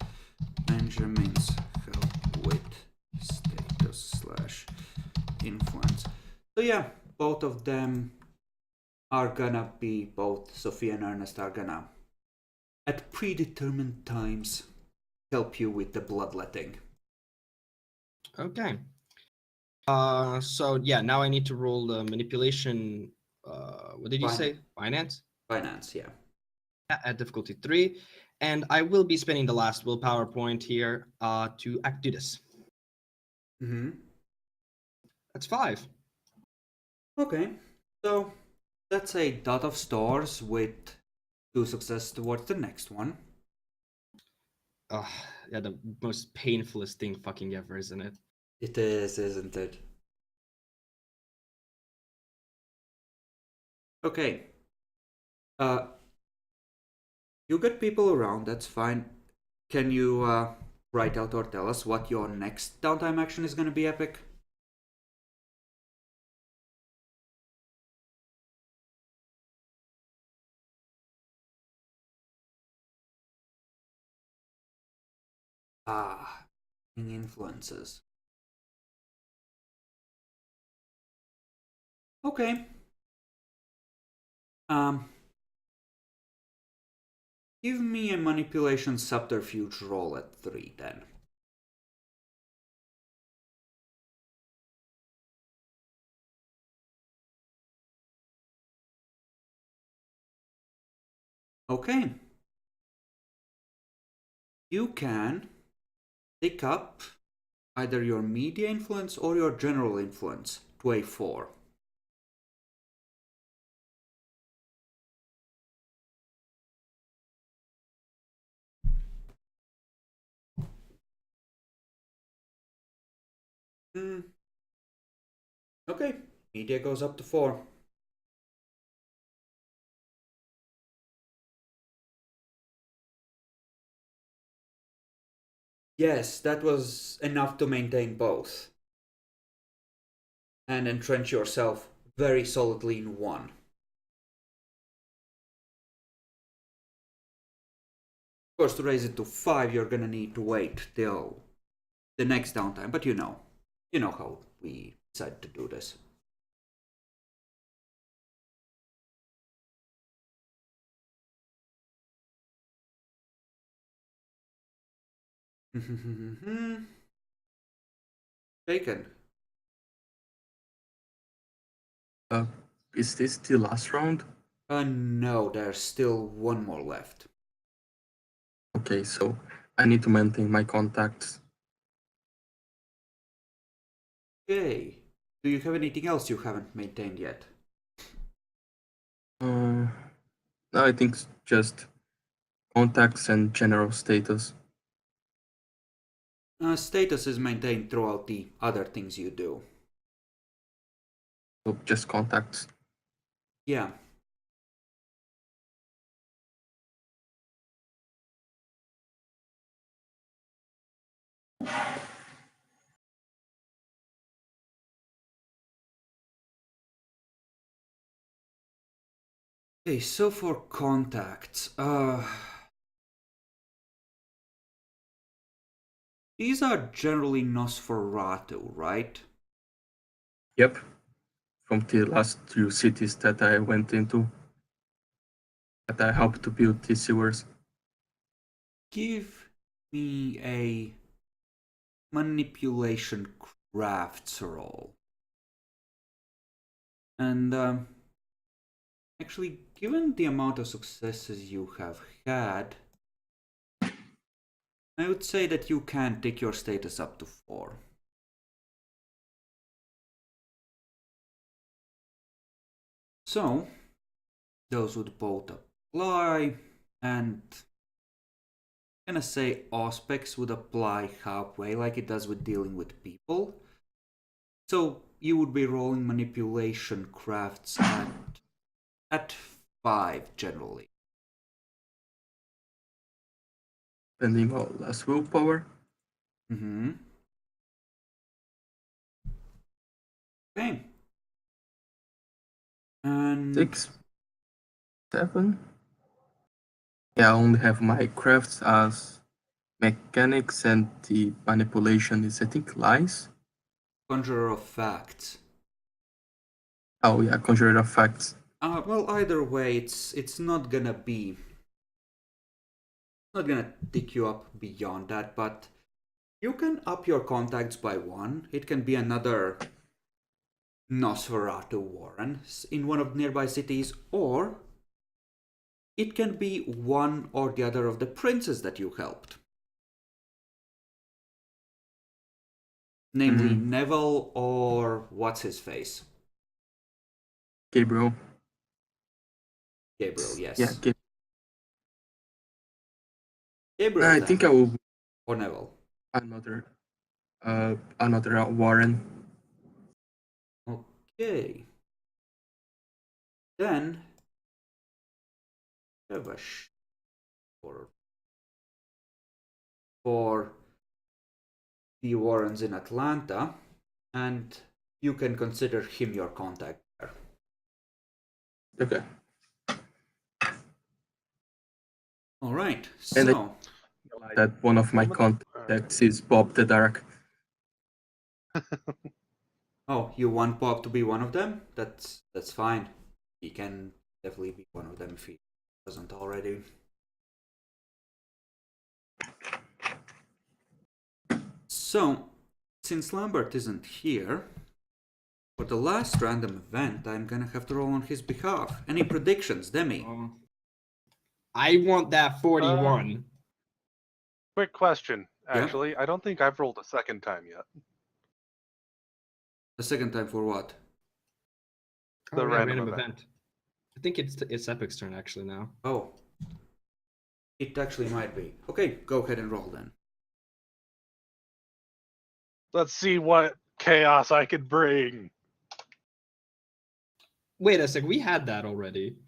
Benjamin's help with status / influence. So yeah, both of them are gonna be, both Sophia and Ernest are gonna, at predetermined times, help you with the bloodletting. Okay. So yeah, now I need to roll the manipulation. What did you say? Finance? Finance, yeah. At difficulty 3. And I will be spending the last willpower point here to do this. Mm-hmm. That's 5. Okay. So that's a dot of stores with 2 success towards the next one. Yeah, the most painfulest thing fucking ever, isn't it? It is, isn't it? Okay. You get people around, that's fine. Can you write out or tell us what your next downtime action is going to be, Epic? Influences. Okay. Give me a manipulation subterfuge roll at 3 then. Okay. You can pick up either your media influence or your general influence to a 4. Okay, media goes up to 4. Yes, that was enough to maintain both. And entrench yourself very solidly in 1. Of course, to raise it to 5, you're gonna need to wait till the next downtime, but you know how we decided to do this. Taken. Is this the last round? No, there's still one more left. Okay, so I need to maintain my contacts. Okay. Do you have anything else you haven't maintained yet? No, I think it's just contacts and general status. Status is maintained throughout the other things you do. So just contacts. Yeah. Okay, so for contacts, these are generally Nosferatu, right? Yep. From the last 2 cities that I went into, that I helped to build the sewers. Give me a manipulation crafts roll. And actually, given the amount of successes you have had, I would say that you can take your status up to 4. So, those would both apply, and I'm gonna say Auspex would apply halfway, like it does with dealing with people. So you would be rolling manipulation crafts at 5 generally. Spending all less willpower. Mm-hmm. Okay. And 6, 7. Yeah, I only have my crafts as mechanics, and the manipulation is, I think, lies. Conjurer of Facts. Oh yeah, Conjurer of Facts. Well, either way, it's not gonna be. Not gonna tick you up beyond that, but you can up your contacts by 1. It can be another Nosferatu Warren in one of the nearby cities, or it can be one or the other of the princes that you helped. Namely, Neville or what's his face? Gabriel. Gabriel, yes. Yeah, Gabriel. I then. think I will. Or Neville. Another Warren. Okay. Then have a for the Warrens in Atlanta, and you can consider him your contact there. Okay. All right. And So that one of my contacts is Bob the Dark. oh, you want Bob to be one of them? That's fine. He can definitely be one of them if he wasn't already. So, since Lambert isn't here, for the last random event, I'm gonna have to roll on his behalf. Any predictions, Demi? I want that 41. Quick question, Yeah? actually. I don't think I've rolled a second time yet. The second time for what? The Oh, yeah, random event. I think it's Epic's turn actually now. Oh. It actually might be. Okay, go ahead and roll then. Let's see what chaos I could bring. Wait a sec, we had that already.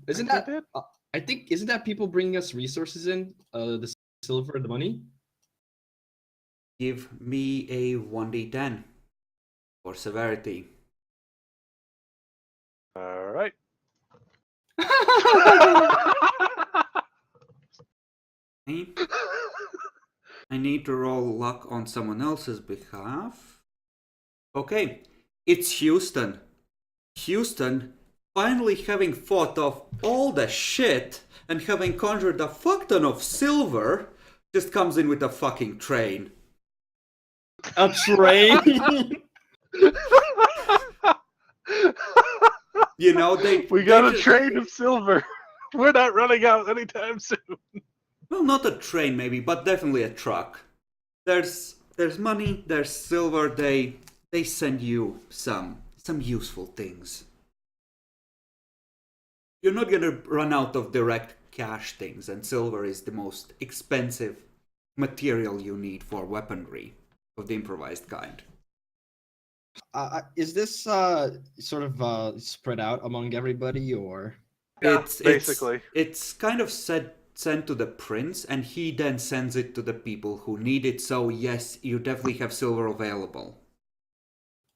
Isn't that? I think isn't that people bringing us resources in? The silver, the money. Give me a 1d10 for severity. All right. I need to roll luck on someone else's behalf. Okay, it's Houston. Houston, finally having fought off all the shit and having conjured a fuck ton of silver, just comes in with a fucking train. A train? You know, they We got they a just- train of silver. We're not running out anytime soon. Well, not a train maybe, but definitely a truck. There's money, there's silver. They send you some useful things. You're not gonna run out of direct cash things, and silver is the most expensive material you need for weaponry of the improvised kind. Is this sort of spread out among everybody, or? Yeah, It's basically. it's kind of sent to the prince, and he then sends it to the people who need it. So yes, you definitely have silver available.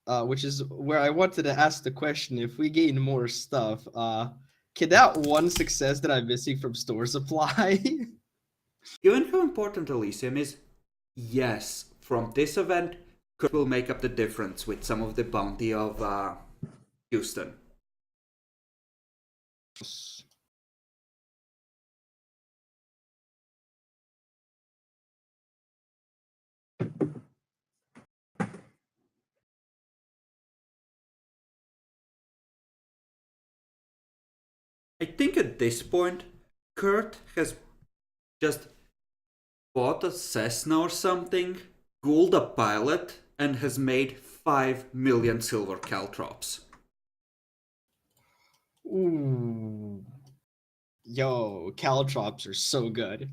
Which is where I wanted to ask the question: if we gain more stuff, can that one success that I'm missing from store supply? Given how important Elysium is, yes, from this event, Kurt will make up the difference with some of the bounty of Houston. I think at this point, Kurt has just bought a Cessna or something, ghouled a pilot, and has made 5 million silver caltrops. Ooh. Yo, caltrops are so good.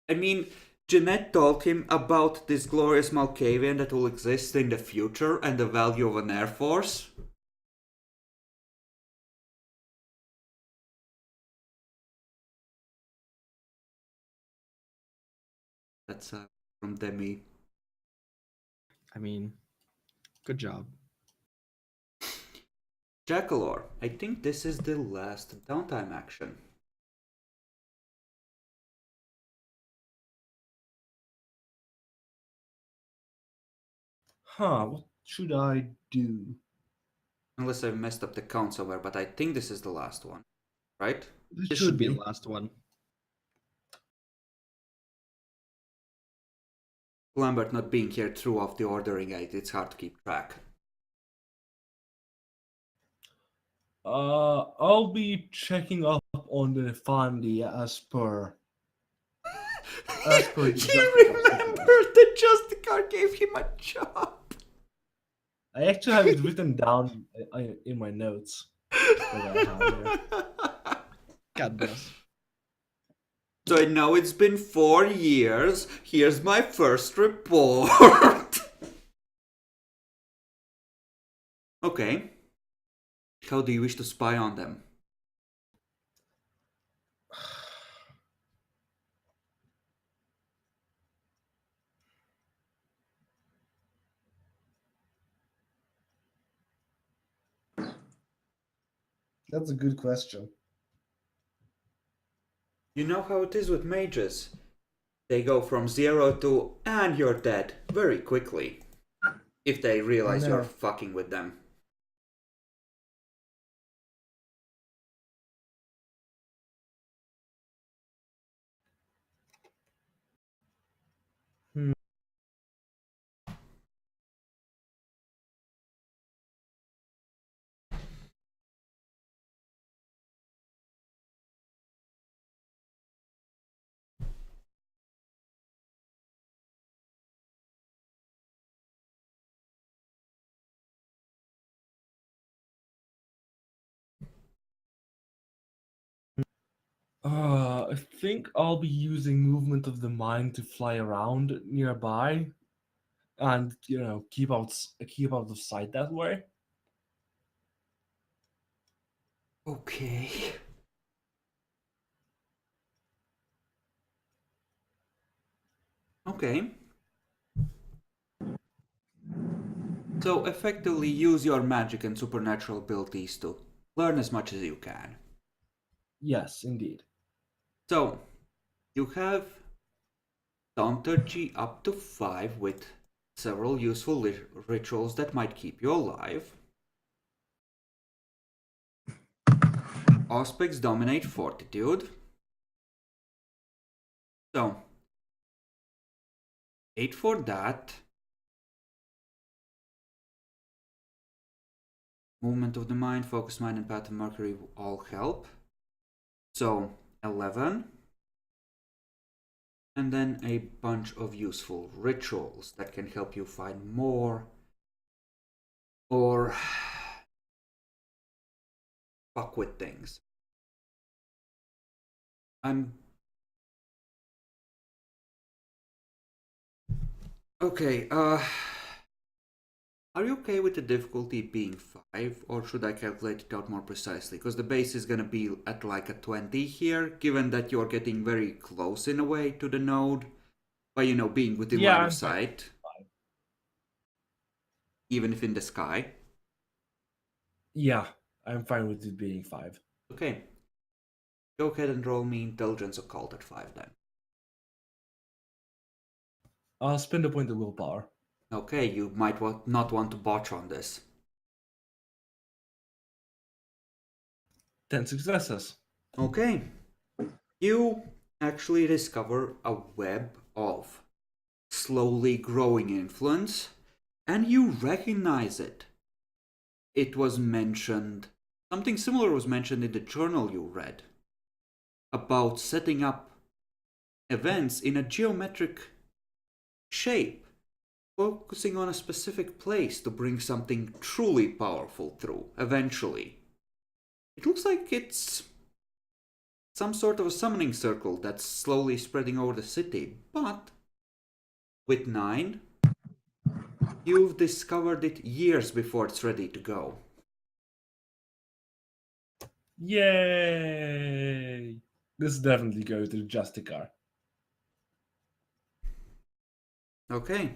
I mean, Jeanette told him about this glorious Malkavian that will exist in the future and the value of an air force. That's from Demi. I mean, good job. Jackalor, I think this is the last downtime action. What should I do? Unless I've messed up the count somewhere, but I think this is the last one. Right? This should be the last one. Lambert not being here threw off the ordering aid. It's hard to keep track. I'll be checking up on the family as per. As per the He remembered that Justicar gave him a job. I actually have it written down in my notes. God bless. So I know it's been 4 years. Here's my first report. Okay. How do you wish to spy on them? That's a good question. You know how it is with mages. They go from 0 to and you're dead very quickly. If they realize No. you're fucking with them. I think I'll be using movement of the mind to fly around nearby, and keep out of sight that way. Okay. Okay. So effectively use your magic and supernatural abilities to learn as much as you can. Yes, indeed. So, you have Thaumaturgy up to 5 with several useful rituals that might keep you alive. Auspex dominate Fortitude. So, 8 for that. Movement of the mind, focus mind, and path of Mercury all help. So 11. And then a bunch of useful rituals that can help you find more or fuck with things. Okay, are you okay with the difficulty being 5, or should I calculate it out more precisely? Because the base is gonna be at like a 20 here, given that you're getting very close in a way to the node, by, you know, being within line of sight. Even if in the sky. Yeah, I'm fine with it being 5. Okay. Go ahead and roll me Intelligence Occult at 5 then. I'll spend a point of willpower. Okay, you might not want to botch on this. 10 successes. Okay. You actually discover a web of slowly growing influence, and you recognize it. It was mentioned, something similar was mentioned in the journal you read, about setting up events in a geometric shape, focusing on a specific place to bring something truly powerful through, eventually. It looks like it's some sort of a summoning circle that's slowly spreading over the city, but with 9, you've discovered it years before it's ready to go. Yay! This definitely goes to Justicar. Okay.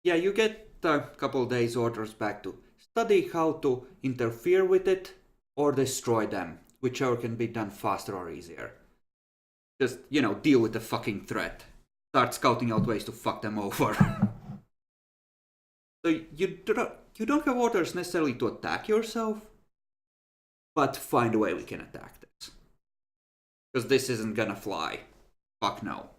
Yeah, you get a couple days orders back to study how to interfere with it or destroy them, whichever can be done faster or easier. Just, you know, deal with the fucking threat. Start scouting out ways to fuck them over. So you don't have orders necessarily to attack yourself, but find a way we can attack this. Because this isn't gonna fly. Fuck no.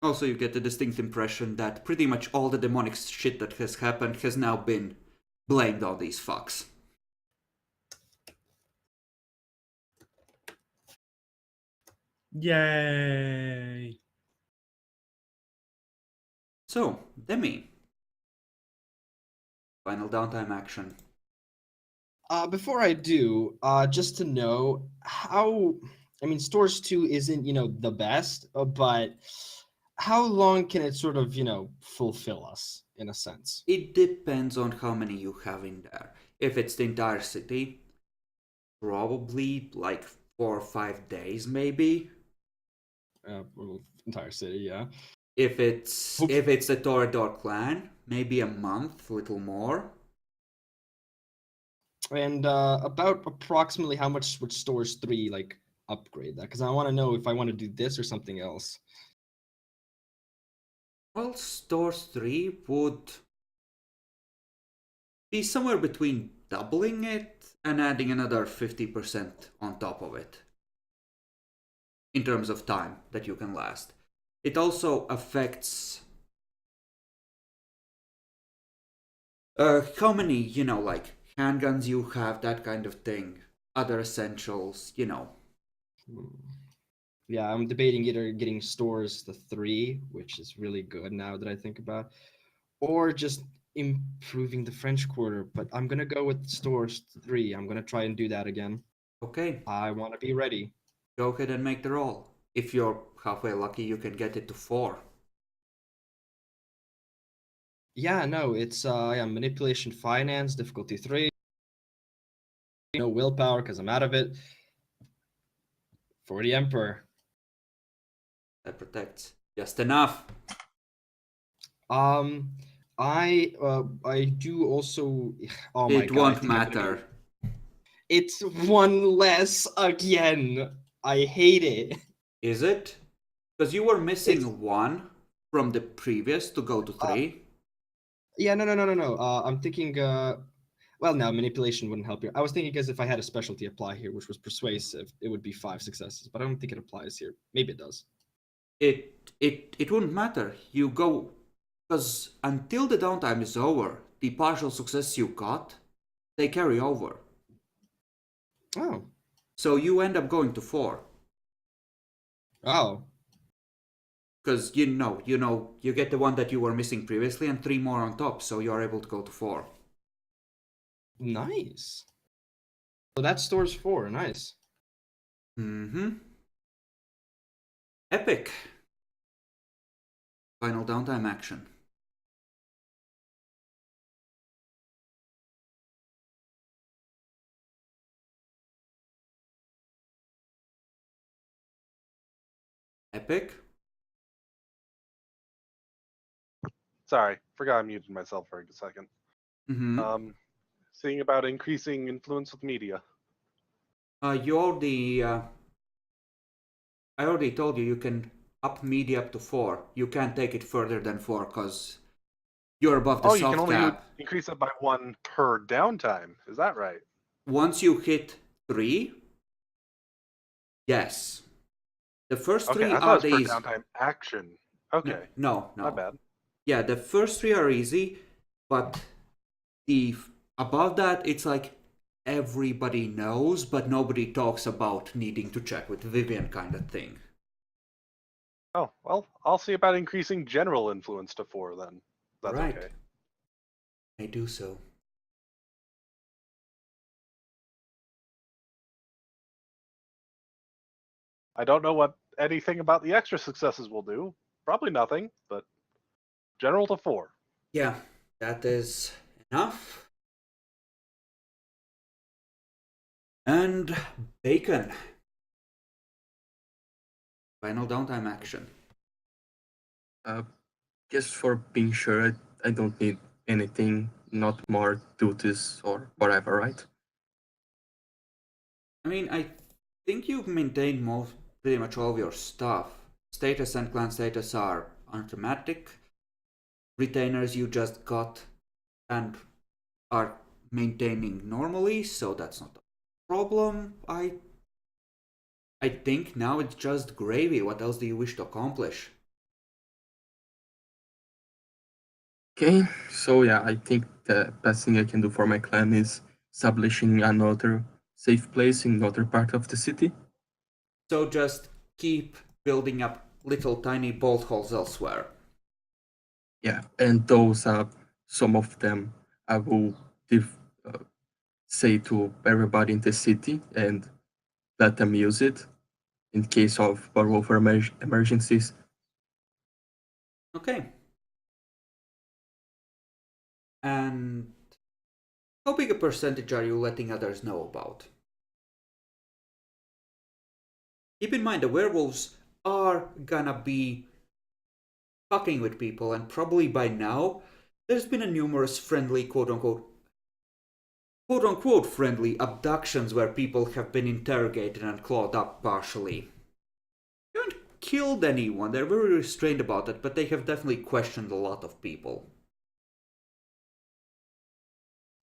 Also, you get the distinct impression that pretty much all the demonic shit that has happened has now been blamed on these fucks. Yay! So, Demi. Final downtime action. Before I do, just to know how, I mean, Stores 2 isn't, the best, but how long can it sort of, fulfill us in a sense? It depends on how many you have in there. If it's the entire city, probably like 4 or 5 days, maybe. Well, entire city, yeah. If it's the Torador clan, maybe a month, a little more. And about approximately how much would Stores 3 like upgrade that? Because I want to know if I want to do this or something else. Well, Stores 3 would be somewhere between doubling it and adding another 50% on top of it. In terms of time that you can last. It also affects how many, like handguns you have, that kind of thing. Other essentials, Yeah, I'm debating either getting Stores the 3, which is really good now that I think about, or just improving the French Quarter. But I'm gonna go with Stores 3. I'm gonna try and do that again. Okay. I want to be ready. Go ahead and make the roll. If you're halfway lucky, you can get it to 4. Yeah, no, it's manipulation, finance, difficulty 3. No willpower because I'm out of it. For the Emperor. That protects. Just enough. I do also. Oh my It god! won't matter. It's 1 less again. I hate it. Is it? Because you were missing 1 from the previous to go to 3. Yeah, no. I'm thinking. Well, no, manipulation wouldn't help here. I was thinking because if I had a specialty apply here, which was persuasive, it would be 5 successes, but I don't think it applies here. Maybe it does. It wouldn't matter. You go, because until the downtime is over, the partial success you got, they carry over. Oh. So you end up going to 4. Oh. Because you get the one that you were missing previously and 3 more on top, so you are able to go to 4. Nice. So that stores 4. Nice. Mm-hmm. Epic. Final downtime action. Epic. Sorry, forgot I muted myself for a second. Mm-hmm. Seeing about increasing influence with media. You already. I already told you you can up media up to 4. You can't take it further than 4 because you're above the Oh, you can soft only cap. increase it by 1 per downtime. Is that right? Once you hit 3, yes. The first 3 Okay, I thought are it was per these. downtime action. Okay. No. My bad. Yeah, the first 3 are easy, but the above that, it's like everybody knows, but nobody talks about needing to check with Vivian kind of thing. Oh, well, I'll see about increasing general influence to 4 then. That's right. okay. I do so. I don't know what anything about the extra successes will do. Probably nothing, but general to 4. Yeah, that is enough. And Bacon. Final downtime action. Just for being sure, I don't need anything, not more duties or whatever, right? I mean, I think you've maintained pretty much all of your stuff. Status and clan status are automatic. Retainers you just got and are maintaining normally, so that's not a problem. I think now it's just gravy. What else do you wish to accomplish? Okay, so yeah, I think the best thing I can do for my clan is establishing another safe place in another part of the city. So just keep building up little tiny bolt holes elsewhere. Yeah, and those are some of them I will say to everybody in the city and let them use it in case of borough emergencies. Okay. And how big a percentage are you letting others know about? Keep in mind the werewolves are gonna be fucking with people, and probably by now there's been a numerous friendly quote-unquote friendly abductions where people have been interrogated and clawed up partially. They haven't killed anyone, they're very restrained about it, but they have definitely questioned a lot of people.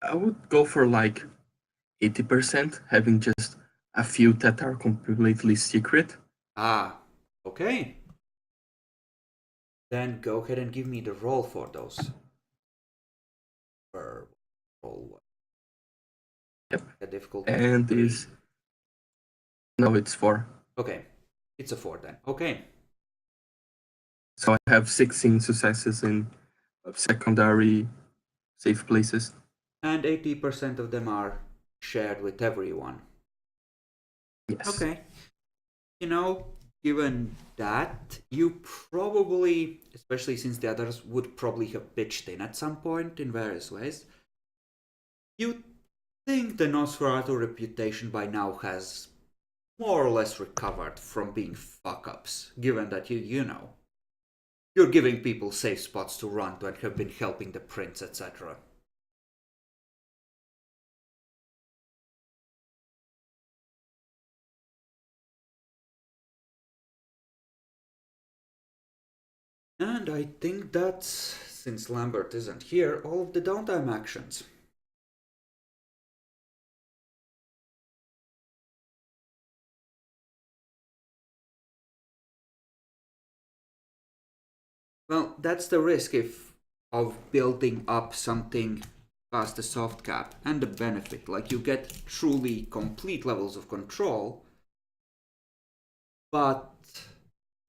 I would go for like 80%, having just a few that are completely secret. Ah, okay. Then go ahead and give me the roll for those. Roll one. Yep. A difficulty. And 3. is no, it's 4. Okay, it's a 4 then. Okay. So I have 16 successes in secondary safe places. And 80% of them are shared with everyone. Yes. Okay. Given that, you probably, especially since the others would probably have pitched in at some point in various ways, you think the Nosferatu reputation by now has more or less recovered from being fuck-ups, given that you're giving people safe spots to run to and have been helping the prince, etc. And I think that's, since Lambert isn't here, all of the downtime actions. Well, that's the risk of building up something past the soft cap, and the benefit. Like, you get truly complete levels of control, but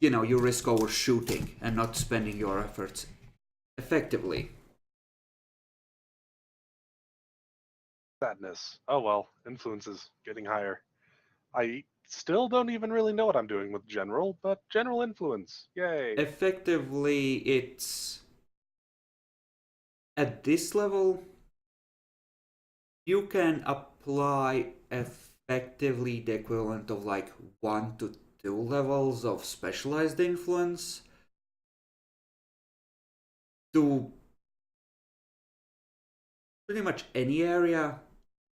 you risk overshooting and not spending your efforts effectively. Sadness. Oh well, influence is getting higher. I still don't even really know what I'm doing with general, but general influence. Yay. Effectively, it's at this level, you can apply effectively the equivalent of like 1 to 2 levels of specialized influence to pretty much any area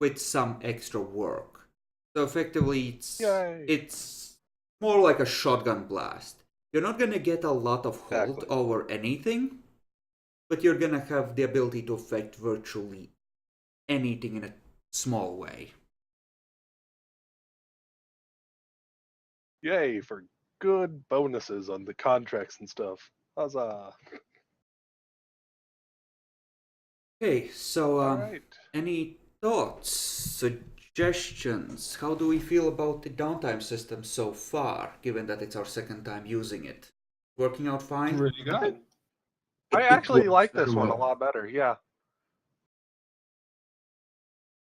with some extra work. So effectively, Yay. it's more like a shotgun blast. You're not gonna get a lot of hold Exactly. over anything, but you're gonna have the ability to affect virtually anything in a small way. Yay for good bonuses on the contracts and stuff. Huzzah. Okay, so All right. any thoughts, suggestions? How do we feel about the downtime system so far, given that it's our second time using it? Working out fine? Pretty good. I It actually works like very this one a well. lot better. Yeah.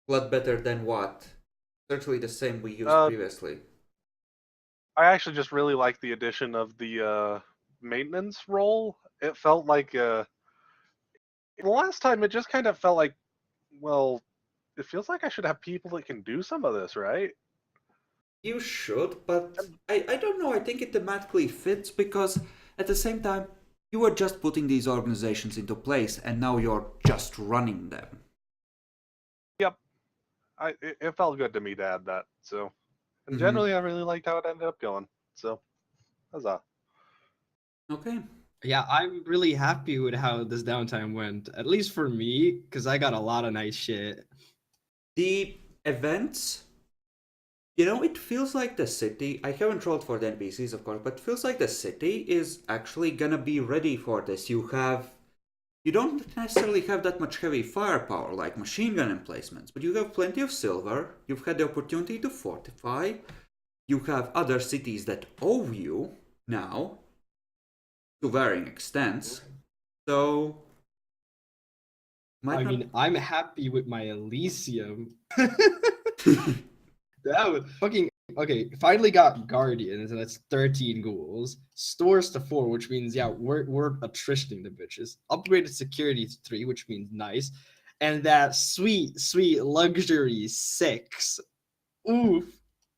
Lot better than what? Certainly the same we used previously. I actually just really like the addition of the maintenance role. It felt like the last time it just kind of felt like, well, it feels like I should have people that can do some of this, right? You should, but I don't know. I think it thematically fits because at the same time, you are just putting these organizations into place and now you're just running them. Yep. It felt good to me to add that. So, and Mhm. generally, I really liked how it ended up going. So, huzzah. Okay. Yeah, I'm really happy with how this downtime went. At least for me, because I got a lot of nice shit. The events, it feels like the city. I haven't rolled for the NPCs, of course, but it feels like the city is actually gonna be ready for this. You don't necessarily have that much heavy firepower like machine gun emplacements, but you have plenty of silver. You've had the opportunity to fortify. You have other cities that owe you now to varying extents. So, I mean, I'm happy with my Elysium. That was fucking okay. Finally got Guardians, and that's 13 ghouls. Stores to 4, which means yeah, we're attritioning the bitches. Upgraded security to 3, which means nice, and that sweet luxury 6. Oof.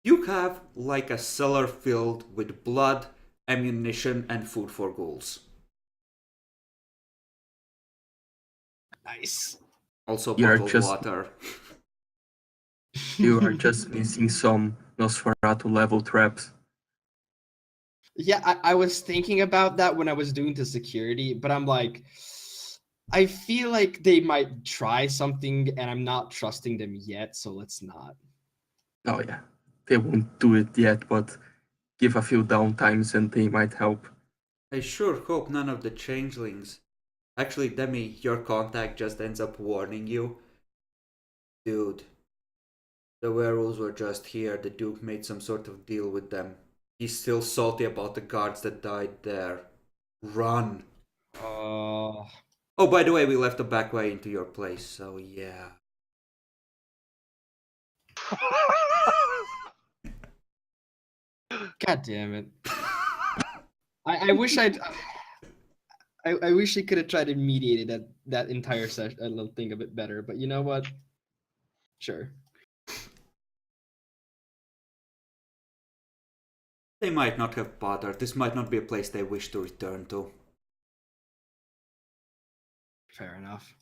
You have like a cellar filled with blood, ammunition, and food for ghouls. Nice. Also You're bottled just water. you are just missing some Nosferatu level traps. Yeah, I was thinking about that when I was doing the security, but I'm like, I feel like they might try something, and I'm not trusting them yet, so let's not. Oh yeah, they won't do it yet, but give a few downtimes and they might help. I sure hope none of the changelings. Actually, Demi, your contact just ends up warning you. Dude, the werewolves were just here. The Duke made some sort of deal with them. He's still salty about the guards that died there. Run. Uh, Oh, by the way, we left the back way into your place, so yeah. God damn it. I wish I wish I could have tried to mediate that entire session, a little thing a bit better, but you know what? Sure. They might not have bothered. This might not be a place they wish to return to. Fair enough.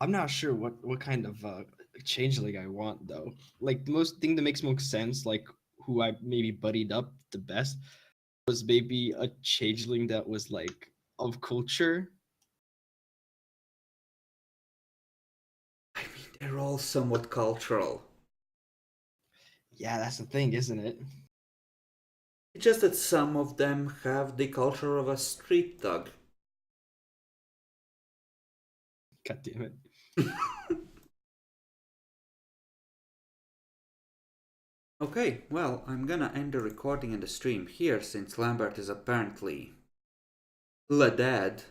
I'm not sure what kind of changeling I want though. Like the most thing that makes most sense, like who I maybe buddied up the best, was maybe a changeling that was like of culture. I mean, they're all somewhat cultural. Yeah, that's the thing, isn't it? It's just that some of them have the culture of a street thug. God damn it. Okay, well, I'm gonna end the recording and the stream here since Lambert is apparently dead.